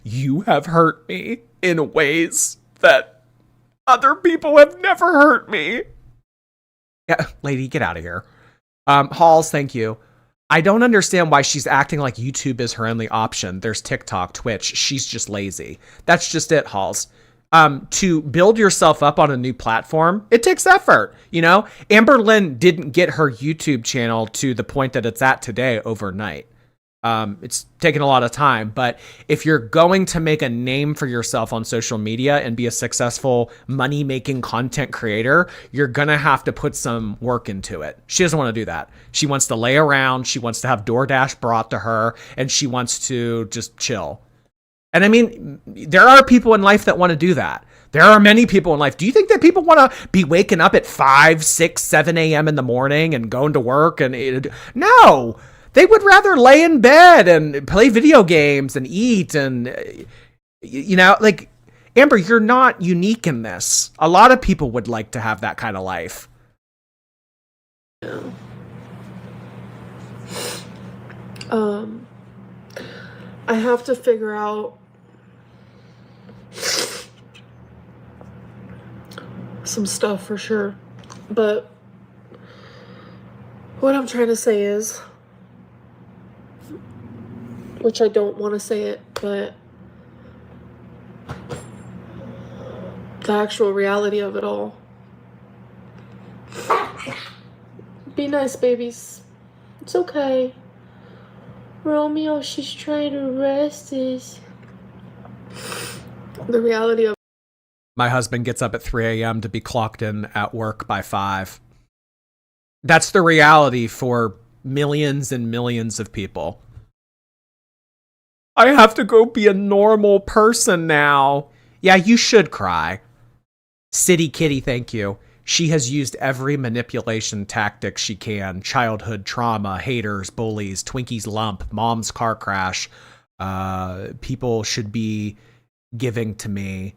A: You have hurt me in ways that other people have never hurt me. Yeah, lady, get out of here. Halls, thank you. I don't understand why she's acting like YouTube is her only option. There's TikTok, Twitch. She's just lazy. That's just it, Halls. To build yourself up on a new platform, it takes effort. Amberlynn didn't get her YouTube channel to the point that it's at today overnight. It's taken a lot of time, but if you're going to make a name for yourself on social media and be a successful money-making content creator, you're gonna have to put some work into it. She doesn't want to do that. She wants to lay around, she wants to have DoorDash brought to her, and she wants to just chill. And I mean, there are people in life that want to do that. There are many people in life. Do you think that people want to be waking up at 5, 6, 7 a.m. in the morning and going to work? No! They would rather lay in bed and play video games and eat and, like, Amber, you're not unique in this. A lot of people would like to have that kind of life.
B: Yeah. I have to figure out some stuff for sure. But what I'm trying to say is, which I don't want to say it, but the actual reality of it all. Be nice, babies. It's okay. Romeo, she's trying to rest us. The reality of...
A: My husband gets up at 3 a.m. to be clocked in at work by 5. That's the reality for millions and millions of people. I have to go be a normal person now. Yeah, you should cry. City Kitty, thank you. She has used every manipulation tactic she can. Childhood trauma, haters, bullies, Twinkies lump, mom's car crash. People should be giving to me.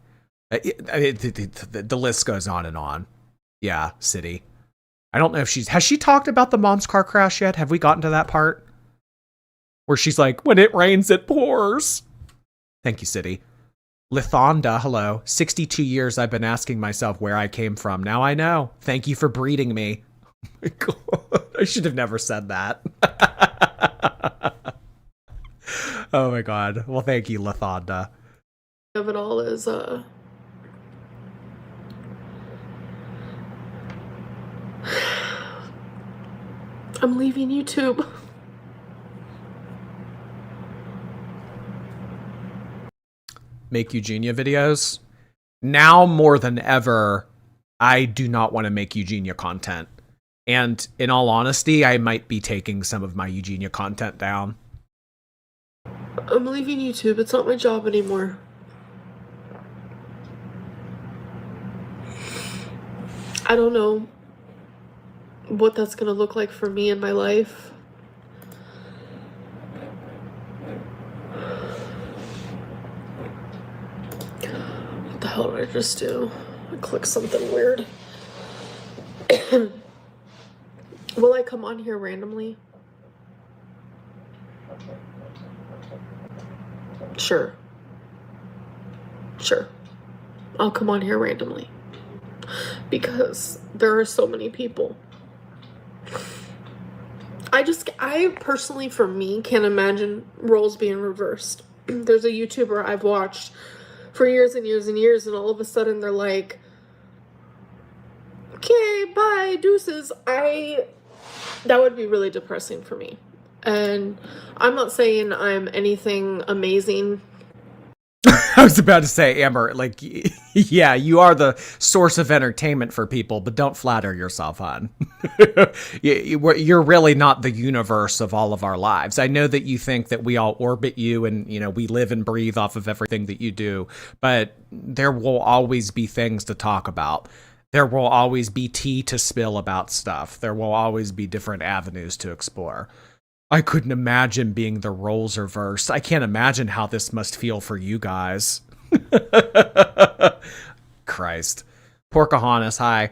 A: The list goes on and on. Yeah, City. I don't know if has she talked about the mom's car crash yet? Have we gotten to that part? Where she's like, when it rains, it pours. Thank you, City. Lithonda, hello. 62 years I've been asking myself where I came from. Now I know. Thank you for breeding me. Oh my God. I should have never said that. Oh my God. Well, thank you, Lithonda.
B: Of it all is, I'm leaving YouTube.
A: Make Eugenia videos. Now more than ever, I do not want to make Eugenia content. And in all honesty, I might be taking some of my Eugenia content down.
B: I'm leaving YouTube. It's not my job anymore. I don't know what that's going to look like for me in my life. What the hell did I just do? I clicked something weird. Will I come on here randomly? Sure. Sure. I'll come on here randomly. Because there are so many people. I personally, for me, can't imagine roles being reversed. There's a YouTuber I've watched for years and years and years, and all of a sudden they're like, okay, bye, deuces. That would be really depressing for me. And I'm not saying I'm anything amazing.
A: I was about to say, Amber, like, yeah, you are the source of entertainment for people, but don't flatter yourself, hon. You're really not the universe of all of our lives. I know that you think that we all orbit you and, you know, we live and breathe off of everything that you do, but there will always be things to talk about. There will always be tea to spill about stuff. There will always be different avenues to explore. I couldn't imagine being the roles reversed. I can't imagine how this must feel for you guys. Christ. Porcahonis, hi.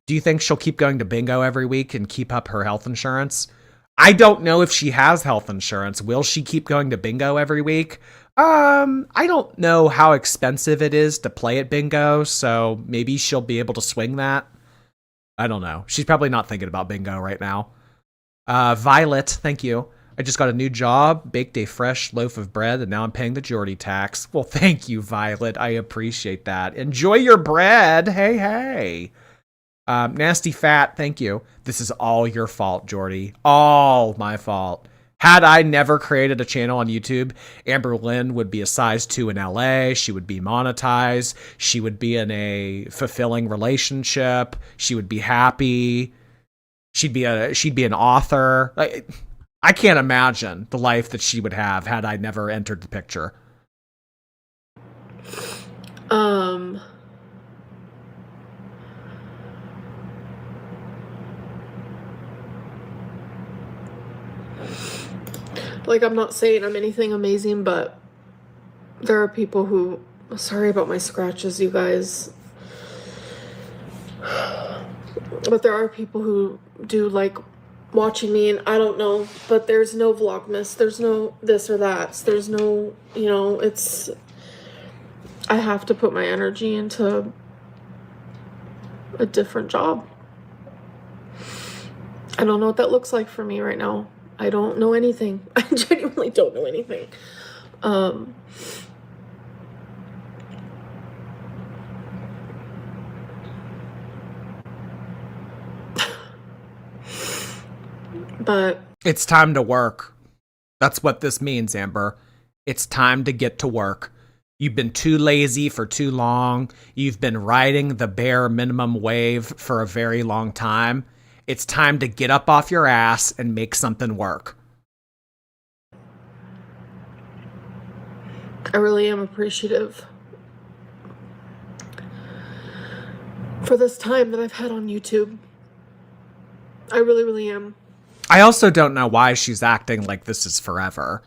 A: Do you think she'll keep going to bingo every week and keep up her health insurance? I don't know if she has health insurance. Will she keep going to bingo every week? I don't know how expensive it is to play at bingo, so maybe she'll be able to swing that. I don't know. She's probably not thinking about bingo right now. Violet, thank you. I just got a new job, baked a fresh loaf of bread, and now I'm paying the Geordie tax. Well, thank you, Violet. I appreciate that. Enjoy your bread. Hey, hey. Nasty Fat, thank you. This is all your fault, Geordie. All my fault. Had I never created a channel on YouTube, Amberlynn would be a size 2 in LA. She would be monetized. She would be in a fulfilling relationship. She would be happy. She'd be an author. I can't imagine the life that she would have had I never entered the picture.
B: Like, I'm not saying I'm anything amazing, but there are people who, sorry about my scratches, you guys. But there are people who do like watching me, and I don't know, but there's no Vlogmas, there's no this or that, there's no, you know, I have to put my energy into a different job. I don't know what that looks like for me right now. I don't know anything. I genuinely don't know anything. But
A: it's time to work. That's what this means, Amber. It's time to get to work. You've been too lazy for too long. You've been riding the bare minimum wave for a very long time. It's time to get up off your ass and make something work.
B: I really am appreciative for this time that I've had on YouTube. I really, really am.
A: I also don't know why she's acting like this is forever.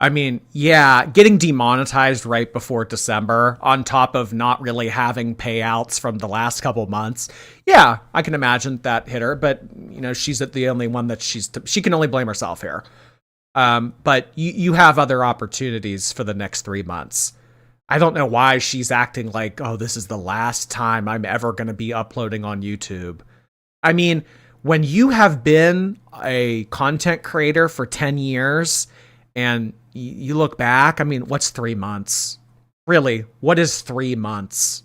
A: I mean, yeah, getting demonetized right before December, on top of not really having payouts from the last couple months. Yeah, I can imagine that hit her, but, you know, she's the only one that she can only blame herself here. But you have other opportunities for the next 3 months. I don't know why she's acting like, oh, this is the last time I'm ever going to be uploading on YouTube. I mean, when you have been a content creator for 10 years and you look back, I mean, what's 3 months? Really, what is 3 months?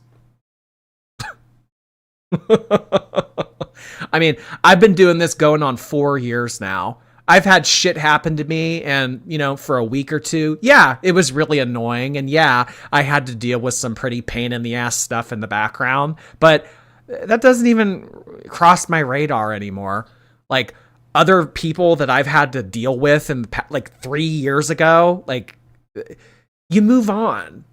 A: I mean, I've been doing this going on 4 years now. I've had shit happen to me, and, you know, for a week or two, yeah, it was really annoying. And yeah, I had to deal with some pretty pain in the ass stuff in the background, but that doesn't even cross my radar anymore. Like, other people that I've had to deal with in like 3 years ago, like, you move on.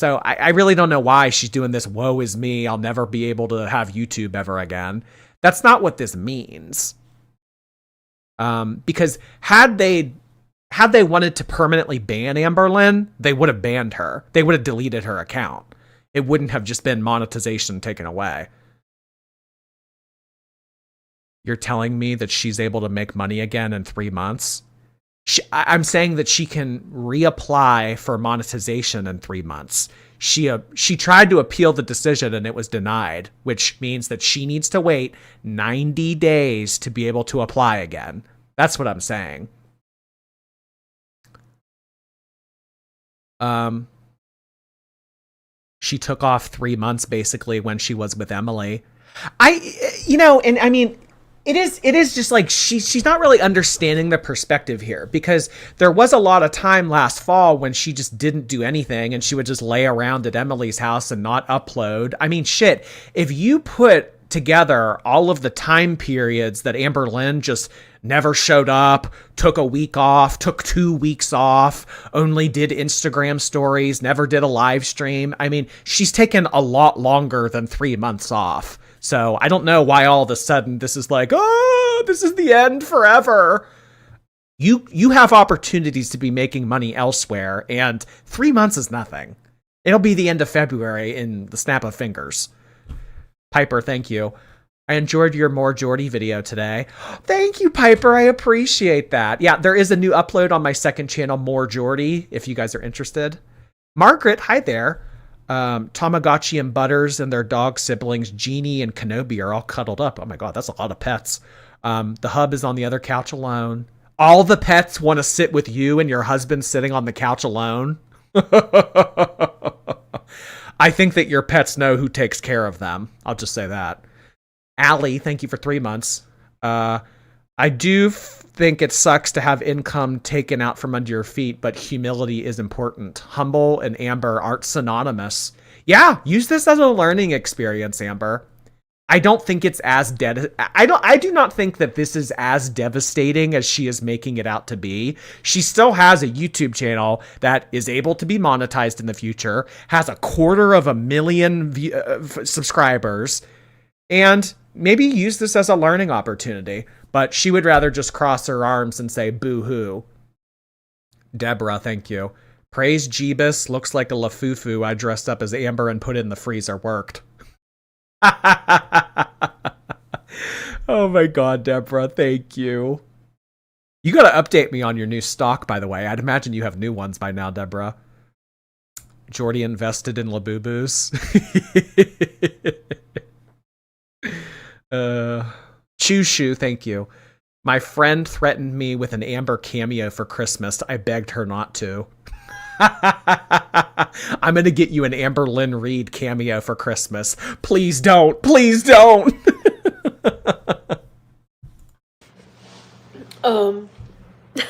A: So I really don't know why she's doing this woe is me, I'll never be able to have YouTube ever again. That's not what this means. Because had they wanted to permanently ban Amberlynn, they would have banned her. They would have deleted her account. It wouldn't have just been monetization taken away. You're telling me that she's able to make money again in 3 months? I'm saying that she can reapply for monetization in 3 months. She tried to appeal the decision and it was denied, which means that she needs to wait 90 days to be able to apply again. That's what I'm saying. She took off 3 months basically when she was with Emily. It is just like she's not really understanding the perspective here, because there was a lot of time last fall when she just didn't do anything and she would just lay around at Emily's house and not upload. I mean, shit, if you put together all of the time periods that Amberlynn just never showed up, took a week off, took 2 weeks off, only did Instagram stories, never did a live stream. I mean, she's taken a lot longer than 3 months off. So I don't know why all of a sudden this is like, oh, this is the end forever. You have opportunities to be making money elsewhere, and 3 months is nothing. It'll be the end of February in the snap of fingers. Piper, thank you. I enjoyed your More Jordy video today. Thank you, Piper. I appreciate that. Yeah, there is a new upload on my second channel, More Jordy, if you guys are interested. Margaret, hi there. Tamagotchi and Butters and their dog siblings, Jeannie and Kenobi, are all cuddled up. Oh my god, that's a lot of pets. The hub is on the other couch alone. All the pets want to sit with you and your husband sitting on the couch alone. I think that your pets know who takes care of them. I'll just say that. Allie, thank you for 3 months. I do think it sucks to have income taken out from under your feet, but humility is important. Humble and Amber aren't synonymous. Yeah, use this as a learning experience, Amber. I don't think it's as I do not think that this is as devastating as she is making it out to be. She still has a YouTube channel that is able to be monetized in the future, has 250,000 subscribers, and maybe use this as a learning opportunity. But she would rather just cross her arms and say boo-hoo. Deborah, thank you. Praise Jeebus. Looks like a Lafufu I dressed up as Amber and put in the freezer worked. Oh my god, Deborah, thank you. You gotta update me on your new stock, by the way. I'd imagine you have new ones by now, Deborah. Jordy invested in Labubus. Choo-choo, thank you. My friend threatened me with an Amber cameo for Christmas. I begged her not to. I'm gonna get you an Amberlynn Reed cameo for Christmas. Please don't. Please don't.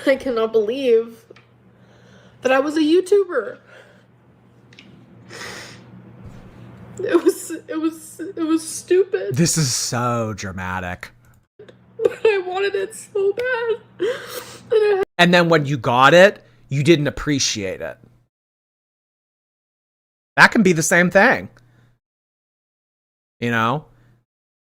B: I cannot believe that I was a YouTuber. It was stupid.
A: This is so dramatic.
B: But I wanted it so bad.
A: And then when you got it, you didn't appreciate it. That can be the same thing. You know?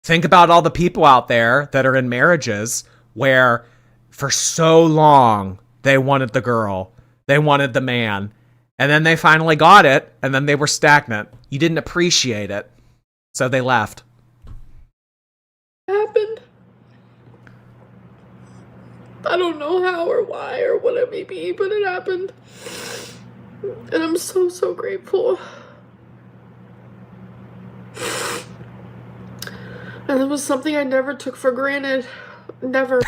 A: Think about all the people out there that are in marriages where for so long they wanted the girl, they wanted the man, and then they finally got it, and then they were stagnant. You didn't appreciate it, so they left.
B: Happened. I don't know how or why or what it may be, but it happened. And I'm so, so grateful. And it was something I never took for granted. Never.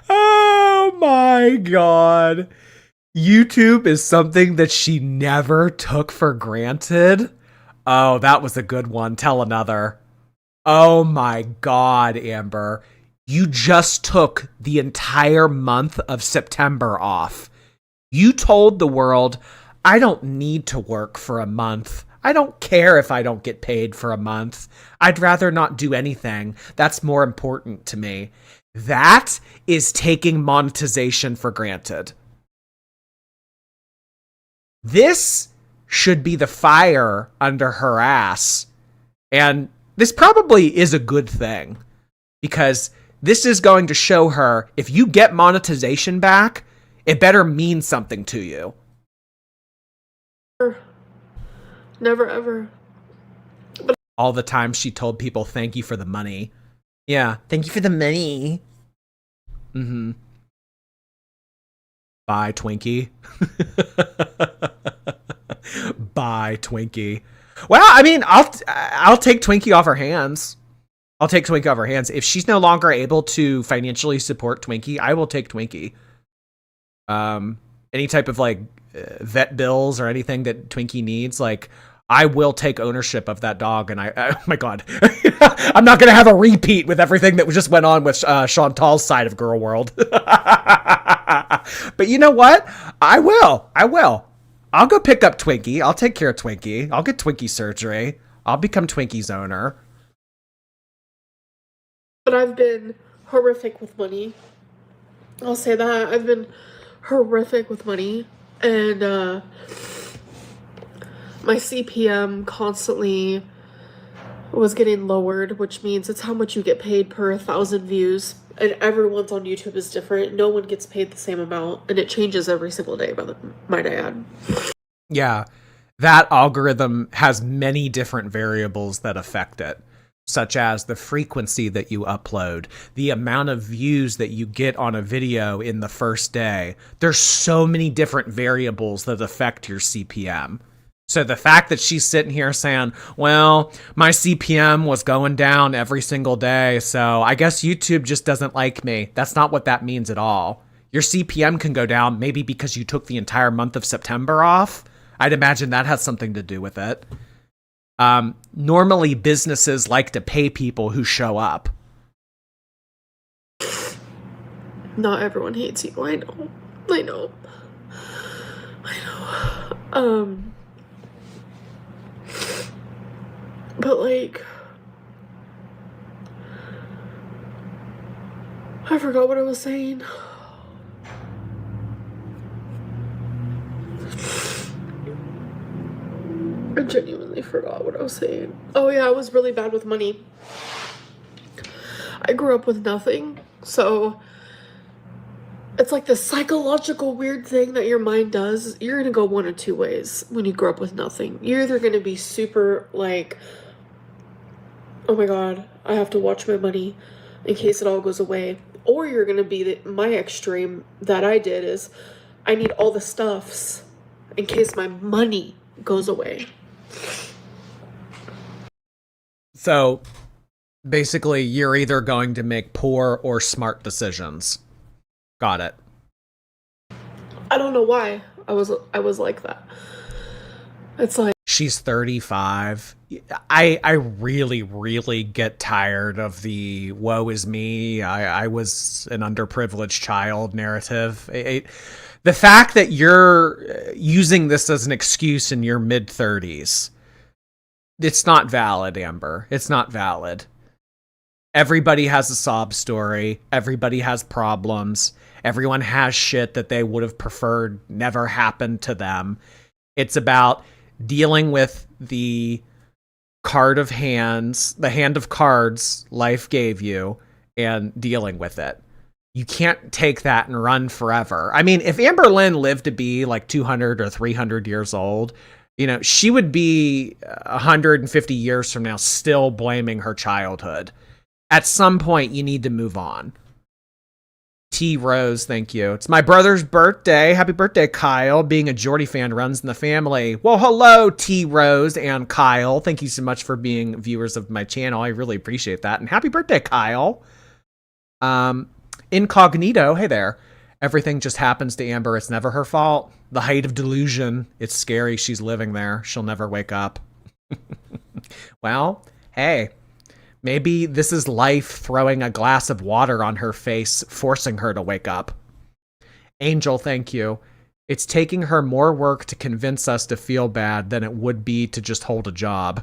A: Oh my god. YouTube is something that she never took for granted. Oh, that was a good one. Tell another. Oh my god, Amber. You just took the entire month of September off. You told the world, I don't need to work for a month. I don't care if I don't get paid for a month. I'd rather not do anything. That's more important to me. That is taking monetization for granted. This should be the fire under her ass. And this probably is a good thing, because this is going to show her, if you get monetization back, it better mean something to you.
B: Never ever.
A: All the time she told people, thank you for the money. Yeah, thank you for the money. Mm-hmm. Bye, Twinkie. Bye, Twinkie. Well, I mean, I'll take Twinkie off her hands. I'll take Twinkie off her hands. If she's no longer able to financially support Twinkie, I will take Twinkie. Any type of like vet bills or anything that Twinkie needs, like, I will take ownership of that dog. And oh my God, I'm not going to have a repeat with everything that just went on with Chantal's side of Girl World. But you know what? I will. I'll go pick up Twinkie. I'll take care of Twinkie. I'll get Twinkie surgery. I'll become Twinkie's owner.
B: But I've been horrific with money. I'll say that. I've been horrific with money. And my CPM constantly was getting lowered, which means it's how much you get paid per 1,000 views. And everyone's on YouTube is different. No one gets paid the same amount, and it changes every single day, might I add.
A: Yeah, that algorithm has many different variables that affect it, such as the frequency that you upload, the amount of views that you get on a video in the first day. There's so many different variables that affect your CPM. So the fact that she's sitting here saying, well, my CPM was going down every single day, so I guess YouTube just doesn't like me. That's not what that means at all. Your CPM can go down maybe because you took the entire month of September off. I'd imagine that has something to do with it. Normally, businesses like to pay people who show up.
B: Not everyone hates you. I know. But like, I forgot what I was saying. I genuinely forgot what I was saying. Oh yeah, I was really bad with money. I grew up with nothing, so it's like this psychological weird thing that your mind does. You're gonna go one of two ways when you grow up with nothing. You're either gonna be super like, oh my God, I have to watch my money in case it all goes away. Or you're gonna be my extreme that I did is I need all the stuffs in case my money goes away.
A: So basically, you're either going to make poor or smart decisions. Got it.
B: I don't know why I was like that. It's like,
A: she's 35. I really get tired of the woe is me, I was an underprivileged child narrative. The fact that you're using this as an excuse in your mid-30s, it's not valid, Amber. It's not valid. Everybody has a sob story. Everybody has problems. Everyone has shit that they would have preferred never happened to them. It's about dealing with the card of hands, the hand of cards life gave you, and dealing with it. You can't take that and run forever. I mean, if Amberlynn lived to be like 200 or 300 years old, you know, she would be 150 years from now still blaming her childhood. At some point, you need to move on. T. Rose, thank you. It's my brother's birthday. Happy birthday, Kyle. Being a Geordie fan runs in the family. Well, hello, T. Rose and Kyle. Thank you so much for being viewers of my channel. I really appreciate that. And happy birthday, Kyle. Incognito, hey there. Everything just happens to Amber. It's never her fault. The height of delusion. It's scary. She's living there. She'll never wake up. Well, hey. Maybe this is life throwing a glass of water on her face, forcing her to wake up. Angel, thank you. It's taking her more work to convince us to feel bad than it would be to just hold a job.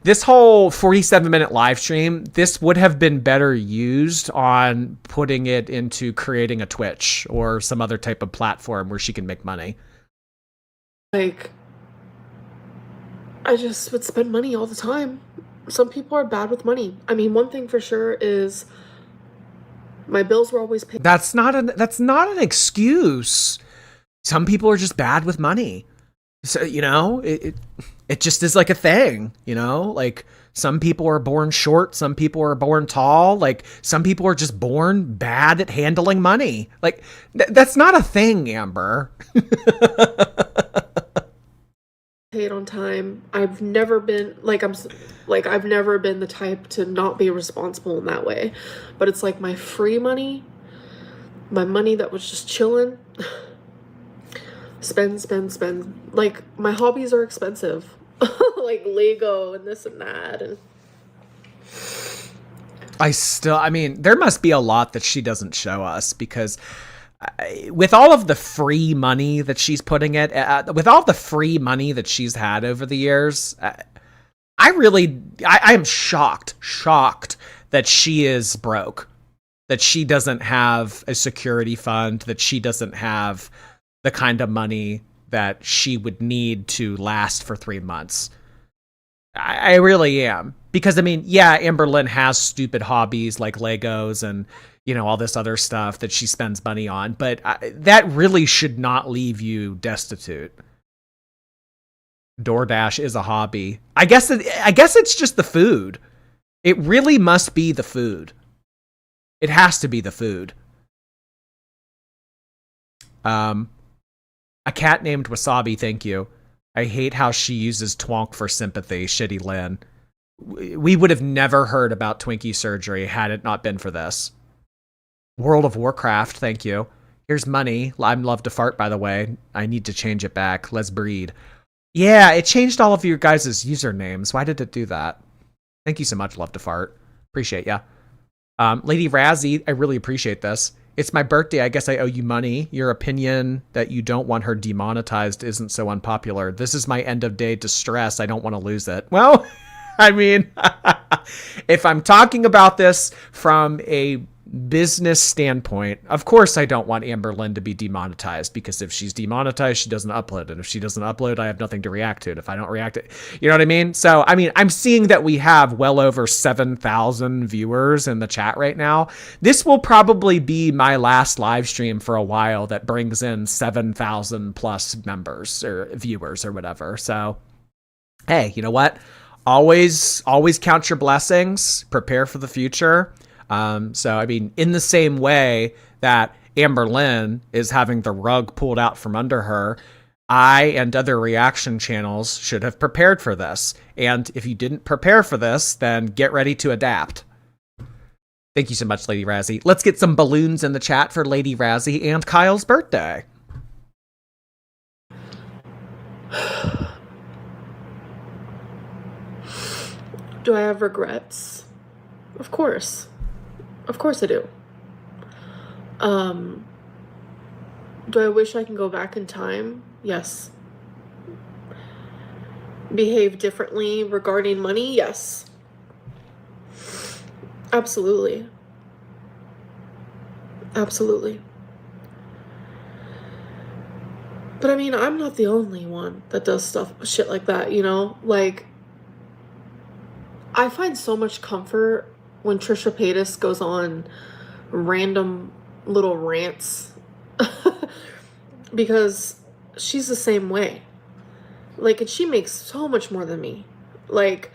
A: This whole 47-minute live stream, this would have been better used on putting it into creating a Twitch or some other type of platform where she can make money.
B: Like, I just would spend money all the time. Some people are bad with money. I mean, one thing for sure is my bills were always paid.
A: That's not an excuse. Some people are just bad with money. So, you know, it just is like a thing, you know, like some people are born short. Some people are born tall. Like some people are just born bad at handling money. Like that's not a thing, Amber.
B: Paid on time. I've never been I've never been the type to not be responsible in that way. But it's like my free money, my money that was just chilling. Spend. Like my hobbies are expensive. Like Lego and this and that. And
A: I mean, there must be a lot that she doesn't show us because with all of the free money that she's putting it, with all the free money that she's had over the years, I am shocked that she is broke, that she doesn't have a security fund, that she doesn't have the kind of money that she would need to last for 3 months. I really am. Because, I mean, yeah, Amberlynn has stupid hobbies like Legos and, you know, all this other stuff that she spends money on. But that really should not leave you destitute. DoorDash is a hobby. I guess it's just the food. It really must be the food. It has to be the food. A cat named Wasabi, thank you. I hate how she uses twonk for sympathy, shitty Lynn. We would have never heard about Twinkie surgery had it not been for this. World of Warcraft, thank you. Here's money. I'm love to fart, by the way. I need to change it back. Let's breed. Yeah, it changed all of your guys' usernames. Why did it do that? Thank you so much, love to fart. Appreciate ya. Lady Razzie, I really appreciate this. It's my birthday. I guess I owe you money. Your opinion that you don't want her demonetized isn't so unpopular. This is my end of day distress. I don't want to lose it. Well, I mean, if I'm talking about this from a business standpoint, of course I don't want Amberlynn to be demonetized, because if she's demonetized, she doesn't upload. And if she doesn't upload, I have nothing to react to it. If I don't react to it, you know what I mean? So, I mean, I'm seeing that we have well over 7,000 viewers in the chat right now. This will probably be my last live stream for a while that brings in 7,000 plus members or viewers or whatever. So, hey, you know what? Always count your blessings, prepare for the future. So, I mean, in the same way that Amberlynn is having the rug pulled out from under her, I and other reaction channels should have prepared for this. And if you didn't prepare for this, then get ready to adapt. Thank you so much, Lady Razzie. Let's get some balloons in the chat for Lady Razzie and Kyle's birthday.
B: do I have regrets? Of course. Of course I do. Do I wish I can go back in time? Yes. Behave differently regarding money? Yes. Absolutely. Absolutely. But I mean, I'm not the only one that does shit like that, you know? Like, I find so much comfort when Trisha Paytas goes on random little rants because she's the same way. Like, and she makes so much more than me. Like,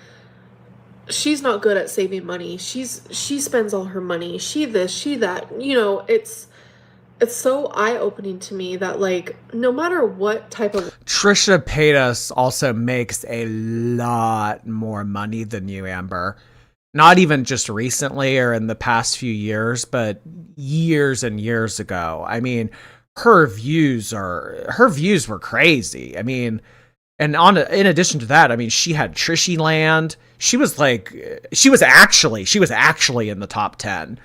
B: she's not good at saving money. She spends all her money. She this, she that. You know, it's so eye-opening to me that, like, no matter what type of...
A: Trisha Paytas also makes a lot more money than you, Amber. Not even just recently or in the past few years, but years and years ago. I mean, her views were crazy. I mean, and in addition to that, I mean, she had Trishy Land. She was actually in the top 10.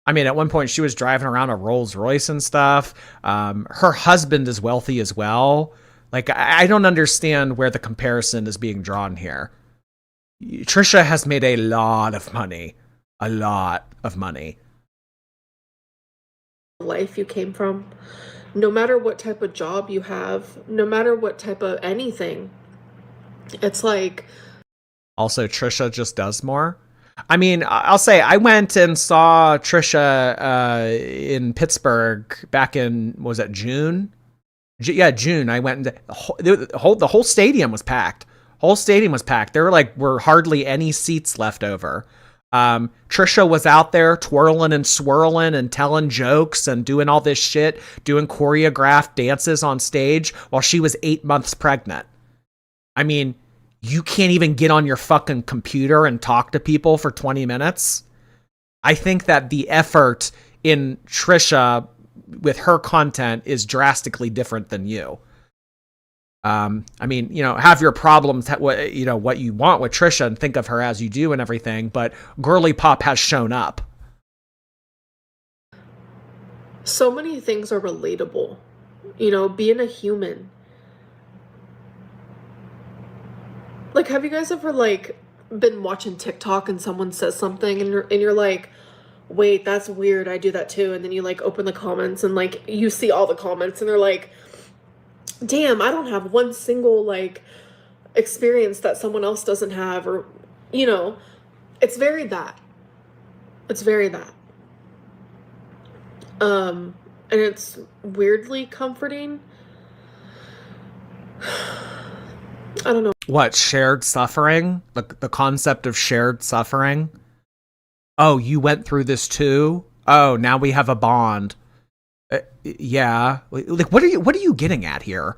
A: I mean, at one point she was driving around a Rolls Royce and stuff. Her husband is wealthy as well. Like, I don't understand where the comparison is being drawn here. Trisha has made a lot of money. A lot of money.
B: Life you came from, no matter what type of job you have, no matter what type of anything, it's like,
A: Also, Trisha just does more. I mean, I'll say I went and saw Trisha in Pittsburgh back in, what was that, June? Yeah, June. I went and the whole stadium was packed. Whole stadium was packed. There were hardly any seats left over. Trisha was out there twirling and swirling and telling jokes and doing all this shit, doing choreographed dances on stage while she was 8 months pregnant. I mean, you can't even get on your fucking computer and talk to people for 20 minutes. I think that the effort in Trisha with her content is drastically different than you. I mean, have your problems, what you want with Trisha and think of her as you do and everything, but Girly Pop has shown up.
B: so many things are relatable. Being a human. Like, have you guys ever, like, been watching TikTok and someone says something and you're like, wait, that's weird, I do that too. And then you, like, open the comments and, like, you see all the comments and they're like, damn, I don't have one single, like, experience that someone else doesn't have, or, it's very that. It's very that. And it's weirdly comforting. I don't know.
A: What, shared suffering? The concept of shared suffering? Oh, you went through this too? Oh, now we have a bond. Yeah. Like, what are you getting at here?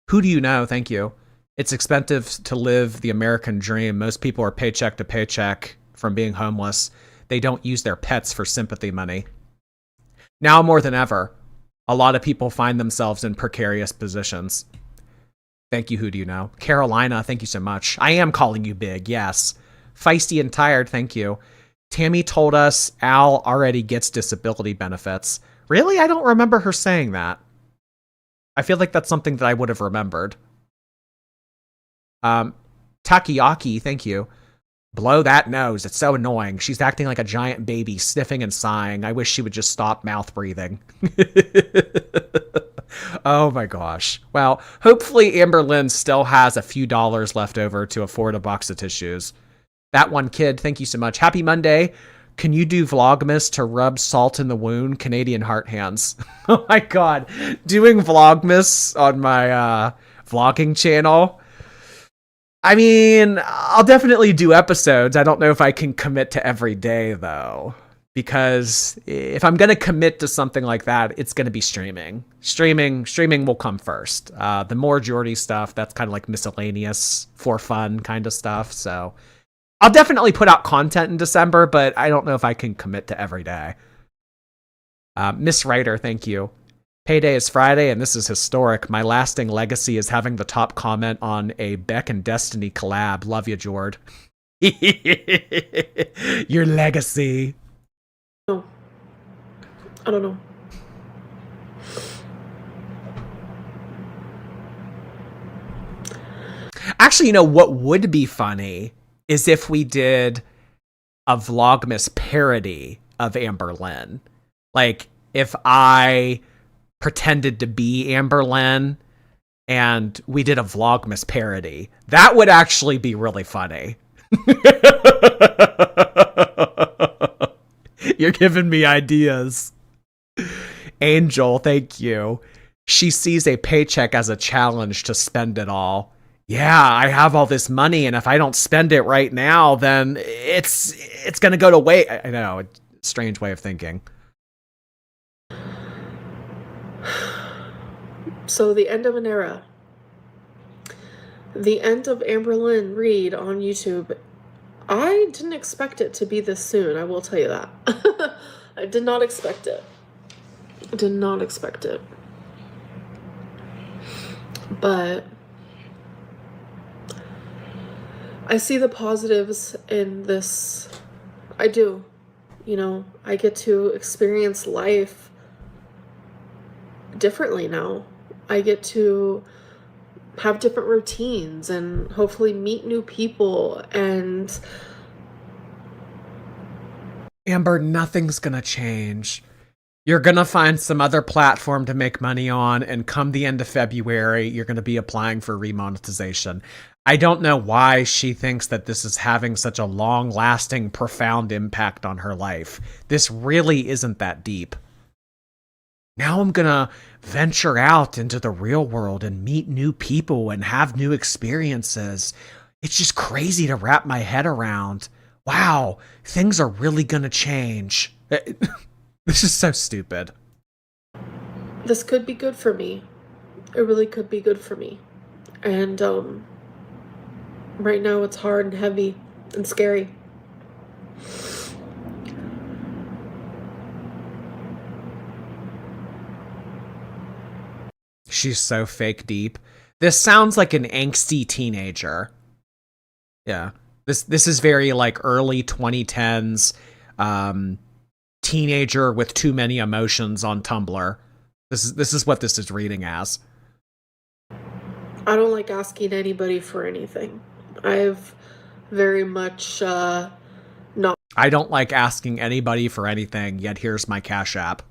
A: Who do you know? Thank you. It's expensive to live the American dream. Most people are paycheck to paycheck from being homeless. They don't use their pets for sympathy money. Now more than ever, a lot of people find themselves in precarious positions. Thank you, who do you know? Carolina, thank you so much. I am calling you big, yes. Feisty and tired, thank you. Tammy told us Al already gets disability benefits. Really? I don't remember her saying that. I feel like that's something that I would have remembered. Takayaki, thank you. Blow that nose. It's so annoying. She's acting like a giant baby, sniffing and sighing. I wish she would just stop mouth breathing. Oh my gosh. Well, hopefully Amberlynn still has a few dollars left over to afford a box of tissues. That one kid, thank you so much. Happy Monday. Can you do Vlogmas to rub salt in the wound? Canadian heart hands. Oh my god. Doing Vlogmas on my vlogging channel. I mean, I'll definitely do episodes. I don't know if I can commit to every day, though. Because if I'm going to commit to something like that, it's going to be streaming. Streaming will come first. The more Jordy stuff, that's kind of like miscellaneous, for fun kind of stuff. So I'll definitely put out content in December, but I don't know if I can commit to every day. Miss Writer, thank you. Payday is Friday, and this is historic. My lasting legacy is having the top comment on a Beck and Destiny collab. Love you, Jord. Your legacy.
B: No. I don't know.
A: Actually, what would be funny is if we did a Vlogmas parody of Amberlynn. Like, if I pretended to be Amberlynn and we did a Vlogmas parody. That would actually be really funny. You're giving me ideas. Angel, thank you. She sees a paycheck as a challenge to spend it all. Yeah, I have all this money, and if I don't spend it right now, then it's gonna go to waste. I know, it's a strange way of thinking.
B: So the end of an era. The end of Amberlynn Reed on YouTube. I didn't expect it to be this soon, I will tell you that. I did not expect it. I did not expect it. But I see the positives in this. I do. I get to experience life differently now. I get to have different routines and hopefully meet new people. And
A: Amber, nothing's gonna change. You're gonna find some other platform to make money on, and come the end of February, you're gonna be applying for remonetization. I don't know why she thinks that this is having such a long-lasting, profound impact on her life. This really isn't that deep. Now I'm gonna venture out into the real world and meet new people and have new experiences. It's just crazy to wrap my head around. Wow, things are really gonna change. This is so stupid.
B: this could be good for me. It really could be good for me. And right now it's hard and heavy and scary.
A: She's so fake deep. This sounds like an angsty teenager. Yeah. This is very like early 2010s teenager with too many emotions on Tumblr. This is what this is reading as.
B: I don't like asking anybody for anything. I've very much not.
A: I don't like asking anybody for anything, yet here's my Cash App.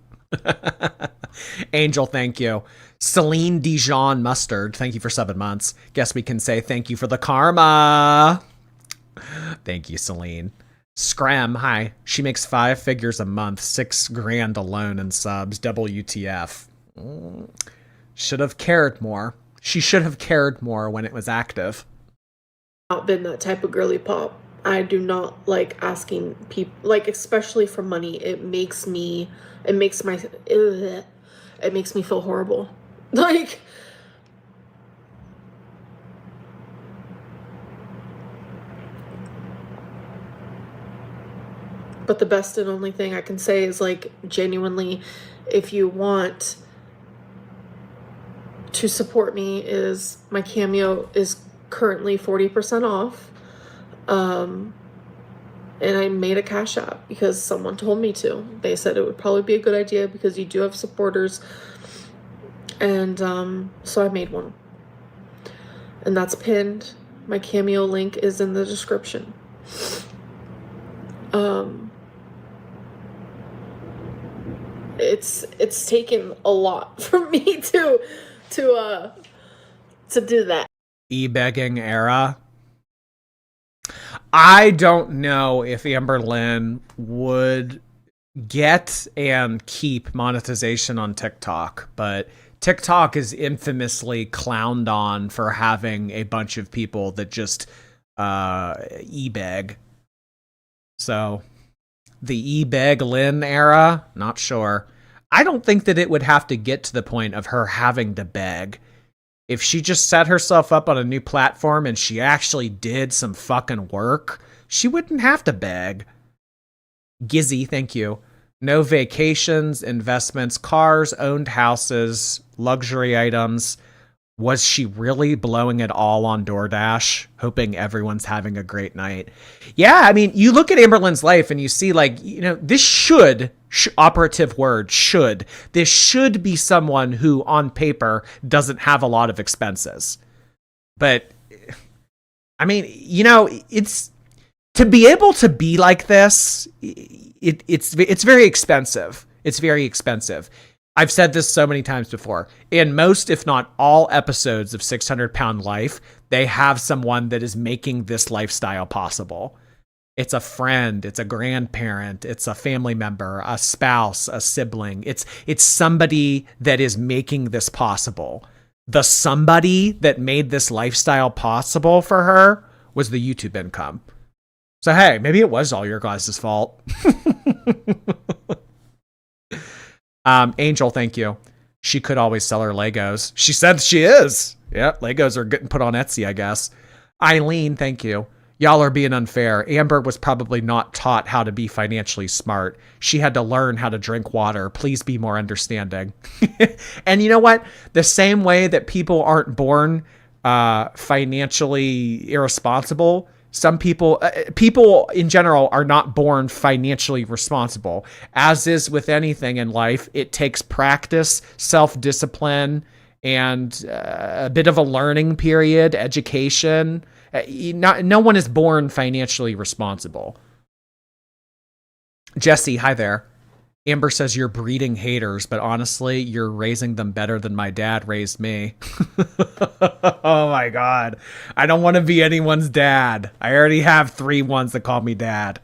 A: Angel, thank you. Celine Dijon Mustard, thank you for 7 months. Guess we can say thank you for the karma. Thank you, Celine. Scram, hi. She makes 5 figures a month, 6 grand alone in subs. WTF. Should have cared more. She should have cared more when it was active.
B: Not been that type of girly pop. I do not like asking people, like, especially for money. It makes me feel horrible. Like, but the best and only thing I can say is, like, genuinely, if you want to support me, is my Cameo is currently 40% off. And I made a Cash App because someone told me to. They said it would probably be a good idea because you do have supporters. And so I made one. And that's pinned. My Cameo link is in the description. It's taken a lot for me to do that.
A: E-begging era. I don't know if Amberlynn would get and keep monetization on TikTok, but TikTok is infamously clowned on for having a bunch of people that just e-beg. So the e-beg Lynn era, not sure. I don't think that it would have to get to the point of her having to beg. If she just set herself up on a new platform and she actually did some fucking work, she wouldn't have to beg. Gizzy, thank you. No vacations, investments, cars, owned houses, luxury items. Was she really blowing it all on DoorDash, hoping everyone's having a great night? Yeah, I mean, you look at Amberlynn's life and you see, like, you know, this operative word, should. This should be someone who, on paper, doesn't have a lot of expenses. But, I mean, you know, it's... To be able to be like this, it's very expensive. It's very expensive. I've said this so many times before. In most, if not all episodes of 600 Pound Life, they have someone that is making this lifestyle possible. It's a friend, it's a grandparent, it's a family member, a spouse, a sibling. It's somebody that is making this possible. The somebody that made this lifestyle possible for her was the YouTube income. So, hey, maybe it was all your guys' fault. Angel, thank you. She could always sell her Legos. She said she is. Yeah, Legos are getting put on Etsy, I guess. Eileen, thank you. Y'all are being unfair. Amber was probably not taught how to be financially smart. She had to learn how to drink water. Please be more understanding. And you know what? The same way that people aren't born financially irresponsible, some people in general are not born financially responsible. As is with anything in life, it takes practice, self-discipline, and a bit of a learning period, education. No one is born financially responsible. Jesse, hi there. Amber says you're breeding haters, but honestly, you're raising them better than my dad raised me. Oh my God. I don't want to be anyone's dad. I already have 3 ones that call me dad.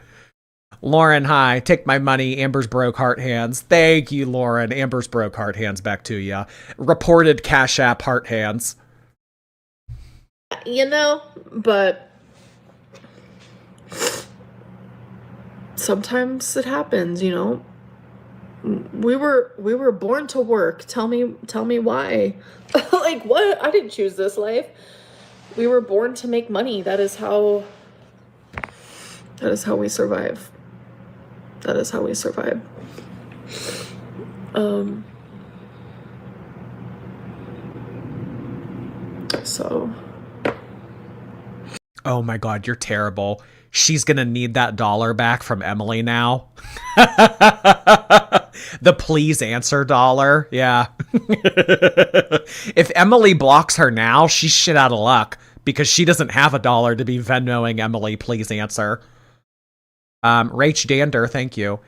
A: Lauren, hi. Take my money. Amber's broke heart hands. Thank you, Lauren. Amber's broke heart hands back to you. Reported Cash App heart hands.
B: You know, but sometimes it happens, you know. We were born to work. Tell me why. Like, what? I didn't choose this life. We were born to make money. That is how we survive. That is how we survive. So.
A: Oh my God, you're terrible. She's gonna need that dollar back from Emily now. The please answer dollar. Yeah. If Emily blocks her now, she's shit out of luck because she doesn't have a dollar to be Venmoing Emily, please answer. Rach Dander, thank you.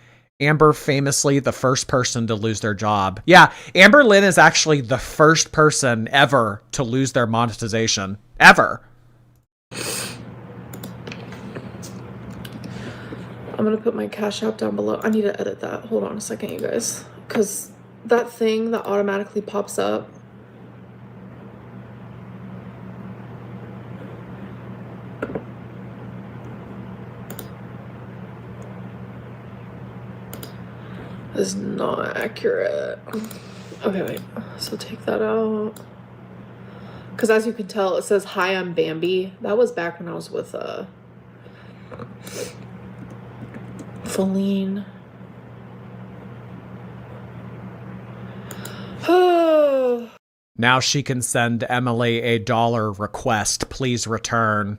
A: Amber famously the first person to lose their job. Yeah, Amberlynn is actually the first person ever to lose their monetization. Ever.
B: I'm going to put my Cash App down below. I need to edit that. Hold on a second, you guys. Because that thing that automatically pops up. Is not accurate. Okay, wait. So take that out. Because as you can tell, it says, hi, I'm Bambi. That was back when I was with, Feline.
A: Now she can send Emily a dollar request. Please return.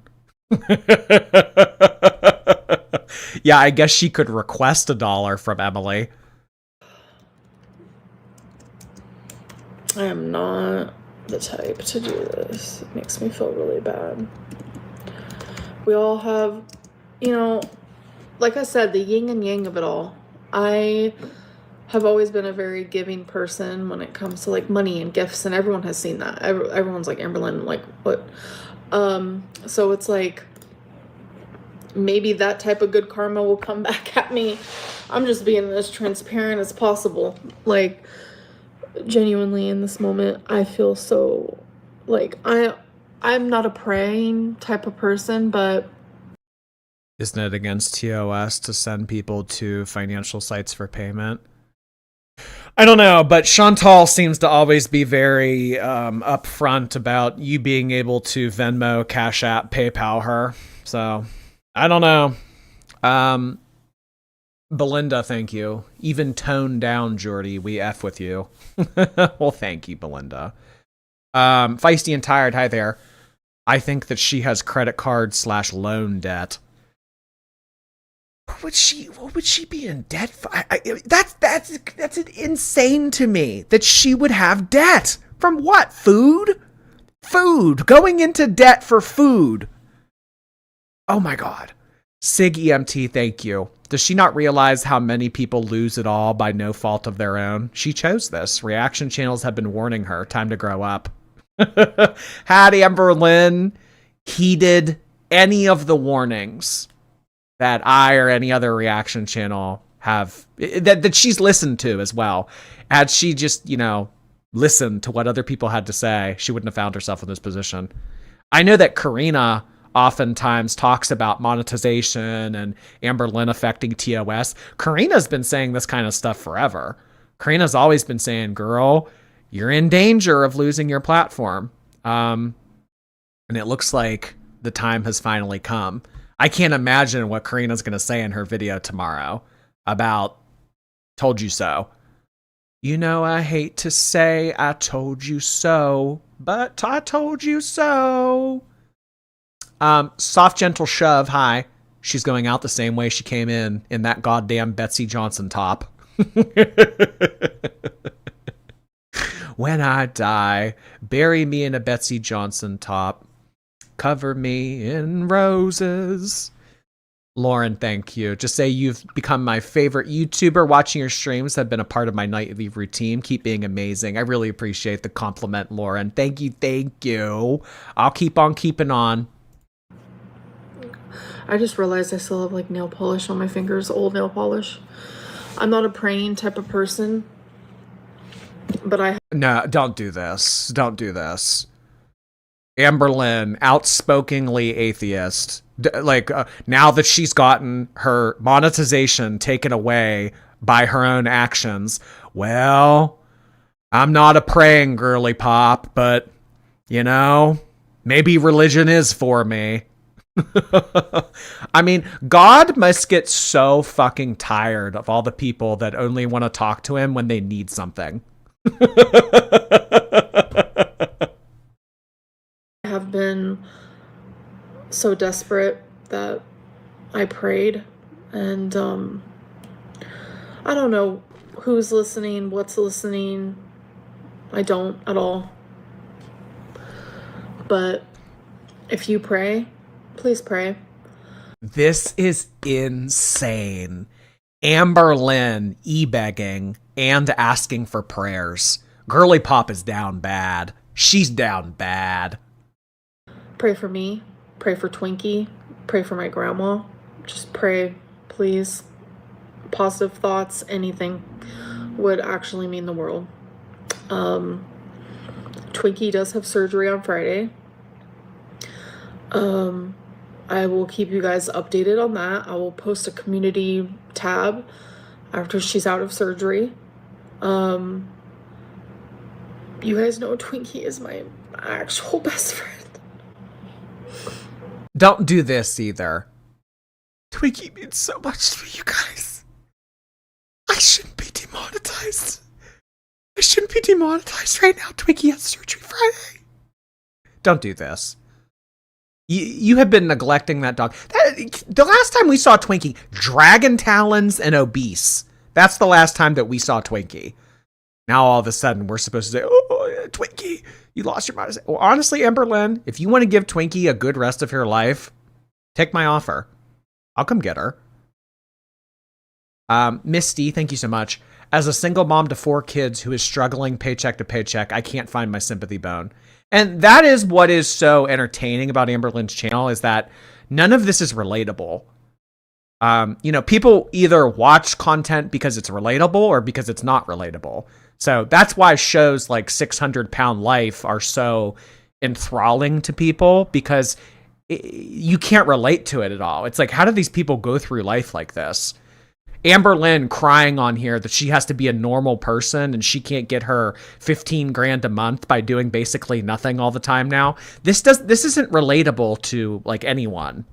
A: Yeah, I guess she could request a dollar from Emily.
B: I am not the type to do this. It makes me feel really bad. We all have, you know, like I said, the yin and yang of it all. I have always been a very giving person when it comes to like money and gifts, and everyone has seen that. Everyone's like, Amberlynn, like what? So it's like maybe that type of good karma will come back at me. I'm just being as transparent as possible. Like, genuinely in this moment, I feel so like I'm not a praying type of person, but
A: isn't it against TOS to send people to financial sites for payment? I don't know, but Chantal seems to always be very upfront about you being able to Venmo, Cash App, PayPal her. So, I don't know. Belinda, thank you. Even toned down, Jordy. We F with you. Well, thank you, Belinda. Feisty and Tired, hi there. I think that she has credit card / loan debt. What would she be in debt for? That's insane to me that she would have debt from what? Food, going into debt for food. Oh my God. Sig EMT, thank you. Does she not realize how many people lose it all by no fault of their own? She chose this. Reaction channels have been warning her. Time to grow up. Had Amberlynn heeded any of the warnings that I or any other reaction channel have, that she's listened to as well, had she just, listened to what other people had to say, she wouldn't have found herself in this position. I know that Karina oftentimes talks about monetization and Amberlynn affecting TOS. Karina's been saying this kind of stuff forever. Karina's always been saying, girl, you're in danger of losing your platform. And it looks like the time has finally come. I can't imagine what Karina's going to say in her video tomorrow about told you so. I hate to say I told you so, but I told you so. Soft Gentle Shove, hi. She's going out the same way she came in that goddamn Betsy Johnson top. when I die, bury me in a Betsy Johnson top. Cover me in roses. Lauren, thank you. Just say you've become my favorite YouTuber. Watching your streams have been a part of my nightly routine. Keep being amazing. I really appreciate the compliment, Lauren. Thank you. Thank you. I'll keep on keeping on.
B: I just realized I still have like nail polish on my fingers, old nail polish. I'm not a praying type of person, but
A: No, don't do this. Don't do this. Amberlynn, outspokenly atheist. Now that she's gotten her monetization taken away by her own actions, well, I'm not a praying girly pop, but, maybe religion is for me. I mean, God must get so fucking tired of all the people that only want to talk to him when they need something.
B: have been so desperate that I prayed, and I don't know who's listening, what's listening. I don't at all. But if you pray, please pray.
A: This is insane. Amberlynn e-begging and asking for prayers. Girly Pop is down bad. She's down bad.
B: Pray for me. Pray for Twinkie. Pray for my grandma. Just pray, please. Positive thoughts, anything would actually mean the world. Twinkie does have surgery on Friday. I will keep you guys updated on that. I will post a community tab after she's out of surgery. You guys know Twinkie is my actual best friend.
A: Don't do this either. Twinkie means so much to you guys. I shouldn't be demonetized. I shouldn't be demonetized right now. Twinkie has surgery Friday. Don't do this. You have been neglecting that dog. The last time we saw Twinkie, dragon talons and obese. That's the last time that we saw Twinkie. Now all of a sudden we're supposed to say, oh, Twinkie, you lost your mind. Well, honestly, Amberlynn, if you want to give Twinkie a good rest of her life, take my offer. I'll come get her. Misty, thank you so much. As a single mom to 4 kids who is struggling paycheck to paycheck, I can't find my sympathy bone. And that is what is so entertaining about Amberlynn's channel, is that none of this is relatable. People either watch content because it's relatable or because it's not relatable. So that's why shows like 600 Pound Life are so enthralling to people, because you can't relate to it at all. It's like, how do these people go through life like this? Amberlynn crying on here that she has to be a normal person and she can't get her 15 grand a month by doing basically nothing all the time now. This isn't relatable to like anyone.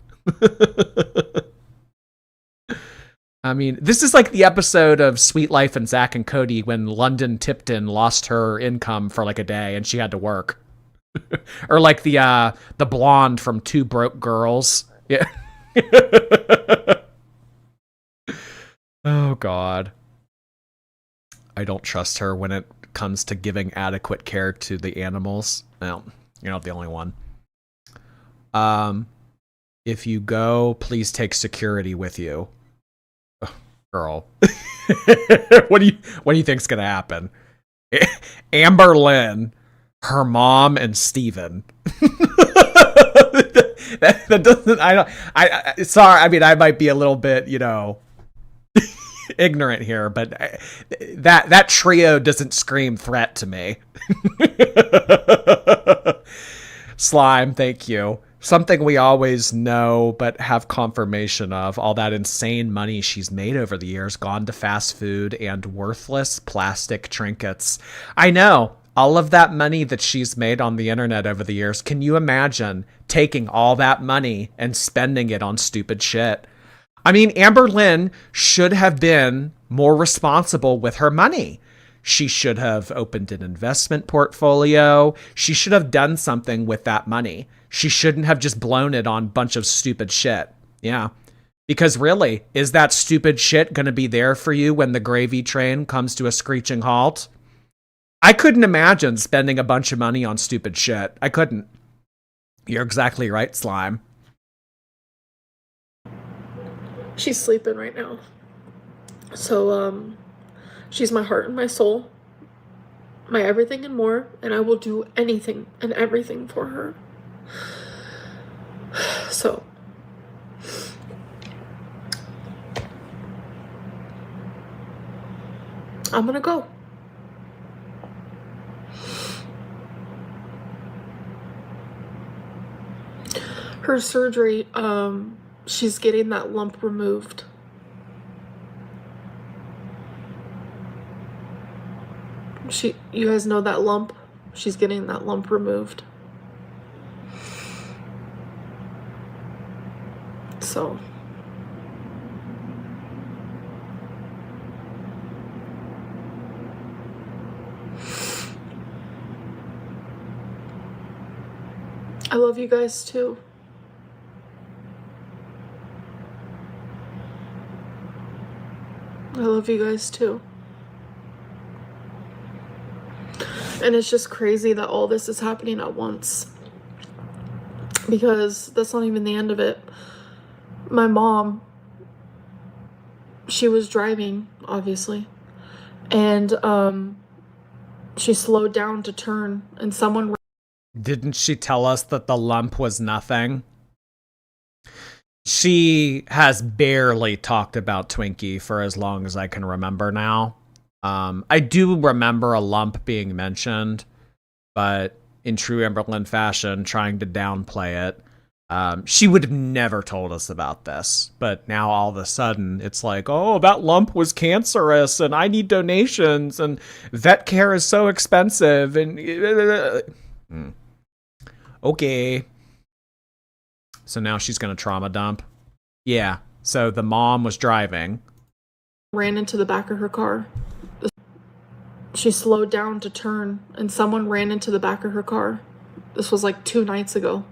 A: I mean, this is like the episode of Sweet Life and Zach and Cody when London Tipton lost her income for like a day and she had to work. Or like the blonde from Two Broke Girls. Yeah. Oh, God. I don't trust her when it comes to giving adequate care to the animals. Well, you're not the only one. If you go, please take security with you. Ugh, girl. What do you think's gonna happen? Amberlynn, her mom, and Steven. that doesn't, sorry, I mean, I might be a little bit, ignorant here, but that trio doesn't scream threat to me. Slime, thank you. Something we always know but have confirmation of, all that insane money she's made over the years gone to fast food and worthless plastic trinkets. I know, all of that money that she's made on the internet over the years. Can you imagine taking all that money and spending it on stupid shit? I mean, Amberlynn should have been more responsible with her money. She should have opened an investment portfolio. She should have done something with that money. She shouldn't have just blown it on a bunch of stupid shit. Yeah. Because really, is that stupid shit going to be there for you when the gravy train comes to a screeching halt? I couldn't imagine spending a bunch of money on stupid shit. I couldn't. You're exactly right, Slime.
B: She's sleeping right now. So, she's my heart and my soul, my everything and more, and I will do anything and everything for her. So, I'm gonna go. Her surgery, she's getting that lump removed. You guys know that lump? She's getting that lump removed. So, I love you guys too. I love you guys too. And it's just crazy that all this is happening at once. Because that's not even the end of it. My mom, she was driving, obviously. And she slowed down to turn and someone...
A: Didn't she tell us that the lump was nothing? She has barely talked about Twinkie for as long as I can remember now. I do remember a lump being mentioned, but in true Amberlynn fashion, trying to downplay it. She would have never told us about this, but now all of a sudden it's like, oh, that lump was cancerous and I need donations and vet care is so expensive and okay. So now she's going to trauma dump. Yeah. So the mom was driving.
B: Ran into the back of her car. She slowed down to turn and someone ran into the back of her car. This was like 2 nights ago.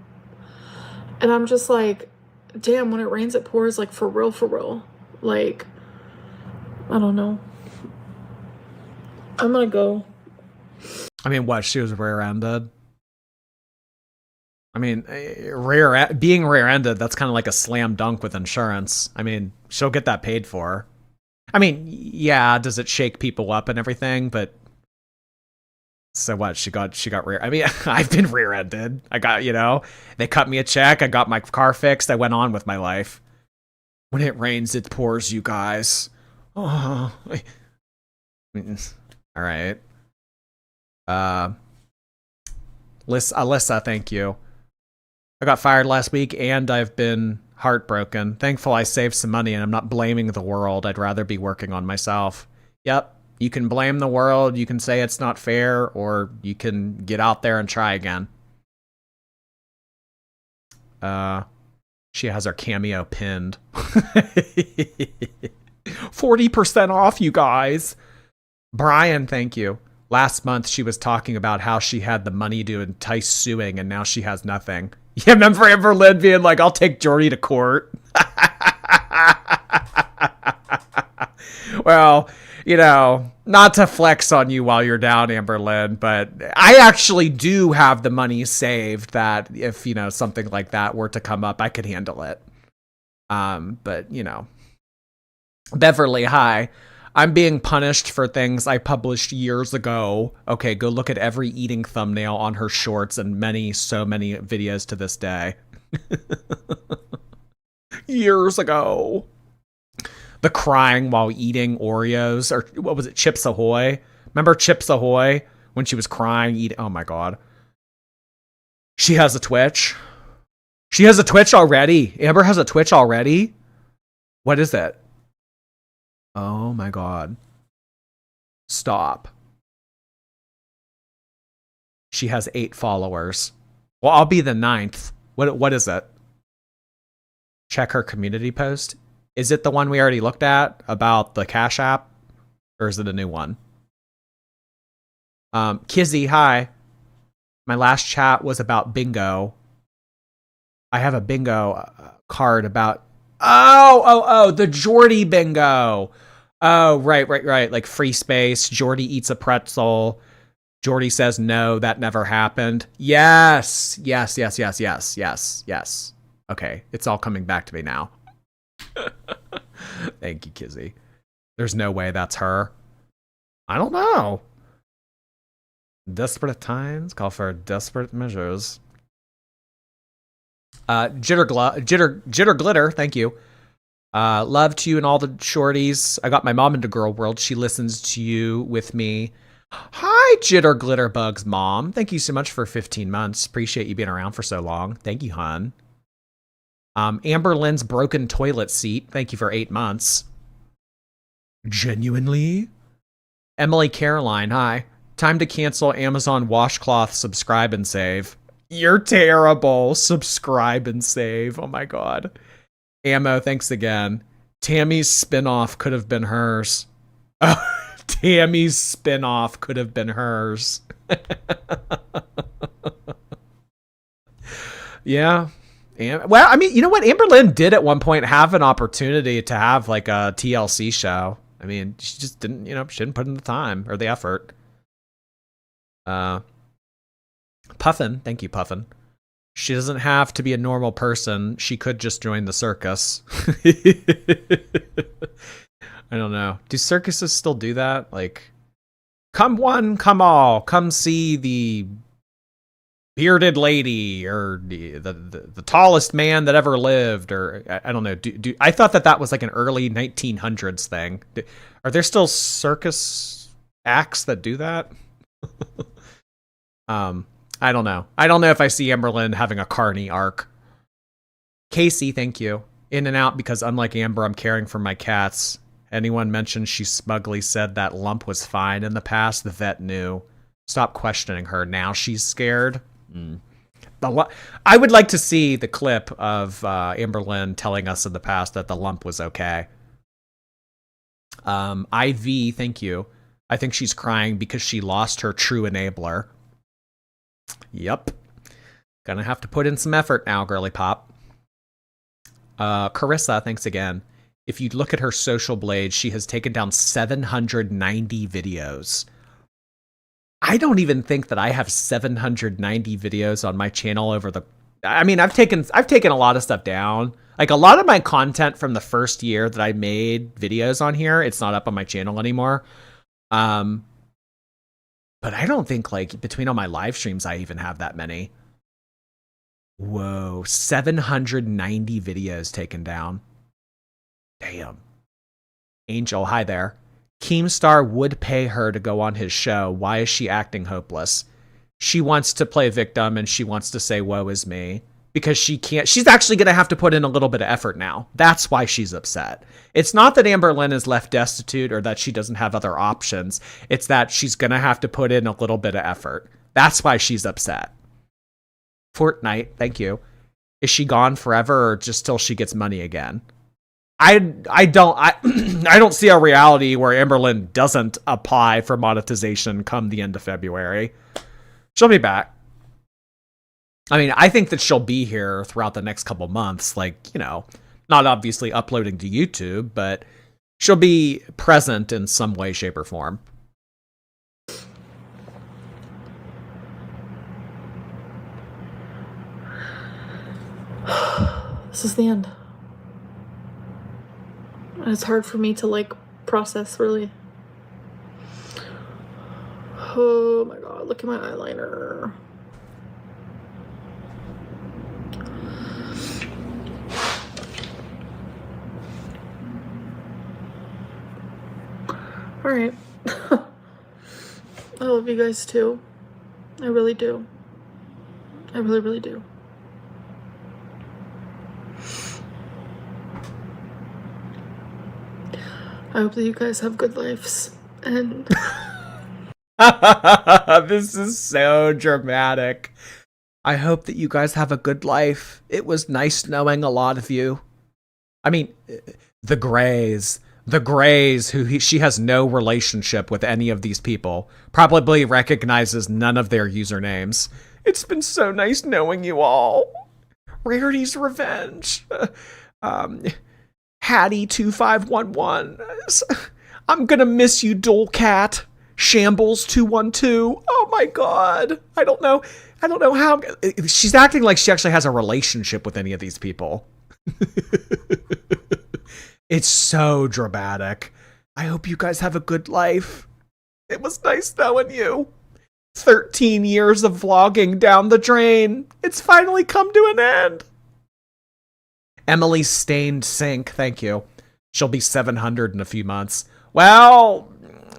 B: And I'm just like, damn, when it rains, it pours, like, for real, for real. Like, I don't know. I'm gonna go.
A: I mean, what? She was rear-ended? I mean, being rear-ended, that's kind of like a slam dunk with insurance. I mean, she'll get that paid for. I mean, yeah, does it shake people up and everything? But so what? She got rear. I mean, I've been rear-ended. I got, they cut me a check. I got my car fixed. I went on with my life. When it rains, it pours, you guys. Oh, all right. Alyssa, thank you. I got fired last week and I've been heartbroken. Thankful I saved some money and I'm not blaming the world. I'd rather be working on myself. Yep. You can blame the world. You can say it's not fair, or you can get out there and try again. She has her cameo pinned. 40% off, you guys. Brian, thank you. Last month, she was talking about how she had the money to entice suing, and now she has nothing. Yeah, remember Amberlynn being like, I'll take Jordy to court? Well, not to flex on you while you're down, Amberlynn, but I actually do have the money saved that if, something like that were to come up, I could handle it. But, Beverly, hi. I'm being punished for things I published years ago. Okay, go look at every eating thumbnail on her shorts and so many videos to this day. Years ago. The crying while eating Oreos, or what was it, Chips Ahoy? Remember Chips Ahoy? When she was crying, eating, oh my god. She has a Twitch. She has a Twitch already. Amber has a Twitch already? What is it? Oh my god. Stop. She has 8 followers. Well, I'll be the 9th. What is it? Check her community post. Is it the one we already looked at about the Cash App? Or is it a new one? Kizzy, hi. My last chat was about bingo. I have a bingo card about... Oh, the Jordy bingo. Oh, right. Like free space. Jordy eats a pretzel. Jordy says, no, that never happened. Yes. Yes, yes, yes, yes, yes, yes. Okay, it's all coming back to me now. Thank you, Kizzy. There's no way that's her. I don't know. Desperate times call for desperate measures. Jitter Glitter, thank you. Love to you and all the shorties. I got my mom into Girl World. She listens to you with me. Hi, Jitter Glitter Bugs mom. Thank you so much for 15 months. Appreciate you being around for so long. Thank you, hon. Amberlynn's broken toilet seat. Thank you for 8 months. Genuinely? Emily Caroline, hi. Time to cancel Amazon washcloth, subscribe and save. You're terrible. Subscribe and save. Oh my god. Ammo, thanks again. Tammy's spinoff could have been hers. Tammy's spinoff could have been hers. Yeah. Well, I mean, you know what? Amberlynn did at one point have an opportunity to have like a TLC show. I mean, she just didn't, she didn't put in the time or the effort. Puffin, thank you, Puffin. She doesn't have to be a normal person. She could just join the circus. I don't know. Do circuses still do that? Like, come one, come all. Come see the bearded lady or the tallest man that ever lived, or I don't know. I thought that was like an early 1900s thing. Are there still circus acts that do that? I don't know. I don't know if I see Amberlynn having a Carney arc. Casey, thank you. In and out because unlike Amber, I'm caring for my cats. Anyone mentioned she smugly said that lump was fine in the past, the vet knew. Stop questioning her. Now she's scared. I would like to see the clip of Amberlynn telling us in the past that the lump was okay. IV, thank you. I think she's crying because she lost her true enabler. Yep. Gonna have to put in some effort now, girly pop. Carissa, thanks again. If you look at her social blade, she has taken down 790 videos. I don't even think that I have 790 videos on my channel over the... I mean, I've taken a lot of stuff down. Like, a lot of my content from the first year that I made videos on here, it's not up on my channel anymore. But I don't think, like, between all my live streams, I even have that many. Whoa, 790 videos taken down. Damn. Angel, hi there. Keemstar would pay her to go on his show. Why is she acting hopeless? She wants to play victim and she wants to say, woe is me. Because she can't. She's actually going to have to put in a little bit of effort now. That's why she's upset. It's not that Amberlynn is left destitute or that she doesn't have other options. It's that she's going to have to put in a little bit of effort. That's why she's upset. Fortnite, thank you. Is she gone forever or just till she gets money again? I don't see a reality where Amberlynn doesn't apply for monetization come the end of February. She'll be back. I mean, I think that she'll be here throughout the next couple months, like, not obviously uploading to YouTube, but she'll be present in some way, shape, or form.
B: This is the end. And it's hard for me to, like, process, really. Oh my god, look at my eyeliner. Alright. I love you guys too. I really do. I really, really do. I hope that you guys have good lives. And
A: this is so dramatic. I hope that you guys have a good life. It was nice knowing a lot of you. I mean, the Greys, she has no relationship with any of these people, probably recognizes none of their usernames. It's been so nice knowing you all. Rarity's Revenge. Hattie2511. I'm gonna miss you, Dual Cat. Shambles212. Oh Oh my God. I don't know how she's acting like she actually has a relationship with any of these people. It's so dramatic. I hope you guys have a good life. It was nice knowing you. 13 years of vlogging down the drain. It's finally come to an end. Emily's stained sink. Thank you. She'll be 700 in a few months. Well,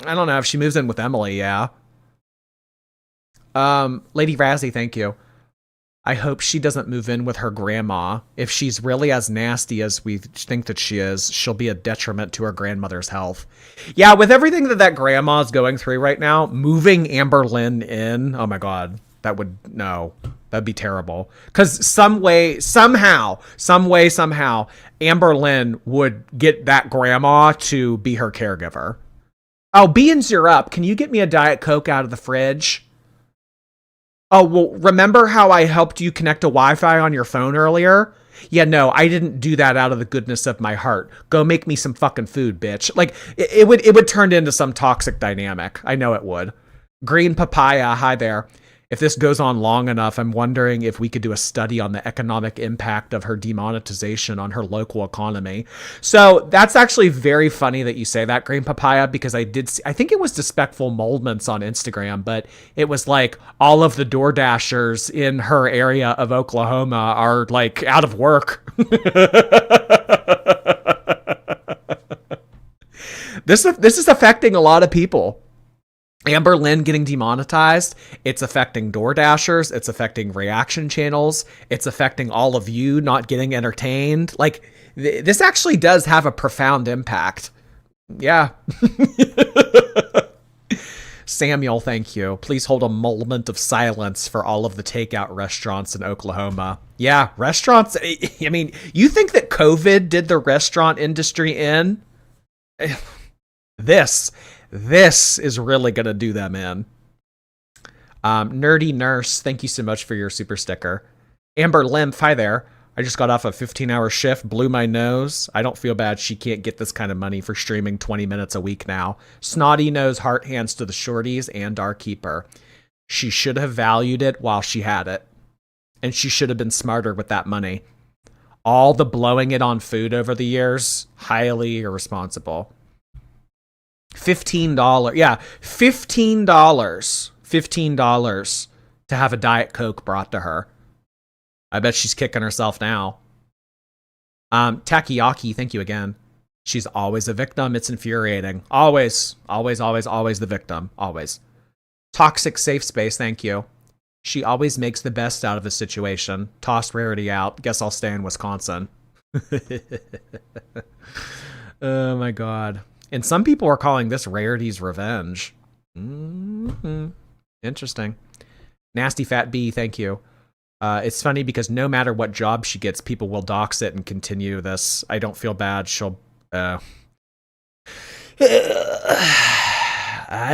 A: I don't know if she moves in with Emily. Yeah. Lady Razzie, thank you. I hope she doesn't move in with her grandma. If she's really as nasty as we think that she is, she'll be a detriment to her grandmother's health. Yeah, with everything that grandma's going through right now, moving Amberlynn in, oh my God, that'd be terrible. Because somehow, Amberlynn would get that grandma to be her caregiver. Oh, Beans, you're up. Can you get me a Diet Coke out of the fridge? Oh, well, remember how I helped you connect to Wi-Fi on your phone earlier? Yeah, no, I didn't do that out of the goodness of my heart. Go make me some fucking food, bitch. Like, it would turn into some toxic dynamic. I know it would. Green Papaya, hi there. If this goes on long enough, I'm wondering if we could do a study on the economic impact of her demonetization on her local economy. So that's actually very funny that you say that, Green Papaya, because I think it was Despectful Moldments on Instagram, but it was like all of the Door Dashers in her area of Oklahoma are like out of work. This is affecting a lot of people. Amberlynn getting demonetized, it's affecting Door Dashers, it's affecting reaction channels, it's affecting all of you not getting entertained. Like, this actually does have a profound impact. Yeah. Samuel, thank you. Please hold a moment of silence for all of the takeout restaurants in Oklahoma. Yeah, restaurants, I mean, you think that COVID did the restaurant industry in? This is really going to do them in. Nerdy Nurse, thank you so much for your super sticker. Amber Lymph, hi there. I just got off a 15-hour shift, blew my nose. I don't feel bad she can't get this kind of money for streaming 20 minutes a week now. Snotty nose, heart hands to the shorties and our keeper. She should have valued it while she had it. And she should have been smarter with that money. All the blowing it on food over the years, highly irresponsible. $15. Yeah, $15 to have a Diet Coke brought to her. I bet she's kicking herself now. Takoyaki, thank you again. She's always a victim. It's infuriating. Always the victim. Always. Toxic safe space, thank you. She always makes the best out of a situation. Tossed Rarity out. Guess I'll stay in Wisconsin. Oh my God. And some people are calling this Rarity's revenge. Mm-hmm. Interesting. Nasty Fat B, thank you. It's funny because no matter what job she gets, people will dox it and continue this. I don't feel bad. She'll... I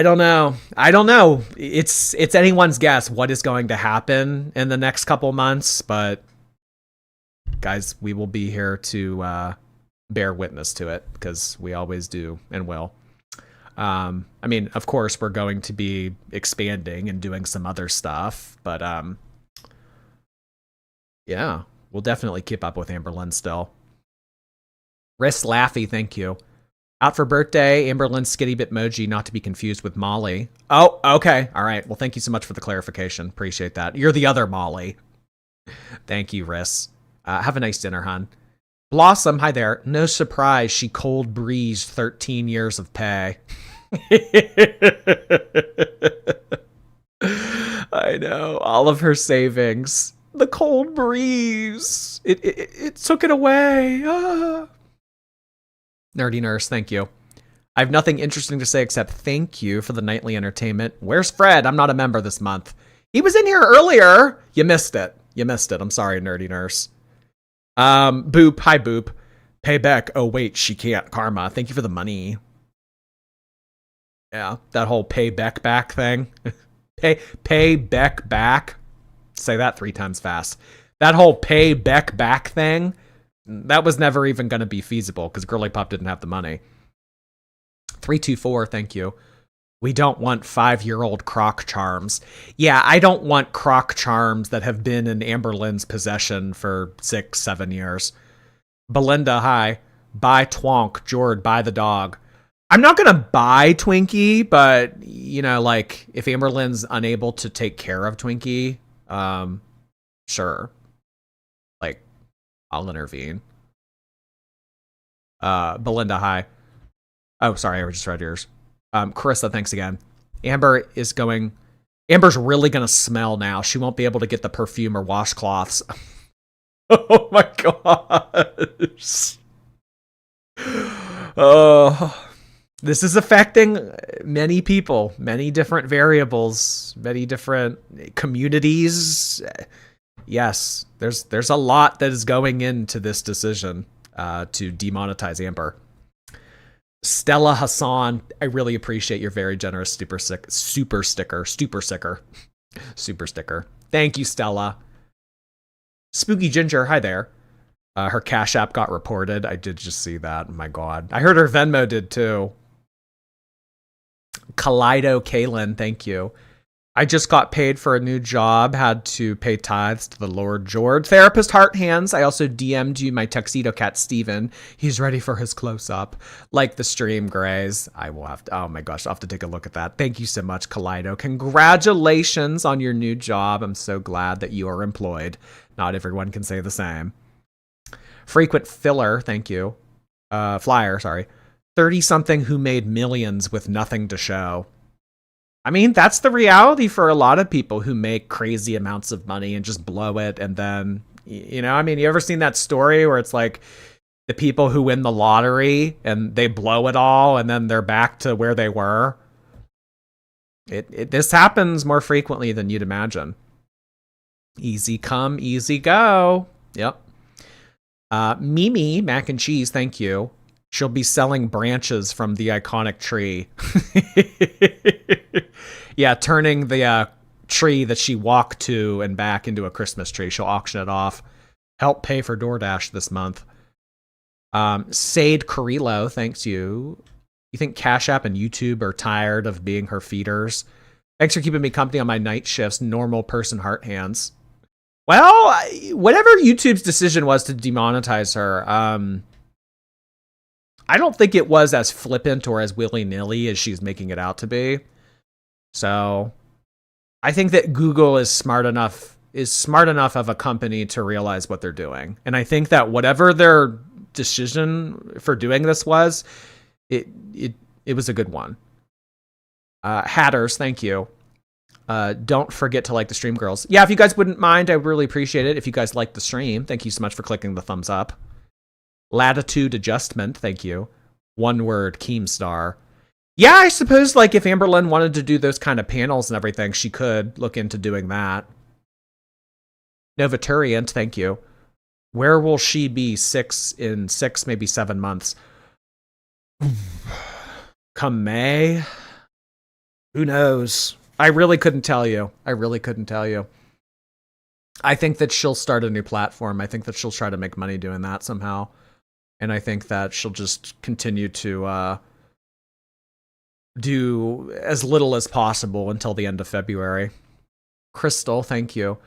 A: don't know. It's anyone's guess what is going to happen in the next couple months, but guys, we will be here to bear witness to it because we always do and will. I mean, of course, we're going to be expanding and doing some other stuff, but yeah, we'll definitely keep up with Amberlynn still. Wrist Laffy, thank you. Out for birthday, Amberlynn Skitty Bitmoji, not to be confused with Molly. Oh, okay. All right. Well, thank you so much for the clarification. Appreciate that. You're the other Molly. Thank you, Riss. Have a nice dinner, hon. Blossom, hi there. No surprise she cold breezed 13 years of pay. I know. All of her savings. The cold breeze. It took it away. Ah. Nerdy Nurse, thank you. I have nothing interesting to say except thank you for the nightly entertainment. Where's Fred? I'm not a member this month. He was in here earlier. You missed it. I'm sorry, Nerdy Nurse. Boop. Hi, Boop. Payback. Oh, wait, she can't. Karma. Thank you for the money. Yeah, that whole payback back thing. Payback back. Say that 3 times fast. That whole payback back thing. That was never even going to be feasible because Girly Pop didn't have the money. 324, thank you. We don't want 5-year-old croc charms. Yeah, I don't want croc charms that have been in Amberlynn's possession for 6, 7 years. Belinda, hi. Buy Twonk. Jord, buy the dog. I'm not going to buy Twinkie, but, like, if Amberlynn's unable to take care of Twinkie, sure. Like, I'll intervene. Belinda, hi. Oh, sorry, I just read yours. Carissa, thanks again. Amber's really going to smell now. She won't be able to get the perfume or washcloths. Oh my gosh. Oh, this is affecting many people, many different variables, many different communities. Yes, there's a lot that is going into this decision to demonetize Amber. Stella Hassan, I really appreciate your very generous super sticker. Thank you, Stella. Spooky Ginger, hi there. Her Cash App got reported. I did just see that. Oh my God. I heard her Venmo did too. Kaleido Kalen, thank you. I just got paid for a new job. Had to pay tithes to the Lord George. Therapist Heart Hands. I also DM'd you my tuxedo cat Steven. He's ready for his close-up. Like the stream, Grays. I will have to, oh my gosh, I'll have to take a look at that. Thank you so much, Kaleido. Congratulations on your new job. I'm so glad that you are employed. Not everyone can say the same. Frequent Filler, thank you. Flyer, sorry. 30-something who made millions with nothing to show. I mean, that's the reality for a lot of people who make crazy amounts of money and just blow it. And then, you ever seen that story where it's like the people who win the lottery and they blow it all and then they're back to where they were? This happens more frequently than you'd imagine. Easy come, easy go. Yep. Mimi, mac and cheese, thank you. She'll be selling branches from the iconic tree. Yeah, turning the tree that she walked to and back into a Christmas tree. She'll auction it off. Help pay for DoorDash this month. Sade Carrillo, thanks you. You think Cash App and YouTube are tired of being her feeders? Thanks for keeping me company on my night shifts. Normal person heart hands. Well, whatever YouTube's decision was to demonetize her, I don't think it was as flippant or as willy-nilly as she's making it out to be. So I think that Google is smart enough of a company to realize what they're doing. And I think that whatever their decision for doing this was, it was a good one. Hatters, thank you. Don't forget to like the stream, girls. Yeah, if you guys wouldn't mind, I would really appreciate it if you guys like the stream. Thank you so much for clicking the thumbs up. Latitude adjustment, thank you. One word, Keemstar. Yeah, I suppose like if Amberlynn wanted to do those kind of panels and everything, she could look into doing that. Novaturiant, thank you. Where will she be in 6, maybe 7 months? Come May? Who knows? I really couldn't tell you. I think that she'll start a new platform. I think that she'll try to make money doing that somehow. And I think that she'll just continue to do as little as possible until the end of February. Crystal, thank you.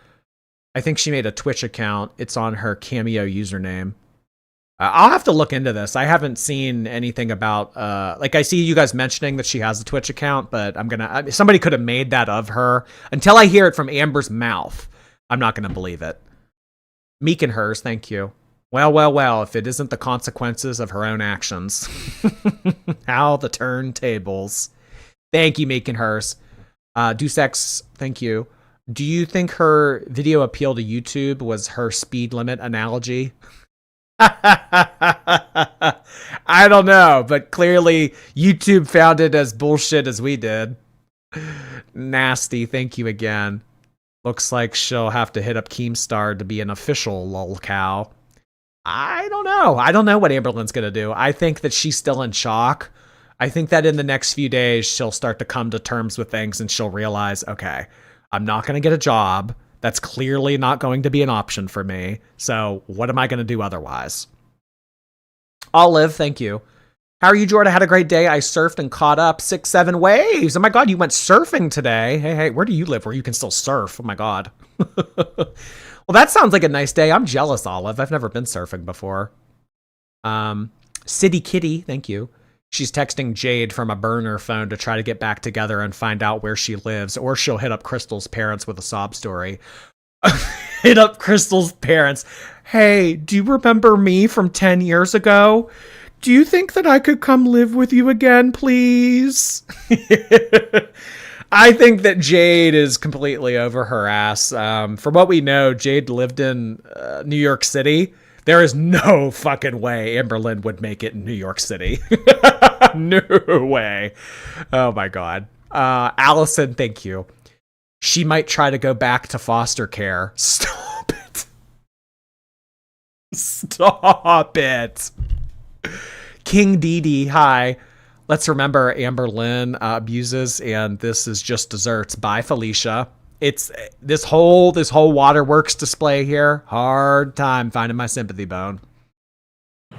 A: I think she made a Twitch account. It's on her Cameo username. I'll have to look into this. I haven't seen anything about, I see you guys mentioning that she has a Twitch account, but somebody could have made that of her. Until I hear it from Amber's mouth, I'm not going to believe it. Meek and hers, thank you. Well, if it isn't the consequences of her own actions. How the turntables. Thank you, Meek and hers. Deucex, thank you. Do you think her video appeal to YouTube was her speed limit analogy? I don't know, but clearly YouTube found it as bullshit as we did. Nasty, thank you again. Looks like she'll have to hit up Keemstar to be an official lolcow. I don't know. I don't know what Amberlynn's going to do. I think that she's still in shock. I think that in the next few days, she'll start to come to terms with things and she'll realize, okay, I'm not going to get a job. That's clearly not going to be an option for me. So what am I going to do otherwise? Olive, thank you. How are you, Jordan? I had a great day. I surfed and caught up 6-7 waves. Oh my God, you went surfing today. Hey, where do you live where you can still surf? Oh my God. Well, that sounds like a nice day. I'm jealous, Olive. I've never been surfing before. City Kitty, thank you. She's texting Jade from a burner phone to try to get back together and find out where she lives, or she'll hit up Crystal's parents with a sob story. Hit up Crystal's parents. Hey, do you remember me from 10 years ago? Do you think that I could come live with you again, please? I think that Jade is completely over her ass. From what we know, Jade lived in New York City. There is no fucking way Amberlynn would make it in New York City. No way. Oh my God. Allison, thank you. She might try to go back to foster care. Stop it. Stop it. King Dee, hi. Let's remember Amberlynn abuses, and this is just desserts. Bye, Felicia. It's this whole waterworks display here. Hard time finding my sympathy bone.
B: I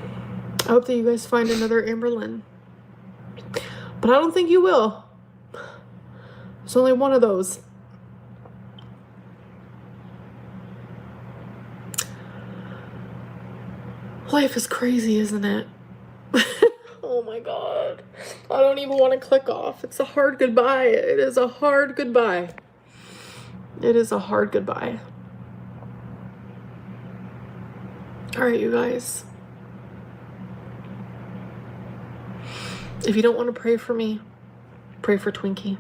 B: hope that you guys find another Amberlynn. But I don't think you will. There's only one of those. Life is crazy, isn't it? Oh my God. I don't even want to click off. It's a hard goodbye. It is a hard goodbye. It is a hard goodbye. All right, you guys. If you don't want to pray for me, pray for Twinkie.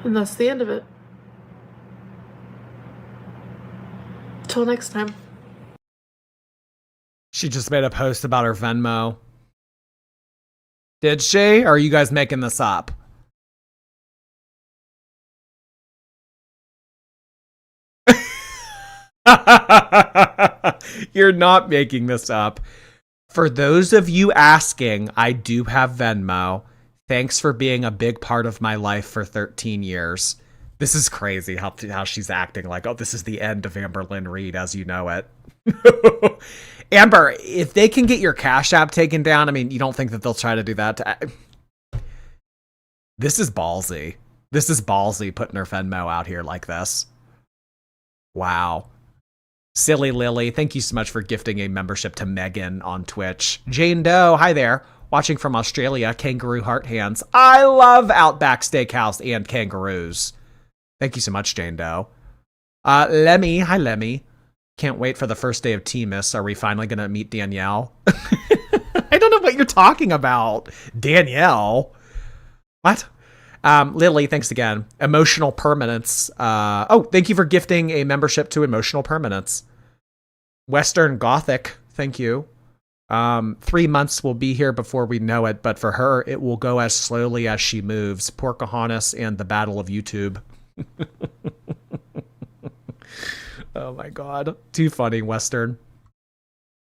B: And that's the end of it. Till next time.
A: She just made a post about her Venmo. Did she? Or are you guys making this up? You're not making this up. For those of you asking, I do have Venmo. Thanks for being a big part of my life for 13 years. This is crazy how she's acting like, oh, this is the end of Amberlynn Reed as you know it. Amber, if they can get your Cash App taken down, I mean, you don't think that they'll try to do that? This is ballsy. This is ballsy putting her Venmo out here like this. Wow. Silly Lily, thank you so much for gifting a membership to Megan on Twitch. Jane Doe, hi there. Watching from Australia, Kangaroo Heart Hands. I love Outback Steakhouse and kangaroos. Thank you so much, Jane Doe. Lemmy, hi Lemmy. Can't wait for the first day of Temis. Are we finally going to meet Danielle? I don't know what you're talking about. Danielle? What? Lily, thanks again. Emotional Permanence. Oh, thank you for gifting a membership to Emotional Permanence. Western Gothic, thank you. 3 months will be here before we know it, but for her, it will go as slowly as she moves. Porcahontas and the Battle of YouTube. Oh my God. Too funny, Western.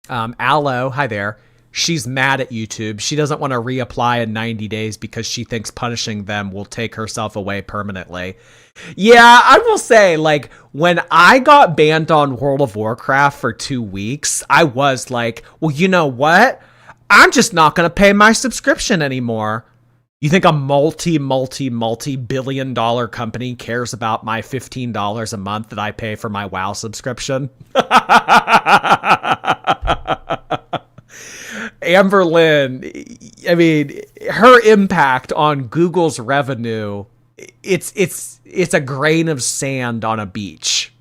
A: Aloe, hi there. She's mad at YouTube. She doesn't want to reapply in 90 days because she thinks punishing them will take herself away permanently. Yeah, I will say, like, when I got banned on World of Warcraft for 2 weeks, I was like, well, you know what? I'm just not going to pay my subscription anymore. You think a multi-billion dollar company cares about my $15 a month that I pay for my WoW subscription? Amberlynn, I mean, her impact on Google's revenue, it's a grain of sand on a beach.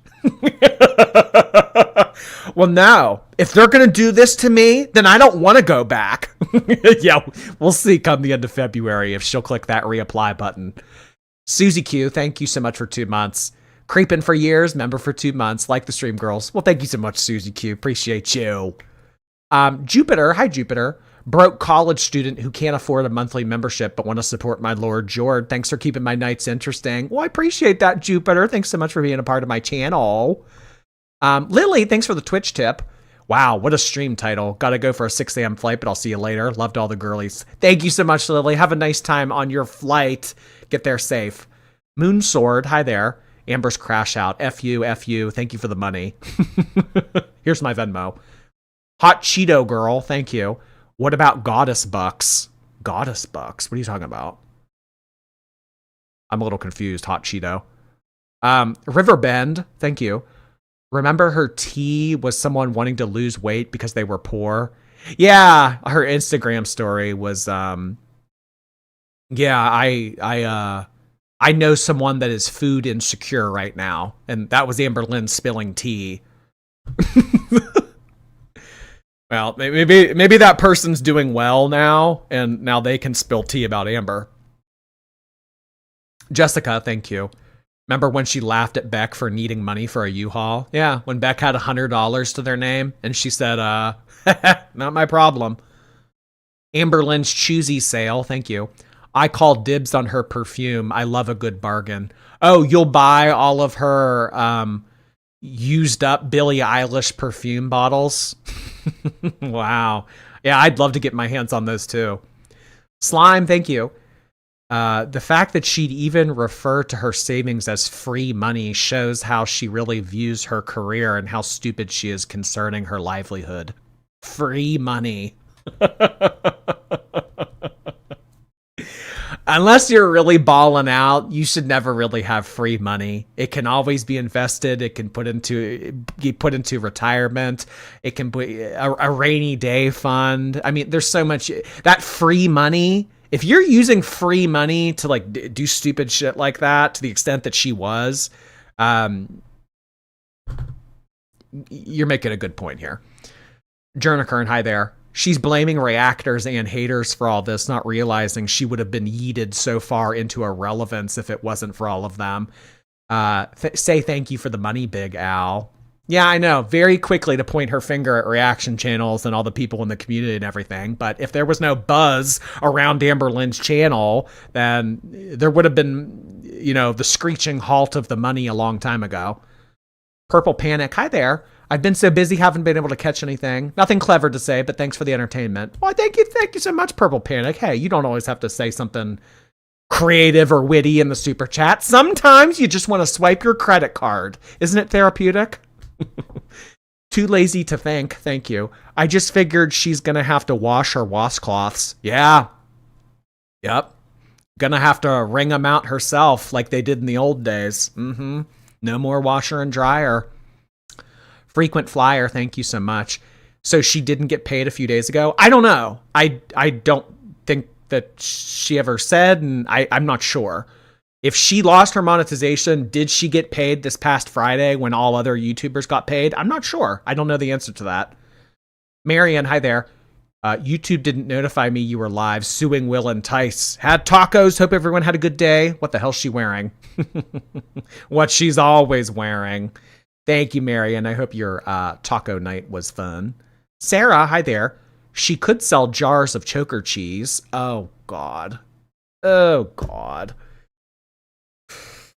A: Well, no, if they're going to do this to me, then I don't want to go back. Yeah, we'll see come the end of February if she'll click that reapply button. Susie Q, thank you so much for 2 months. Creeping for years, member for 2 months, like the stream girls. Well, thank you so much, Susie Q. Appreciate you. Jupiter, hi Jupiter. Broke college student who can't afford a monthly membership but want to support my Lord Jord. Thanks for keeping my nights interesting. Well, I appreciate that, Jupiter. Thanks so much for being a part of my channel. Lily, thanks for the Twitch tip. Wow, what a stream title. Gotta go for a 6 a.m. flight, but I'll see you later. Loved all the girlies. Thank you so much, Lily. Have a nice time on your flight. Get there safe. Moonsword, hi there. Amber's crash out. F you, F you. Thank you for the money. Here's my Venmo. Hot Cheeto girl, thank you. What about goddess bucks? Goddess bucks? What are you talking about? I'm a little confused, Hot Cheeto. Riverbend, thank you. Remember her tea was someone wanting to lose weight because they were poor? Yeah, her Instagram story was yeah, I know someone that is food insecure right now, and that was Amberlynn spilling tea. Well, maybe that person's doing well now, and now they can spill tea about Amber. Jessica, thank you. Remember when she laughed at Beck for needing money for a U-Haul? Yeah, when Beck had $100 to their name, and she said, not my problem. Amberlynn's Choosy sale, thank you. I call dibs on her perfume. I love a good bargain. Oh, you'll buy all of her used up Billie Eilish perfume bottles? Wow. Yeah, I'd love to get my hands on those too. Slime, thank you. The fact that she'd even refer to her savings as free money shows how she really views her career and how stupid she is concerning her livelihood. Free money. Unless you're really balling out, you should never really have free money. It can always be invested. It can be put into retirement. It can be a rainy day fund. I mean, there's so much that free money. If you're using free money to like do stupid shit like that to the extent that she was, you're making a good point here. Jernicurn, hi there. She's blaming reactors and haters for all this, not realizing she would have been yeeted so far into irrelevance if it wasn't for all of them. Say thank you for the money, Big Al. Yeah, I know. Very quickly to point her finger at reaction channels and all the people in the community and everything. But if there was no buzz around Amberlynn's channel, then there would have been, the screeching halt of the money a long time ago. Purple Panic, hi there. I've been so busy, haven't been able to catch anything. Nothing clever to say, but thanks for the entertainment. Well, thank you so much, Purple Panic. Hey, you don't always have to say something creative or witty in the super chat. Sometimes you just want to swipe your credit card. Isn't it therapeutic? Too lazy to thank you. I just figured she's gonna have to wash her washcloths. Yeah. Yep. Gonna have to wring them out herself like they did in the old days. No more washer and dryer. Frequent flyer, thank you so much. So she didn't get paid a few days ago? I don't know. I don't think that she ever said, and I'm not sure. If she lost her monetization, did she get paid this past Friday when all other YouTubers got paid? I'm not sure. I don't know the answer to that. Marian, hi there. YouTube didn't notify me you were live. Suing Will and Tice. Had tacos. Hope everyone had a good day. What the hell's she wearing? What she's always wearing. Thank you, Marian. I hope your taco night was fun. Sarah, hi there. She could sell jars of choker cheese. Oh, God. Oh, God.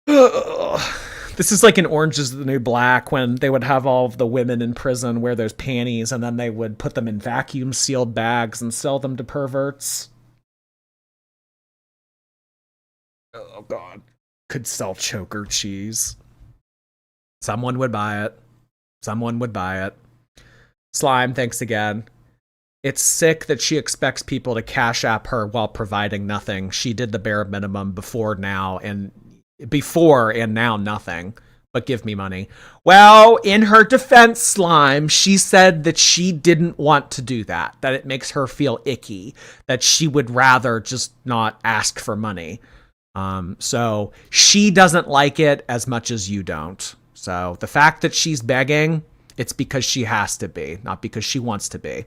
A: This is like in Orange is the New Black when they would have all of the women in prison wear those panties and then they would put them in vacuum sealed bags and sell them to perverts. Oh, God. Could sell choker cheese. Someone would buy it. Someone would buy it. Slime, thanks again. It's sick that she expects people to cash app her while providing nothing. She did the bare minimum before and now nothing. But give me money. Well, in her defense, Slime, she said that she didn't want to do that. That it makes her feel icky. That she would rather just not ask for money. So she doesn't like it as much as you don't. So the fact that she's begging, it's because she has to be, not because she wants to be.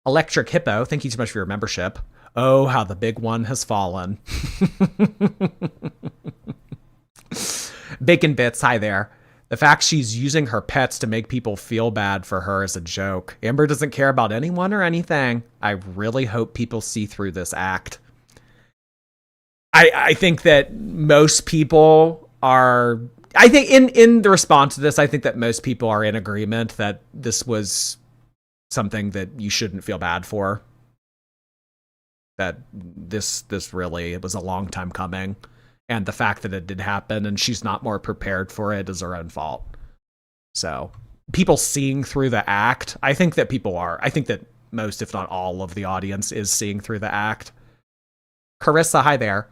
A: Electric Hippo, thank you so much for your membership. Oh, how the big one has fallen. Bacon Bits, hi there. The fact she's using her pets to make people feel bad for her is a joke. Amber doesn't care about anyone or anything. I really hope people see through this act. I think that most people are... I think in the response to this, I think that most people are in agreement that this was something that you shouldn't feel bad for. That this really, it was a long time coming. And the fact that it did happen and she's not more prepared for it is her own fault. So people seeing through the act, I think that people are. I think that most, if not all, of the audience is seeing through the act. Carissa, hi there.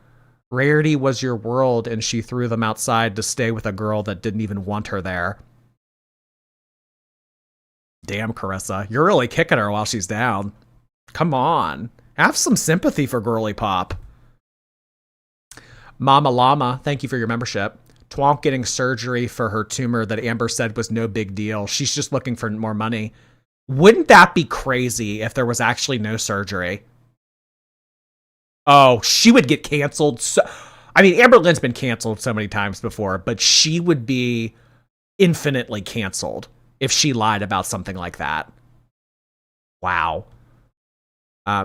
A: Rarity was your world, and she threw them outside to stay with a girl that didn't even want her there. Damn, Carissa. You're really kicking her while she's down. Come on. Have some sympathy for girly pop. Mama Llama, thank you for your membership. Twonk getting surgery for her tumor that Amber said was no big deal. She's just looking for more money. Wouldn't that be crazy if there was actually no surgery? Oh, she would get canceled. I mean, Amberlynn's been canceled so many times before, but she would be infinitely canceled if she lied about something like that. Wow.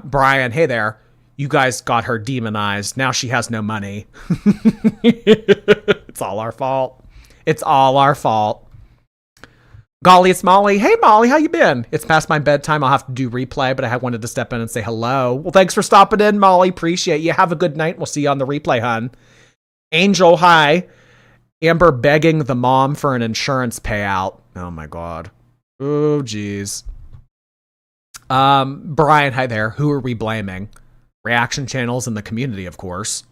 A: Brian, hey there. You guys got her demonized. Now she has no money. It's all our fault. It's all our fault. Golly, it's Molly. Hey, Molly, how you been? It's past my bedtime. I'll have to do replay, but I wanted to step in and say hello. Well, thanks for stopping in, Molly. Appreciate you. Have a good night. We'll see you on the replay, hun. Angel, hi. Amber begging the mom for an insurance payout. Oh, my God. Oh, geez. Brian, hi there. Who are we blaming? Reaction channels in the community, of course.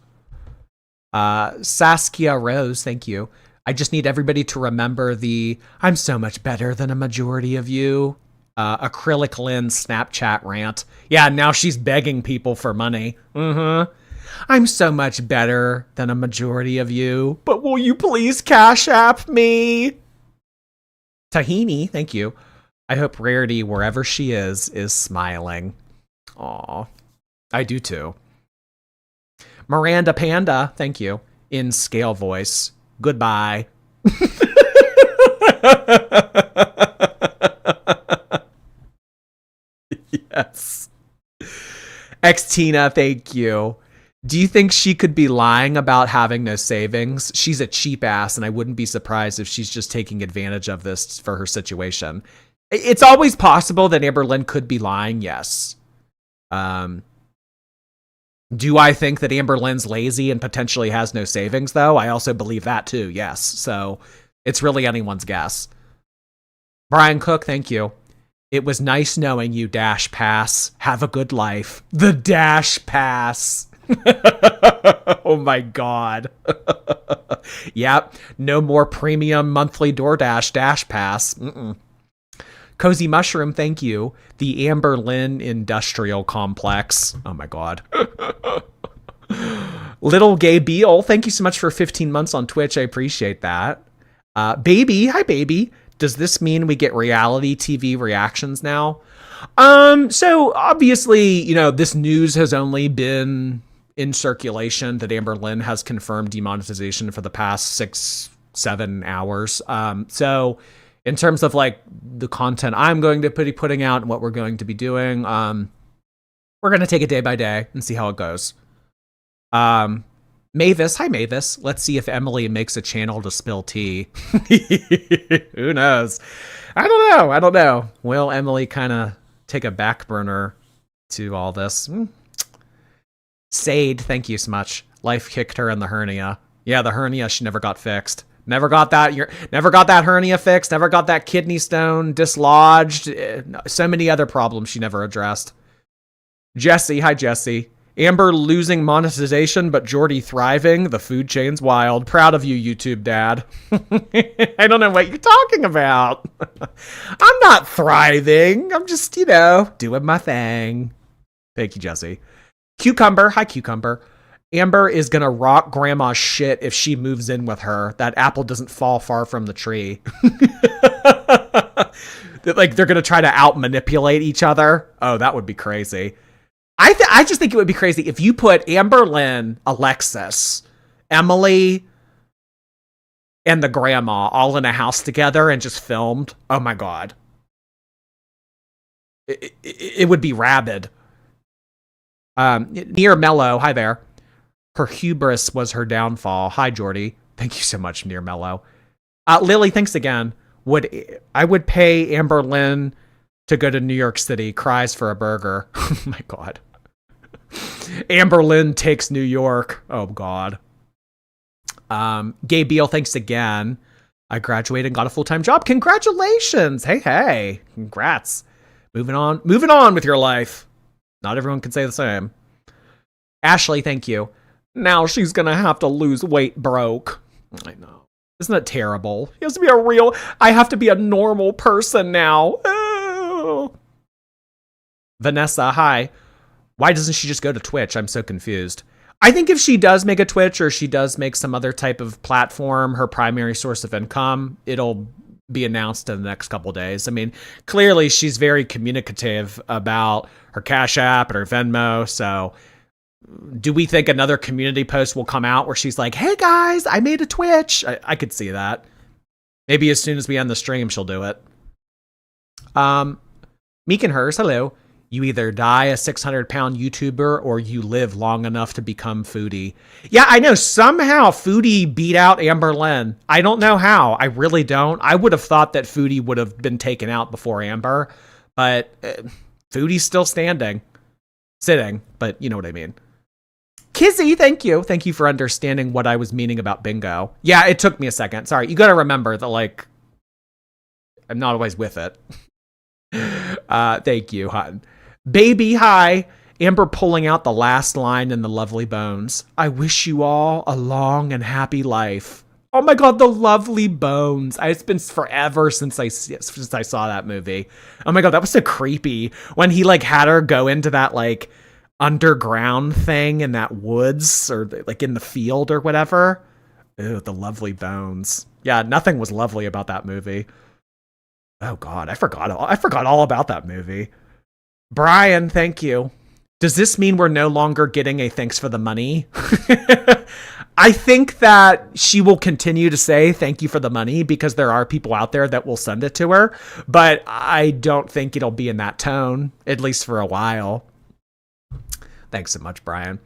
A: Saskia Rose, thank you. I just need everybody to remember the I'm so much better than a majority of you. Acrylic Lynn Snapchat rant. Yeah, now she's begging people for money. I'm so much better than a majority of you, but will you please Cash App me? Tahini, thank you. I hope Rarity, wherever she is smiling. Aw, I do too. Miranda Panda, thank you. In scale voice. Goodbye. Yes. Xtina, thank you. Do you think she could be lying about having no savings? She's a cheap ass, and I wouldn't be surprised if she's just taking advantage of this for her situation. It's always possible that Amberlynn could be lying, yes. Do I think that Amberlynn's lazy and potentially has no savings, though? I also believe that, too, yes. So it's really anyone's guess. Brian Cook, thank you. It was nice knowing you, Dash Pass. Have a good life. The Dash Pass. Oh, my God. Yep. No more premium monthly DoorDash Dash Pass. Cozy Mushroom, thank you. The Amberlynn Industrial Complex. Oh my God. Little Gay Beal, thank you so much for 15 months on Twitch. I appreciate that. Baby, hi baby. Does this mean we get reality TV reactions now? So obviously, you know, this news has only been in circulation that Amberlynn has confirmed demonetization for the past 6-7 hours. So in terms of like the content I'm going to be putting out and what we're going to be doing, we're going to take it day by day and see how it goes. Mavis, hi Mavis. Let's see if Emily makes a channel to spill tea. Who knows? I don't know. Will Emily kind of take a back burner to all this? Sade, thank you so much. Life kicked her in the hernia. Yeah, the hernia, she never got fixed. Never got that hernia fixed. Never got that kidney stone dislodged. So many other problems she never addressed. Jesse, hi Jesse. Amber losing monetization, but Jordy thriving. The food chain's wild. Proud of you, YouTube dad. I don't know what you're talking about. I'm not thriving. I'm just, doing my thing. Thank you, Jesse. Cucumber, hi Cucumber. Amber is going to rock grandma's shit if she moves in with her. That apple doesn't fall far from the tree. Like they're going to try to out-manipulate each other. Oh, that would be crazy. I just think it would be crazy if you put Amberlynn, Alexis, Emily, and the grandma all in a house together and just filmed. Oh my God. It would be rabid. Near Mellow, hi there. Her hubris was her downfall. Hi, Jordy. Thank you so much, Near Mellow. Lily, thanks again. I would pay Amberlynn to go to New York City. Cries for a burger. Oh my God. Amberlynn takes New York. Oh God. Gay Beal, thanks again. I graduated and got a full-time job. Congratulations. Hey. Congrats. Moving on with your life. Not everyone can say the same. Ashley, thank you. Now she's gonna have to lose weight broke. I know. Isn't that terrible? He has to be I have to be a normal person now. Oh. Vanessa, hi. Why doesn't she just go to Twitch? I'm so confused. I think if she does make a Twitch or she does make some other type of platform her primary source of income, it'll be announced in the next couple days. I mean, clearly she's very communicative about her Cash App and her Venmo. So do we think another community post will come out where she's like, hey guys, I made a Twitch? I could see that. Maybe as soon as we end the stream, she'll do it. Meek and Hers, hello. You either die a 600-pound YouTuber or you live long enough to become Foodie. Yeah, I know. Somehow Foodie beat out Amberlynn. I don't know how. I really don't. I would have thought that Foodie would have been taken out before Amber, but Foodie's still standing. Sitting, but you know what I mean. Kizzy, thank you. Thank you for understanding what I was meaning about bingo. Yeah, it took me a second. Sorry. You got to remember that, like, I'm not always with it. Thank you, hon. Baby, hi. Amber pulling out the last line in The Lovely Bones. I wish you all a long and happy life. Oh my God, The Lovely Bones. It's been forever since I saw that movie. Oh my God, that was so creepy. When he like had her go into that like underground thing in that woods or like in the field or whatever. Ew, The Lovely Bones. Yeah, nothing was lovely about that movie. Oh God, I forgot all about that movie. Brian, thank you. Does this mean we're no longer getting a thanks for the money? I think that she will continue to say thank you for the money because there are people out there that will send it to her, but I don't think it'll be in that tone, at least for a while. Thanks so much, Brian.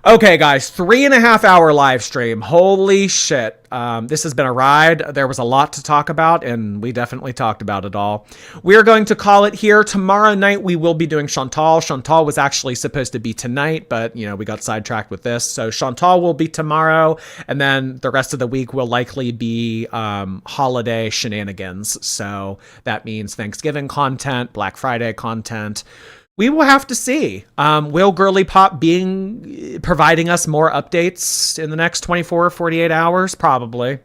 A: Okay, guys, 3.5 hour live stream. Holy shit. This has been a ride. There was a lot to talk about, and we definitely talked about it all. We are going to call it here. Tomorrow night, we will be doing Chantal. Chantal was actually supposed to be tonight, but, you know, we got sidetracked with this. So Chantal will be tomorrow, and then the rest of the week will likely be holiday shenanigans. So that means Thanksgiving content, Black Friday content. We will have to see. Will Girly Pop providing us more updates in the next 24 or 48 hours? Probably.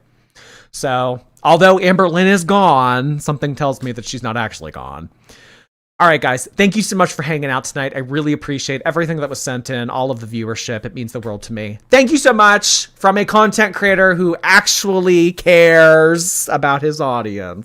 A: So, although Amberlynn is gone, something tells me that she's not actually gone. All right, guys. Thank you so much for hanging out tonight. I really appreciate everything that was sent in, all of the viewership. It means the world to me. Thank you so much from a content creator who actually cares about his audience.